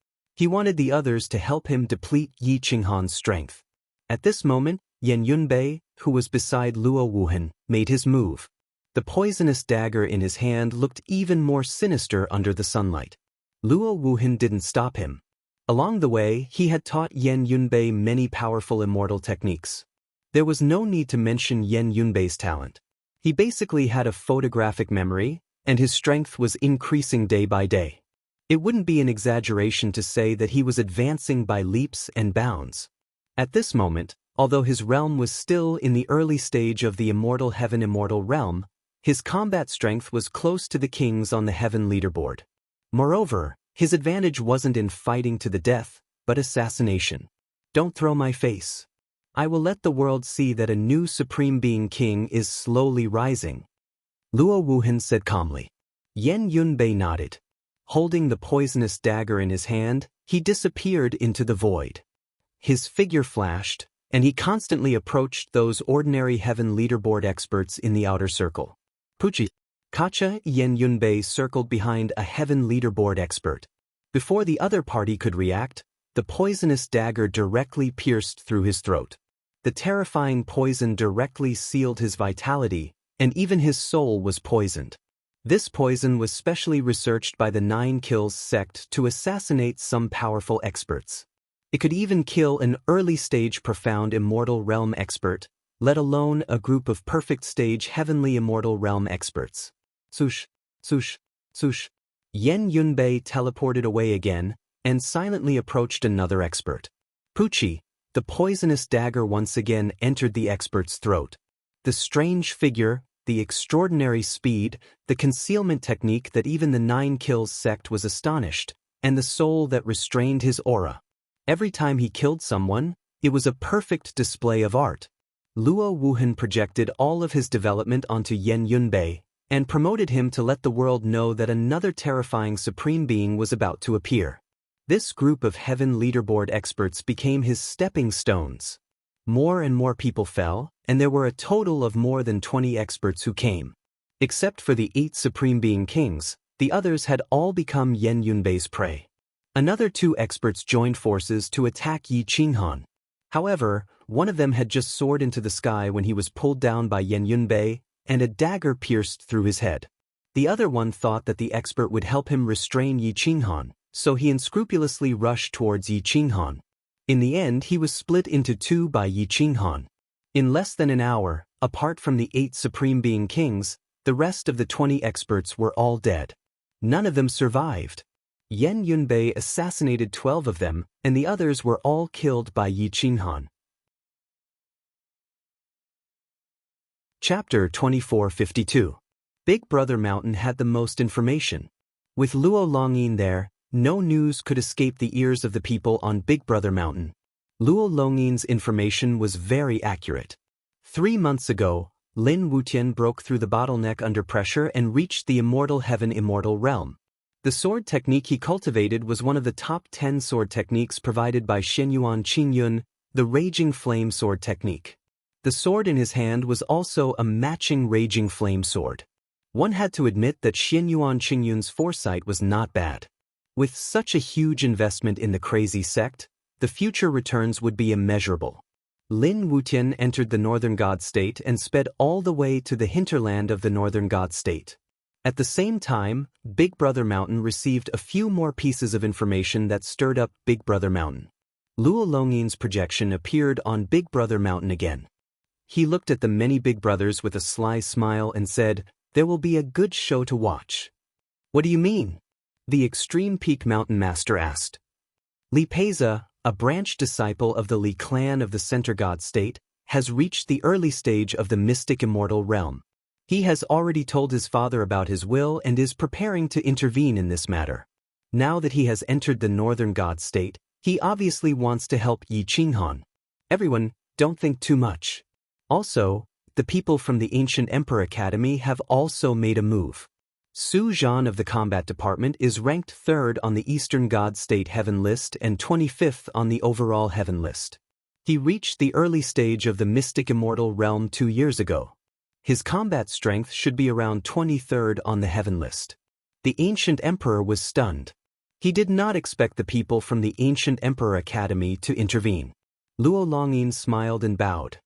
He wanted the others to help him deplete Yi Qinghan's strength. At this moment, Yan Yunbei, who was beside Luo Wuhan, made his move. The poisonous dagger in his hand looked even more sinister under the sunlight. Luo Wuhan didn't stop him. Along the way, he had taught Yan Yunbei many powerful immortal techniques. There was no need to mention Yan Yunbei's talent. He basically had a photographic memory, and his strength was increasing day by day. It wouldn't be an exaggeration to say that he was advancing by leaps and bounds. At this moment, although his realm was still in the early stage of the immortal heaven immortal realm, his combat strength was close to the kings on the heaven leaderboard. Moreover, his advantage wasn't in fighting to the death, but assassination. Don't throw my face. I will let the world see that a new supreme being king is slowly rising. Luo Wuhan said calmly. Yan Yunbei nodded. Holding the poisonous dagger in his hand, he disappeared into the void. His figure flashed, and he constantly approached those ordinary heaven leaderboard experts in the outer circle. Puchi. Kacha Yan Yunbei circled behind a heaven leaderboard expert. Before the other party could react, the poisonous dagger directly pierced through his throat. The terrifying poison directly sealed his vitality, and even his soul was poisoned. This poison was specially researched by the 9 Kills sect to assassinate some powerful experts. It could even kill an early-stage profound immortal realm expert, let alone a group of perfect-stage heavenly immortal realm experts. Sush, sush, sush. Yan Yunbei teleported away again, and silently approached another expert. Puchi, the poisonous dagger once again entered the expert's throat. The strange figure, the extraordinary speed, the concealment technique that even the 9 Kills sect was astonished, and the soul that restrained his aura. Every time he killed someone, it was a perfect display of art. Luo Wuhan projected all of his development onto Yan Yunbei, and promoted him to let the world know that another terrifying supreme being was about to appear. This group of heaven leaderboard experts became his stepping stones. More and more people fell, and there were a total of more than 20 experts who came. Except for the 8 supreme being kings, the others had all become Yan Yunbei's prey. Another 2 experts joined forces to attack Yi Qinghan. However, one of them had just soared into the sky when he was pulled down by Yan Yunbei, and a dagger pierced through his head. The other one thought that the expert would help him restrain Yi Qinghan, so he unscrupulously rushed towards Yi Qinghan. In the end, he was split into 2 by Yi Qinghan. In less than an hour, apart from the 8 supreme being kings, the rest of the 20 experts were all dead. None of them survived. Yan Yunbei assassinated 12 of them, and the others were all killed by Yi Qinghan. Chapter 2452. Big Brother Mountain had the most information. With Luo Longyin there, no news could escape the ears of the people on Big Brother Mountain. Luo Longyin's information was very accurate. 3 months ago, Lin Wutian broke through the bottleneck under pressure and reached the immortal heaven immortal realm. The sword technique he cultivated was one of the top 10 sword techniques provided by Xianyuan Qingyun, the Raging Flame sword technique. The sword in his hand was also a matching Raging Flame sword. One had to admit that Xianyuan Qingyun's foresight was not bad. With such a huge investment in the crazy sect, the future returns would be immeasurable. Lin Wutian entered the Northern God State and sped all the way to the hinterland of the Northern God State. At the same time, Big Brother Mountain received a few more pieces of information that stirred up Big Brother Mountain. Luo Longyin's projection appeared on Big Brother Mountain again. He looked at the many big brothers with a sly smile and said, "There will be a good show to watch." "What do you mean?" the Extreme Peak Mountain Master asked. Li Peiza, a branch disciple of the Li clan of the Center God State, has reached the early stage of the mystic immortal realm. He has already told his father about his will and is preparing to intervene in this matter. Now that he has entered the Northern God State, he obviously wants to help Yi Qinghan. Everyone, don't think too much. Also, the people from the Ancient Emperor Academy have also made a move. Su Zhan of the Combat Department is ranked 3rd on the Eastern God State Heaven list and 25th on the overall Heaven list. He reached the early stage of the Mystic Immortal Realm 2 years ago. His combat strength should be around 23rd on the Heaven list. The Ancient Emperor was stunned. He did not expect the people from the ancient Emperor Academy to intervene. Luo Longyin smiled and bowed.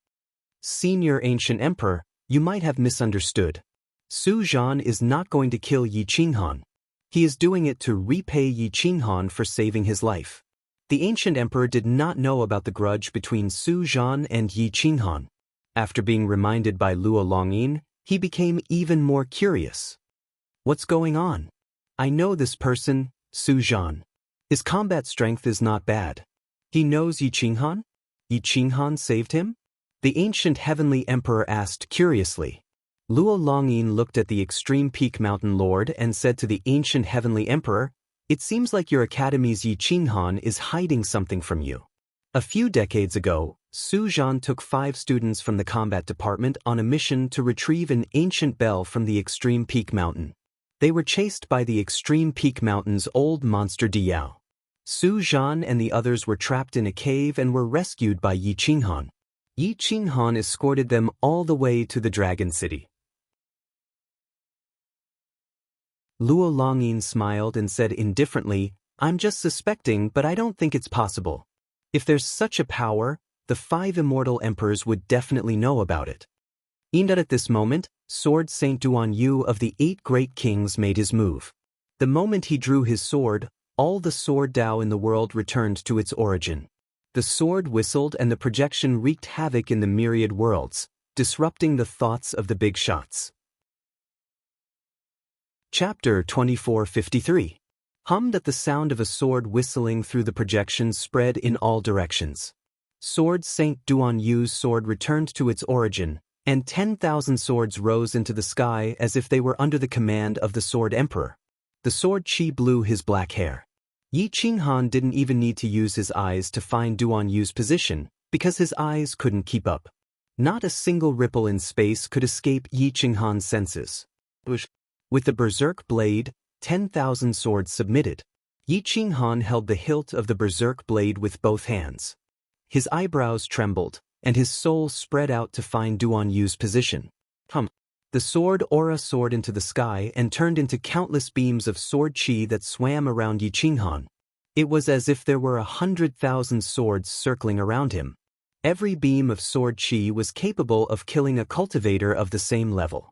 Senior Ancient Emperor, you might have misunderstood. Su Zhan is not going to kill Yi Qinghan. He is doing it to repay Yi Qinghan for saving his life. The ancient emperor did not know about the grudge between Su Zhan and Yi Qinghan. After being reminded by Luo Longyin, he became even more curious. What's going on? I know this person, Su Zhan. His combat strength is not bad. He knows Yi Qinghan? Yi Qinghan saved him? The ancient heavenly emperor asked curiously. Luo Longyin looked at the extreme peak mountain lord and said to the ancient heavenly emperor, "It seems like your academy's Yi Qinghan is hiding something from you." A few decades ago, Su Zhan took 5 students from the combat department on a mission to retrieve an ancient bell from the extreme peak mountain. They were chased by the extreme peak mountain's old monster Diao. Su Zhan and the others were trapped in a cave and were rescued by Yi Qinghan. Yi Qinghan escorted them all the way to the Dragon City. Luo Longyin smiled and said indifferently, "I'm just suspecting, but I don't think it's possible. If there's such a power, the 5 immortal emperors would definitely know about it." Indeed, at this moment, Sword Saint Duan Yu of the 8 great kings made his move. The moment he drew his sword, all the sword Dao in the world returned to its origin. The sword whistled and the projection wreaked havoc in the myriad worlds, disrupting the thoughts of the big shots. Chapter 2453. Hummed at the sound of a sword whistling through the projections spread in all directions. Sword Saint Duan Yu's sword returned to its origin, and 10,000 swords rose into the sky as if they were under the command of the Sword Emperor. The sword Qi blew his black hair. Yi Qinghan didn't even need to use his eyes to find Duan Yu's position, because his eyes couldn't keep up. Not a single ripple in space could escape Yi Qinghan's senses. With the berserk blade, 10,000 swords submitted. Yi Qinghan held the hilt of the berserk blade with both hands. His eyebrows trembled, and his soul spread out to find Duan Yu's position. The sword aura soared into the sky and turned into countless beams of sword qi that swam around Yi Qinghan. It was as if there were 100,000 swords circling around him. Every beam of sword qi was capable of killing a cultivator of the same level.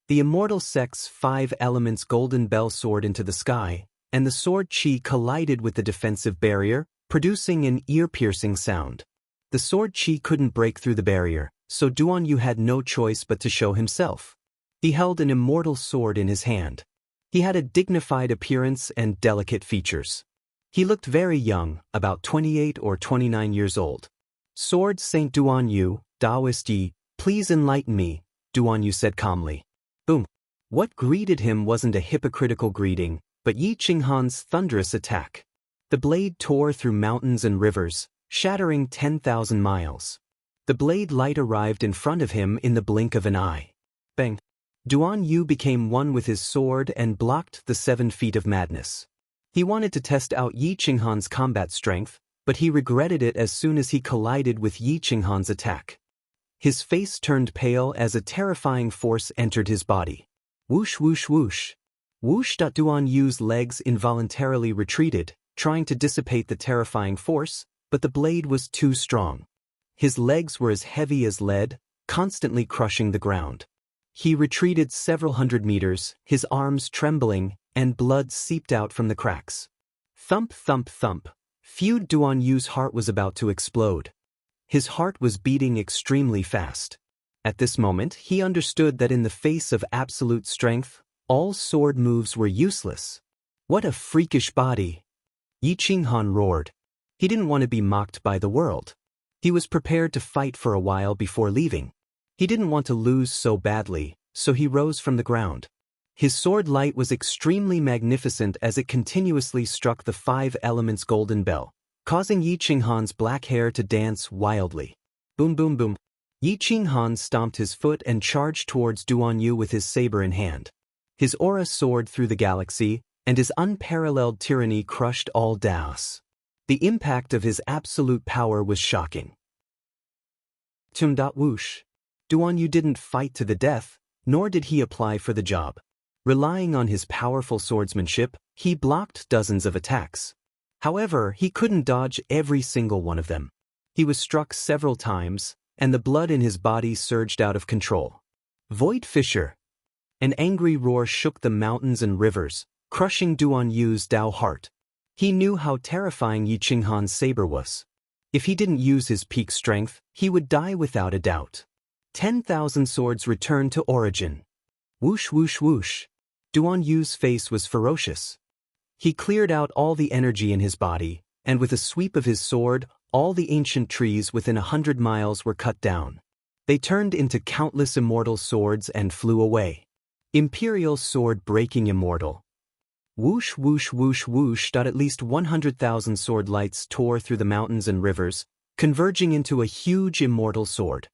The immortal sect's 5 elements golden bell soared into the sky, and the sword qi collided with the defensive barrier, producing an ear-piercing sound. The sword qi couldn't break through the barrier, so Duan Yu had no choice but to show himself. He held an immortal sword in his hand. He had a dignified appearance and delicate features. He looked very young, about 28 or 29 years old. "Sword Saint Duan Yu, Taoist Yi, please enlighten me," Duan Yu said calmly. Boom. What greeted him wasn't a hypocritical greeting, but Yi Qinghan's thunderous attack. The blade tore through mountains and rivers, shattering 10,000 miles. The blade light arrived in front of him in the blink of an eye. Bang! Duan Yu became one with his sword and blocked the 7 feet of madness. He wanted to test out Yi Qinghan's combat strength, but he regretted it as soon as he collided with Yi Qinghan's attack. His face turned pale as a terrifying force entered his body. Whoosh whoosh whoosh. Whoosh. Duan Yu's legs involuntarily retreated, trying to dissipate the terrifying force, but the blade was too strong. His legs were as heavy as lead, constantly crushing the ground. He retreated several hundred meters, his arms trembling, and blood seeped out from the cracks. Thump thump thump. Feud Duan Yu's heart was about to explode. His heart was beating extremely fast. At this moment, he understood that in the face of absolute strength, all sword moves were useless. What a freakish body! Yi Qinghan roared. He didn't want to be mocked by the world. He was prepared to fight for a while before leaving. He didn't want to lose so badly, so he rose from the ground. His sword light was extremely magnificent as it continuously struck the 5 elements golden bell, causing Yi Qinghan's black hair to dance wildly. Boom boom boom. Yi Qinghan stomped his foot and charged towards Duan Yu with his saber in hand. His aura soared through the galaxy, and his unparalleled tyranny crushed all Daos. The impact of his absolute power was shocking. Whoosh. Duan Yu didn't fight to the death, nor did he apply for the job. Relying on his powerful swordsmanship, he blocked dozens of attacks. However, he couldn't dodge every single one of them. He was struck several times, and the blood in his body surged out of control. Void Fissure. An angry roar shook the mountains and rivers, crushing Duan Yu's Dao heart. He knew how terrifying Yi Qinghan's saber was. If he didn't use his peak strength, he would die without a doubt. 10,000 swords returned to origin. Whoosh whoosh whoosh. Duan Yu's face was ferocious. He cleared out all the energy in his body, and with a sweep of his sword, all the ancient trees within 100 miles were cut down. They turned into countless immortal swords and flew away. Imperial sword breaking immortal. Whoosh whoosh whoosh whoosh. At least 100,000 sword lights tore through the mountains and rivers, converging into a huge immortal sword.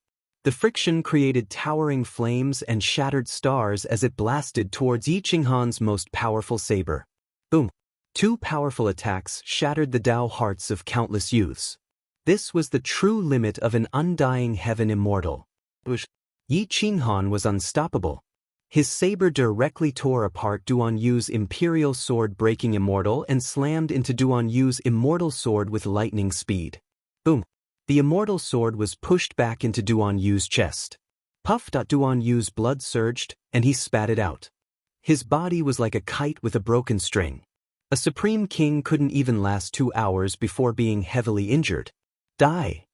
The friction created towering flames and shattered stars as it blasted towards Yi Qinghan's most powerful saber. Boom! 2 powerful attacks shattered the Dao hearts of countless youths. This was the true limit of an undying heaven immortal. Yi Qinghan was unstoppable. His saber directly tore apart Duan Yu's imperial sword breaking immortal and slammed into Duan Yu's immortal sword with lightning speed. Boom! The immortal sword was pushed back into Duan Yu's chest. Puff! Duan Yu's blood surged, and he spat it out. His body was like a kite with a broken string. A supreme king couldn't even last 2 hours before being heavily injured. Die!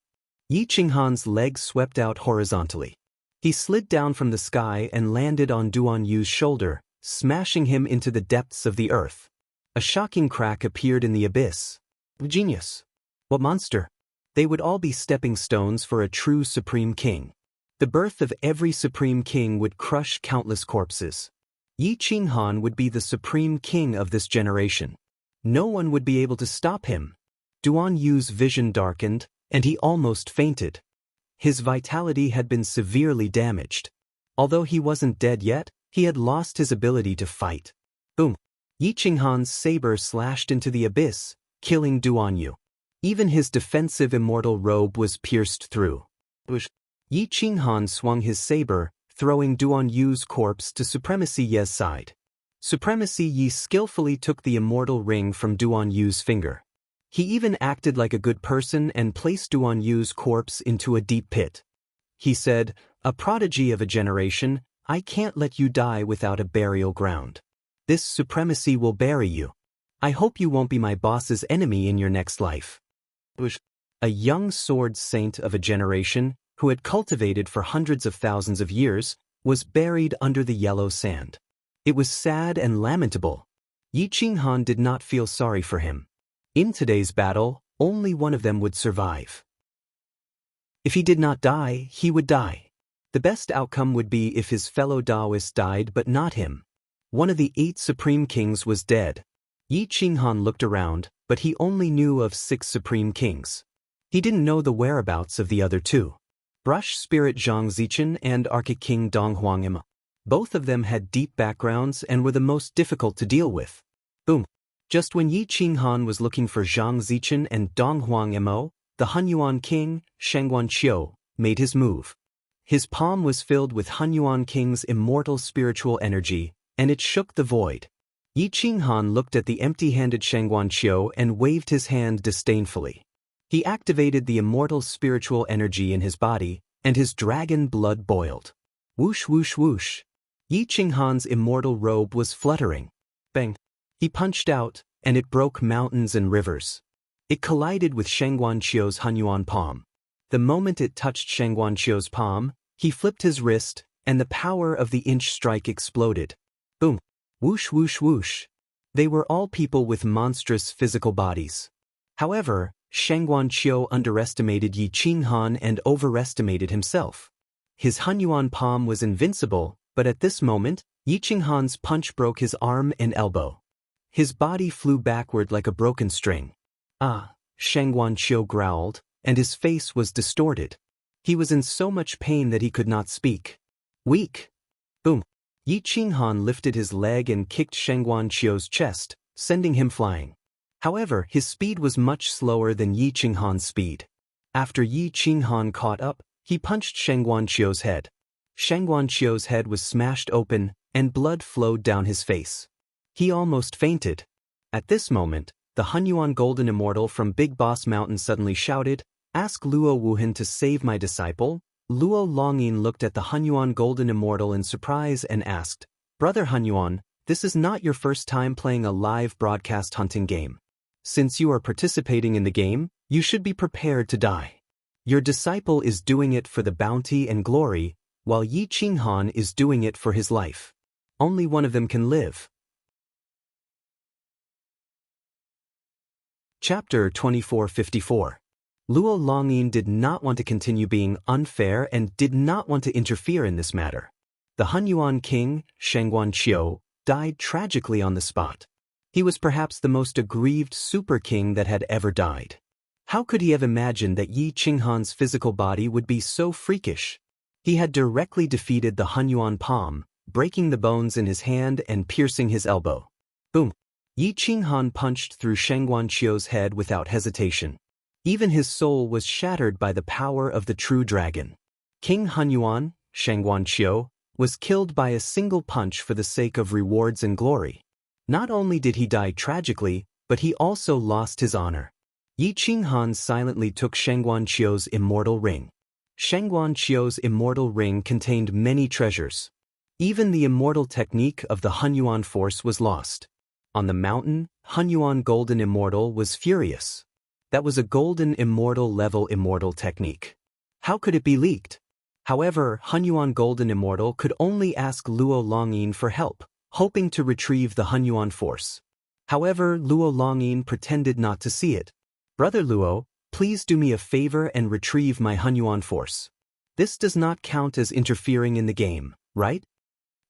Yi Qinghan's legs swept out horizontally. He slid down from the sky and landed on Duan Yu's shoulder, smashing him into the depths of the earth. A shocking crack appeared in the abyss. Genius! What monster! They would all be stepping stones for a true supreme king. The birth of every supreme king would crush countless corpses. Yi Qinghan would be the supreme king of this generation. No one would be able to stop him. Duan Yu's vision darkened, and he almost fainted. His vitality had been severely damaged. Although he wasn't dead yet, he had lost his ability to fight. Boom! Yi Qinghan's saber slashed into the abyss, killing Duan Yu. Even his defensive immortal robe was pierced through. Yi Qinghan swung his saber, throwing Duan Yu's corpse to Supremacy Ye's side. Supremacy Yi skillfully took the immortal ring from Duan Yu's finger. He even acted like a good person and placed Duan Yu's corpse into a deep pit. He said, "A prodigy of a generation, I can't let you die without a burial ground. This supremacy will bury you. I hope you won't be my boss's enemy in your next life." A young sword saint of a generation, who had cultivated for hundreds of thousands of years, was buried under the yellow sand. It was sad and lamentable. Yi Qinghan did not feel sorry for him. In today's battle, only one of them would survive. If he did not die, he would die. The best outcome would be if his fellow Taoists died but not him. One of the 8 supreme kings was dead. Yi Qinghan looked around, but he only knew of 6 supreme kings. He didn't know the whereabouts of the other 2. Brush Spirit Zhang Zichen and Arctic King Dong Huang'em. Both of them had deep backgrounds and were the most difficult to deal with. Boom! Just when Yi Qinghan was looking for Zhang Zichen and Dong Huang'em, the Hunyuan king, Shangguan Qiu, made his move. His palm was filled with Hunyuan king's immortal spiritual energy, and it shook the void. Yi Qinghan looked at the empty-handed Shangguan Qiu and waved his hand disdainfully. He activated the immortal spiritual energy in his body, and his dragon blood boiled. Whoosh whoosh whoosh. Yi Qinghan's immortal robe was fluttering. Bang! He punched out, and it broke mountains and rivers. It collided with Shangguan Qiu's Hunyuan palm. The moment it touched Shangguan Qiu's palm, he flipped his wrist, and the power of the inch strike exploded. Boom! Whoosh whoosh whoosh. They were all people with monstrous physical bodies. However, Shangguan Qiu underestimated Yi Qinghan and overestimated himself. His Hunyuan palm was invincible, but at this moment, Yi Qinghan's punch broke his arm and elbow. His body flew backward like a broken string. "Ah," Shangguan Qiu growled, and his face was distorted. He was in so much pain that he could not speak. Weak! Boom! Yi Qinghan lifted his leg and kicked Shangguan Qiu's chest, sending him flying. However, his speed was much slower than Yi Qinghan's speed. After Yi Qinghan caught up, he punched Shangguan Qiu's head. Shangguan Qiu's head was smashed open, and blood flowed down his face. He almost fainted. At this moment, the Hunyuan Golden Immortal from Big Boss Mountain suddenly shouted, "Ask Luo Wuhan to save my disciple." Luo Longyin looked at the Hunyuan Golden Immortal in surprise and asked, "Brother Hunyuan, this is not your first time playing a live broadcast hunting game. Since you are participating in the game, you should be prepared to die. Your disciple is doing it for the bounty and glory, while Yi Qinghan is doing it for his life. Only one of them can live." Chapter 2454. Luo Longyin did not want to continue being unfair and did not want to interfere in this matter. The Hunyuan king, Shengguan Qiu, died tragically on the spot. He was perhaps the most aggrieved super king that had ever died. How could he have imagined that Yi Qinghan's physical body would be so freakish? He had directly defeated the Hunyuan palm, breaking the bones in his hand and piercing his elbow. Boom! Yi Qinghan punched through Shengguan Qiu's head without hesitation. Even his soul was shattered by the power of the true dragon. King Hunyuan, Shengguan Qiu, was killed by a single punch for the sake of rewards and glory. Not only did he die tragically, but he also lost his honor. Yi Qinghan silently took Shengguan Qiu's immortal ring. Shengguan Qiu's immortal ring contained many treasures. Even the immortal technique of the Hunyuan force was lost. On the mountain, Hunyuan Golden Immortal was furious. That was a golden immortal level immortal technique. How could it be leaked? However, Hunyuan Golden Immortal could only ask Luo Longyin for help, hoping to retrieve the Hunyuan force. However, Luo Longyin pretended not to see it. "Brother Luo, please do me a favor and retrieve my Hunyuan force. This does not count as interfering in the game, right?"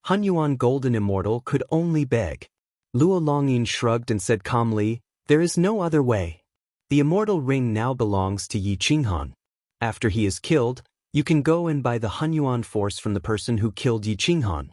Hunyuan Golden Immortal could only beg. Luo Longyin shrugged and said calmly, "There is no other way. The immortal ring now belongs to Yi Qinghan. After he is killed, you can go and buy the Hunyuan force from the person who killed Yi Qinghan."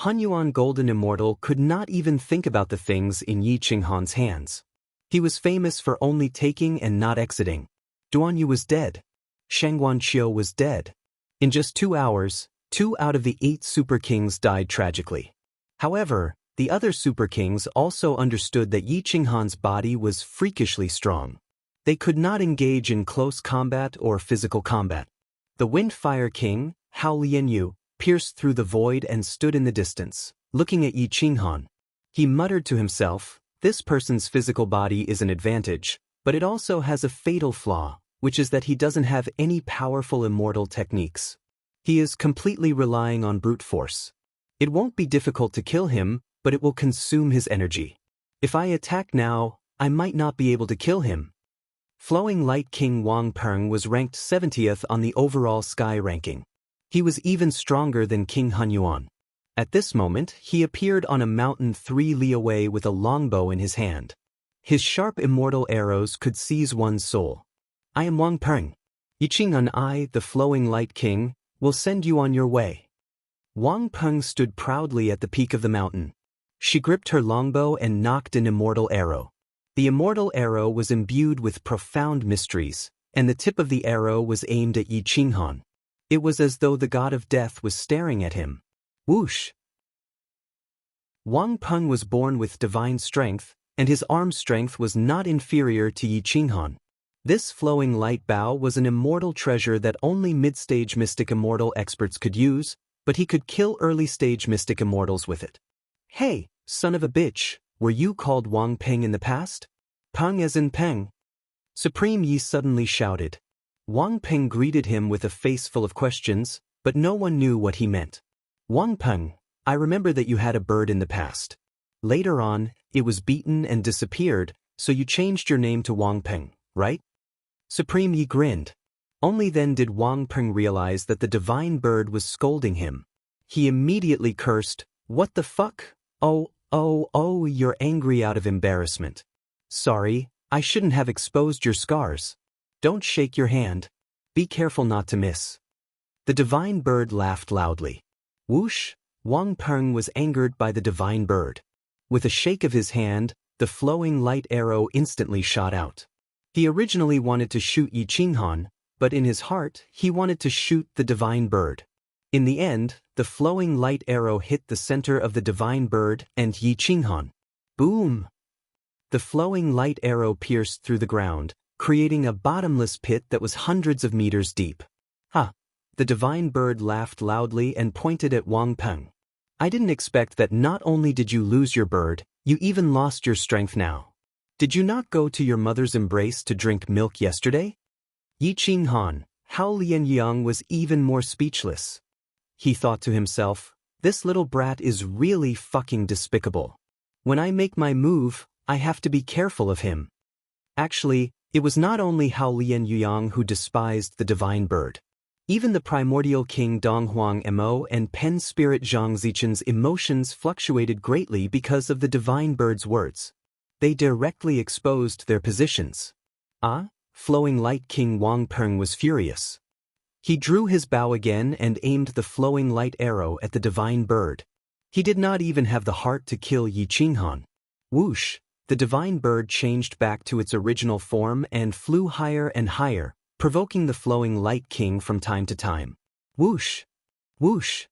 Hunyuan Golden Immortal could not even think about the things in Yi Qinghan's hands. He was famous for only taking and not exiting. Duanyu was dead. Shengguan Qiu was dead. In just 2 hours, 2 out of the 8 super kings died tragically. However, the other super kings also understood that Yi Qinghan's body was freakishly strong. They could not engage in close combat or physical combat. The Wind-Fire King, Hao Lianyu, pierced through the void and stood in the distance, looking at Yi Qinghan. He muttered to himself, "This person's physical body is an advantage, but it also has a fatal flaw, which is that he doesn't have any powerful immortal techniques. He is completely relying on brute force. It won't be difficult to kill him, but it will consume his energy. If I attack now, I might not be able to kill him." Flowing Light King Wang Peng was ranked 70th on the overall sky ranking. He was even stronger than King Hunyuan. At this moment, he appeared on a mountain 3 li away with a longbow in his hand. His sharp immortal arrows could seize one's soul. "I am Wang Peng. Yi Qinghan, I, the Flowing Light King, will send you on your way." Wang Peng stood proudly at the peak of the mountain. She gripped her longbow and knocked an immortal arrow. The immortal arrow was imbued with profound mysteries, and the tip of the arrow was aimed at Yi Qinghan. It was as though the god of death was staring at him. Whoosh! Wang Peng was born with divine strength, and his arm strength was not inferior to Yi Qinghan. This flowing light bow was an immortal treasure that only mid-stage mystic immortal experts could use, but he could kill early-stage mystic immortals with it. "Hey, son of a bitch, were you called Wang Peng in the past?" "Peng as in Peng." Supreme Yi suddenly shouted. Wang Peng greeted him with a face full of questions, but no one knew what he meant. "Wang Peng, I remember that you had a bird in the past. Later on, it was beaten and disappeared, so you changed your name to Wang Peng, right?" Supreme Yi grinned. Only then did Wang Peng realize that the divine bird was scolding him. He immediately cursed, "What the fuck? Oh, you're angry out of embarrassment. Sorry, I shouldn't have exposed your scars. Don't shake your hand. Be careful not to miss." The divine bird laughed loudly. Whoosh! Wang Peng was angered by the divine bird. With a shake of his hand, the flowing light arrow instantly shot out. He originally wanted to shoot Yi Qinghan, but in his heart, he wanted to shoot the divine bird. In the end, The flowing light arrow hit the center of the divine bird and Yi Qinghan. Boom! The flowing light arrow pierced through the ground, creating a bottomless pit that was hundreds of meters deep. Ha! The divine bird laughed loudly and pointed at Wang Peng. I didn't expect that not only did you lose your bird, you even lost your strength now. Did you not go to your mother's embrace to drink milk yesterday? Yi Qinghan, Hao Lianyang was even more speechless. He thought to himself, this little brat is really fucking despicable. When I make my move, I have to be careful of him. Actually, it was not only Hao Lianyang who despised the divine bird. Even the primordial king Donghuang Mo and pen spirit Zhang Zichen's emotions fluctuated greatly because of the divine bird's words. They directly exposed their positions. Flowing light king Wang Peng was furious. He drew his bow again and aimed the flowing light arrow at the divine bird. He did not even have the heart to kill Yi Qinghan. Whoosh! The divine bird changed back to its original form and flew higher and higher, provoking the flowing light king from time to time. Whoosh! Whoosh!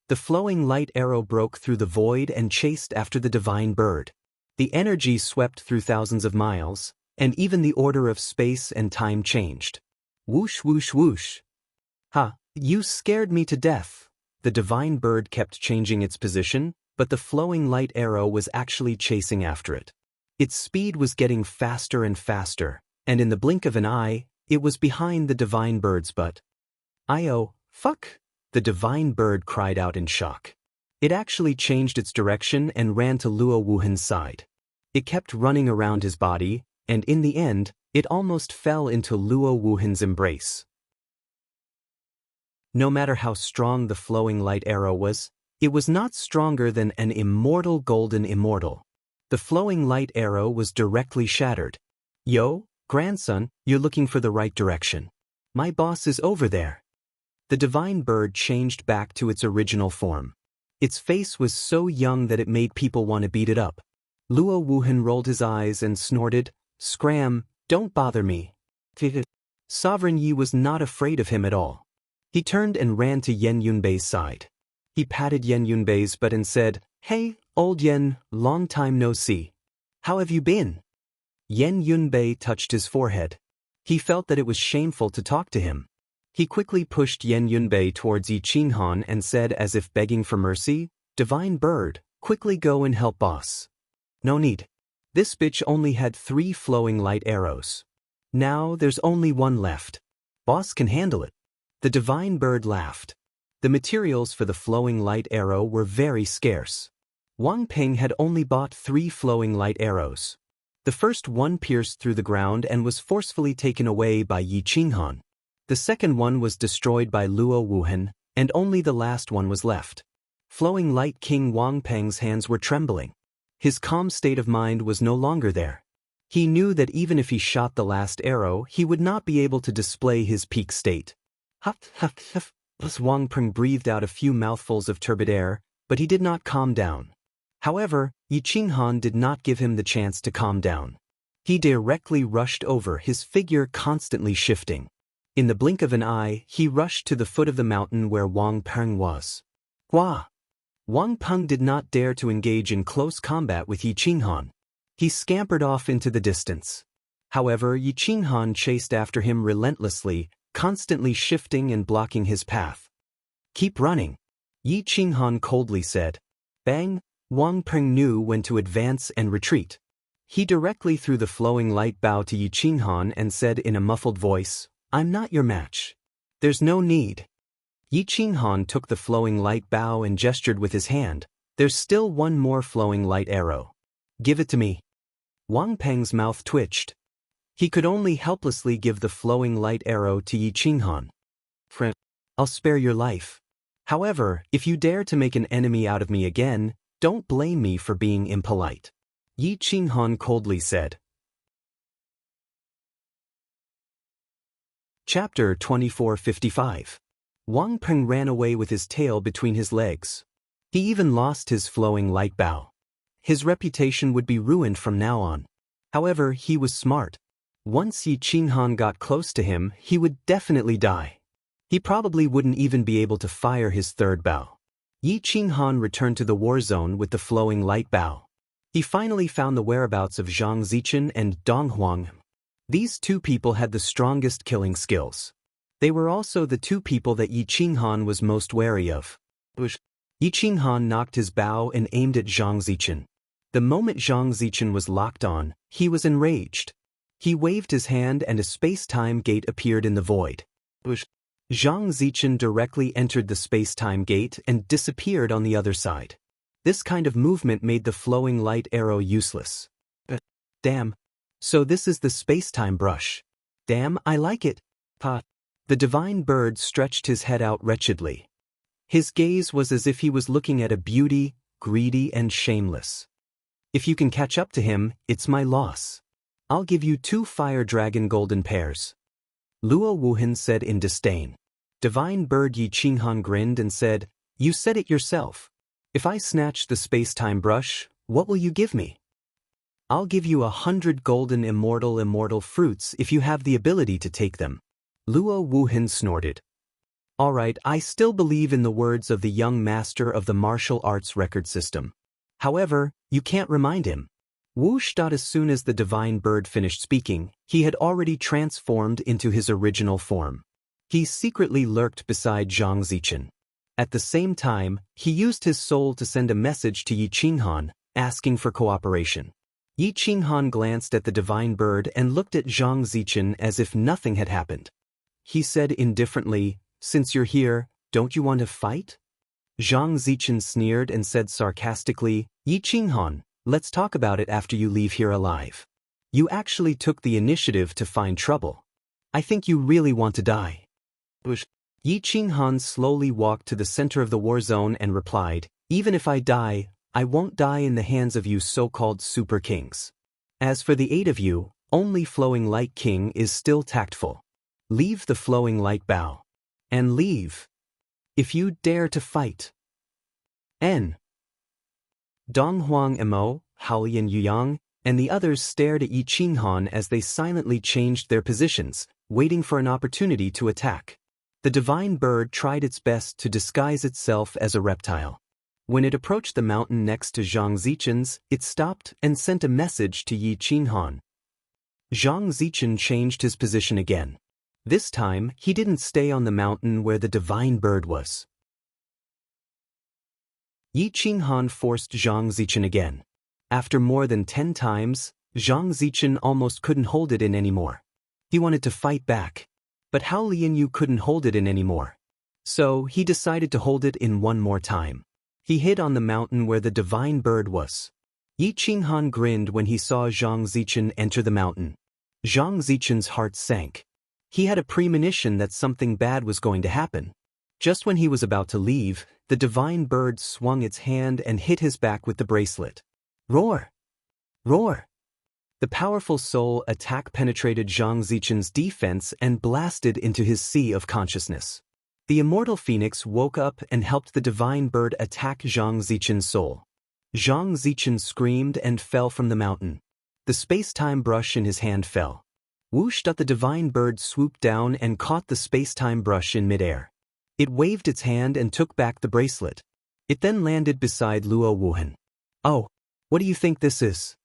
The flowing light arrow broke through the void and chased after the divine bird. The energy swept through thousands of miles, and even the order of space and time changed. Whoosh whoosh whoosh! Ha! You scared me to death! The divine bird kept changing its position, but the flowing light arrow was actually chasing after it. Its speed was getting faster and faster, and in the blink of an eye, it was behind the divine bird's butt. "Io, fuck!" the divine bird cried out in shock. It actually changed its direction and ran to Luo Wuhan's side. It kept running around his body, and in the end, it almost fell into Luo Wuhan's embrace. No matter how strong the flowing light arrow was, it was not stronger than an immortal golden immortal. The flowing light arrow was directly shattered. "Yo, grandson, you're looking for the right direction. My boss is over there." The divine bird changed back to its original form. Its face was so young that it made people want to beat it up. Luo Wuhan rolled his eyes and snorted, "Scram, don't bother me." Sovereign Yi was not afraid of him at all. He turned and ran to Yen Yunbei's side. He patted Yen Yunbei's butt and said, "Hey, old Yen, long time no see. How have you been?" Yen Yunbei touched his forehead. He felt that it was shameful to talk to him. He quickly pushed Yen Yunbei towards Yi Qinghan and said as if begging for mercy, "Divine bird, quickly go and help boss." "No need. This bitch only had 3 flowing light arrows. Now there's only 1 left. Boss can handle it." The divine bird laughed. The materials for the flowing light arrow were very scarce. Wang Peng had only bought 3 flowing light arrows. The first one pierced through the ground and was forcefully taken away by Yi Qinghan. The second one was destroyed by Luo Wuhan, and only the last one was left. Flowing light king Wang Peng's hands were trembling. His calm state of mind was no longer there. He knew that even if he shot the last arrow, he would not be able to display his peak state. Huff, huff, huff. Wang Peng breathed out a few mouthfuls of turbid air, but he did not calm down. However, Yi Qinghan did not give him the chance to calm down. He directly rushed over, his figure constantly shifting. In the blink of an eye, he rushed to the foot of the mountain where Wang Peng was. Hua! Wang Peng did not dare to engage in close combat with Yi Qinghan. He scampered off into the distance. However, Yi Qinghan chased after him relentlessly, constantly shifting and blocking his path. "Keep running," Yi Qinghan coldly said. Bang! Wang Peng knew when to advance and retreat. He directly threw the flowing light bow to Yi Qinghan and said in a muffled voice, "I'm not your match. There's no need." Yi Qinghan took the flowing light bow and gestured with his hand. "There's still 1 more flowing light arrow. Give it to me." Wang Peng's mouth twitched. He could only helplessly give the flowing light arrow to Yi Qinghan. "Friend, I'll spare your life. However, if you dare to make an enemy out of me again, don't blame me for being impolite," Yi Qinghan coldly said. Chapter 2455. Wang Peng ran away with his tail between his legs. He even lost his flowing light bow. His reputation would be ruined from now on. However, he was smart. Once Yi Qinghan got close to him, he would definitely die. He probably wouldn't even be able to fire his third bow. Yi Qinghan returned to the war zone with the flowing light bow. He finally found the whereabouts of Zhang Zichen and Dong Huang. These two people had the strongest killing skills. They were also the two people that Yi Qinghan was most wary of. Yi Qinghan knocked his bow and aimed at Zhang Zichen. The moment Zhang Zichen was locked on, he was enraged. He waved his hand and a space-time gate appeared in the void. Zhang Zichen directly entered the space-time gate and disappeared on the other side. This kind of movement made the flowing light arrow useless. Damn. So this is the space-time brush. Damn, I like it. The divine bird stretched his head out wretchedly. His gaze was as if he was looking at a beauty, greedy and shameless. If you can catch up to him, it's my loss. I'll give you 2 fire dragon golden pairs. Luo Wuhan said in disdain. Divine bird Yi Qinghan grinned and said, You said it yourself. If I snatch the space-time brush, what will you give me? I'll give you 100 golden immortal fruits if you have the ability to take them. Luo Wuhan snorted. Alright, I still believe in the words of the young master of the martial arts record system. However, you can't remind him. Whoosh. As soon as the divine bird finished speaking, he had already transformed into his original form. He secretly lurked beside Zhang Zichen. At the same time, he used his soul to send a message to Yi Qinghan, asking for cooperation. Yi Qinghan glanced at the divine bird and looked at Zhang Zichen as if nothing had happened. He said indifferently, Since you're here, don't you want to fight? Zhang Zichen sneered and said sarcastically, Yi Qinghan, let's talk about it after you leave here alive. You actually took the initiative to find trouble. I think you really want to die. Yi Qinghan slowly walked to the center of the war zone and replied, Even if I die, I won't die in the hands of you so-called super kings. As for the 8 of you, only Flowing Light King is still tactful. Leave the Flowing Light bow. And leave. If you dare to fight. N. Dong Huang Mo, Haolian Yuyang, and the others stared at Yi Qinghan as they silently changed their positions, waiting for an opportunity to attack. The divine bird tried its best to disguise itself as a reptile. When it approached the mountain next to Zhang Zichen's, it stopped and sent a message to Yi Qinghan. Zhang Zichen changed his position again. This time, he didn't stay on the mountain where the divine bird was. Yi Qinghan forced Zhang Zichen again. After more than 10 times, Zhang Zichen almost couldn't hold it in anymore. He wanted to fight back. But Hao Lianyu couldn't hold it in anymore. So, he decided to hold it in one more time. He hid on the mountain where the divine bird was. Yi Qinghan grinned when he saw Zhang Zichen enter the mountain. Zhang Zichen's heart sank. He had a premonition that something bad was going to happen. Just when he was about to leave, the divine bird swung its hand and hit his back with the bracelet. Roar! Roar! The powerful soul attack penetrated Zhang Zichen's defense and blasted into his sea of consciousness. The immortal phoenix woke up and helped the divine bird attack Zhang Zichen's soul. Zhang Zichen screamed and fell from the mountain. The space-time brush in his hand fell. Whoosh! The divine bird swooped down and caught the space-time brush in midair. It waved its hand and took back the bracelet. It then landed beside Luo Wuhan. Oh, what do you think this is?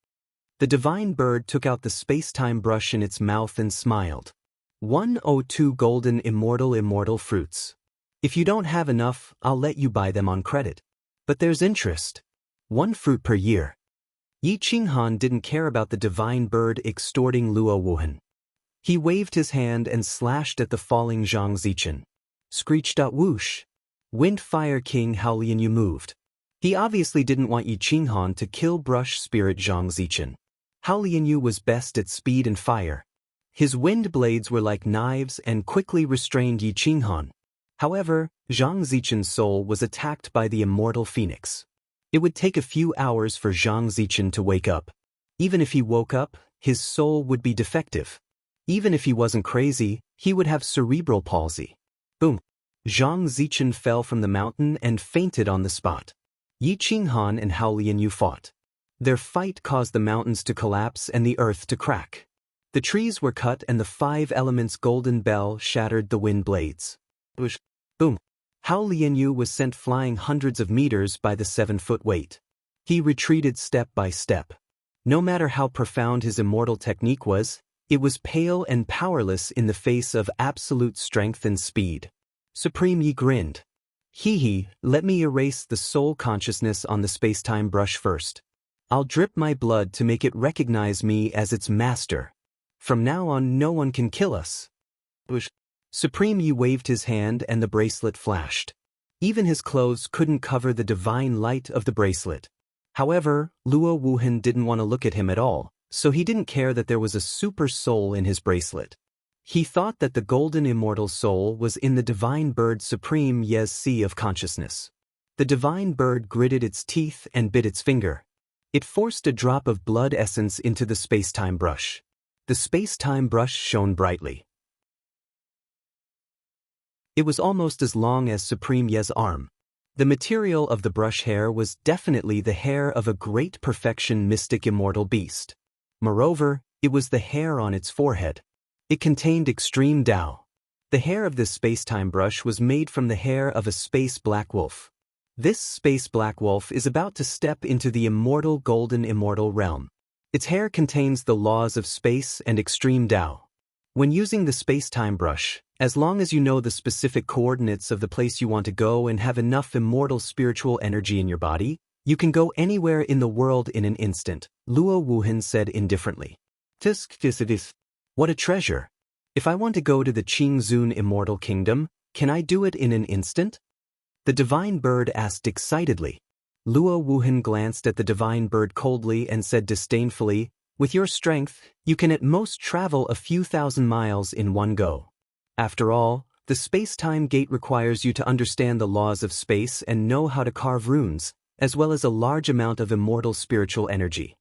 The divine bird took out the space-time brush in its mouth and smiled. 102 golden immortal fruits. If you don't have enough, I'll let you buy them on credit. But there's interest. 1 fruit per year. Yi Qinghan didn't care about the divine bird extorting Luo Wuhan. He waved his hand and slashed at the falling Zhang Zichen. Screeched out whoosh. Wind Fire King Hao Lianyu moved. He obviously didn't want Yi Qinghan to kill Brush Spirit Zhang Zichen. Hao Lianyu was best at speed and fire. His wind blades were like knives and quickly restrained Yi Qinghan. However, Zhang Zichen's soul was attacked by the immortal phoenix. It would take a few hours for Zhang Zichen to wake up. Even if he woke up, his soul would be defective. Even if he wasn't crazy, he would have cerebral palsy. Boom! Zhang Zichen fell from the mountain and fainted on the spot. Yi Qinghan and Hao Lianyu fought. Their fight caused the mountains to collapse and the earth to crack. The trees were cut and the 5 elements golden bell shattered the wind blades. Boom! Hao Lianyu was sent flying hundreds of meters by the 7-foot weight. He retreated step by step. No matter how profound his immortal technique was, it was pale and powerless in the face of absolute strength and speed. Supreme Yi grinned. Hee, let me erase the soul consciousness on the space-time brush first. I'll drip my blood to make it recognize me as its master. From now on, no one can kill us. Supreme Yi waved his hand and the bracelet flashed. Even his clothes couldn't cover the divine light of the bracelet. However, Luo Wuhan didn't want to look at him at all, so he didn't care that there was a super soul in his bracelet. He thought that the golden immortal soul was in the divine bird Supreme Ye's sea of consciousness. The divine bird gritted its teeth and bit its finger. It forced a drop of blood essence into the space-time brush. The space-time brush shone brightly. It was almost as long as Supreme Ye's arm. The material of the brush hair was definitely the hair of a great perfection mystic immortal beast. Moreover, it was the hair on its forehead. It contained extreme Tao. The hair of this space-time brush was made from the hair of a space black wolf. This space black wolf is about to step into the immortal golden immortal realm. Its hair contains the laws of space and extreme Tao. When using the space-time brush, as long as you know the specific coordinates of the place you want to go and have enough immortal spiritual energy in your body, you can go anywhere in the world in an instant, Luo Wuhan said indifferently. What a treasure! If I want to go to the Qingzun Immortal Kingdom, can I do it in an instant? The divine bird asked excitedly. Luo Wuhan glanced at the divine bird coldly and said disdainfully, with your strength, you can at most travel a few thousand miles in one go. After all, the space-time gate requires you to understand the laws of space and know how to carve runes, as well as a large amount of immortal spiritual energy.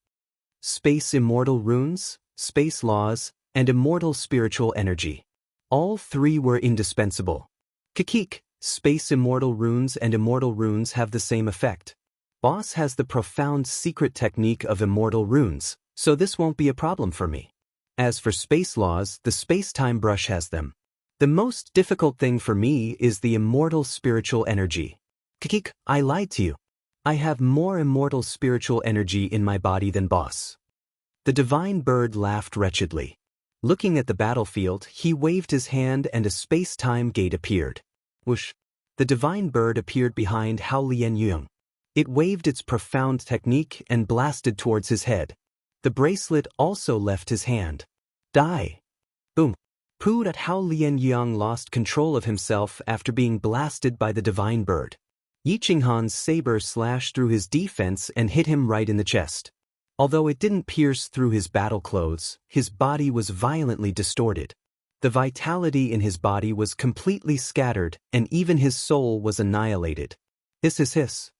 Space immortal runes, space laws, and immortal spiritual energy. All three were indispensable. Kikik, space immortal runes and immortal runes have the same effect. Boss has the profound secret technique of immortal runes, so this won't be a problem for me. As for space laws, the space-time brush has them. The most difficult thing for me is the immortal spiritual energy. Kikik, I lied to you. I have more immortal spiritual energy in my body than Boss. The divine bird laughed wretchedly. Looking at the battlefield, he waved his hand and a space-time gate appeared. Whoosh! The divine bird appeared behind Hao Lianyang. It waved its profound technique and blasted towards his head. The bracelet also left his hand. Die! Boom! Pooed at Hao Lianyang lost control of himself after being blasted by the divine bird. Yi Qinghan's saber slashed through his defense and hit him right in the chest. Although it didn't pierce through his battle clothes, his body was violently distorted. The vitality in his body was completely scattered, and even his soul was annihilated. Hiss.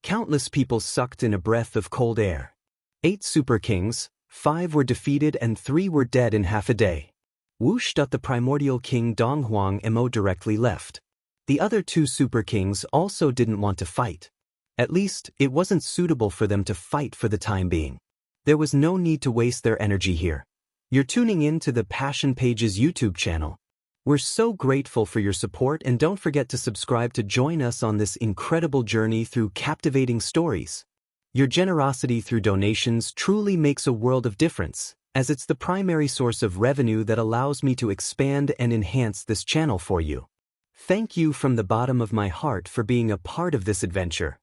Countless people sucked in a breath of cold air. 8 super kings, 5 were defeated and 3 were dead in half a day. Whoosh! The primordial king Donghuang Mo directly left. The other 2 super kings also didn't want to fight. At least, it wasn't suitable for them to fight for the time being. There was no need to waste their energy here. You're tuning in to the Passion Pages YouTube channel. We're so grateful for your support, and don't forget to subscribe to join us on this incredible journey through captivating stories. Your generosity through donations truly makes a world of difference, as it's the primary source of revenue that allows me to expand and enhance this channel for you. Thank you from the bottom of my heart for being a part of this adventure.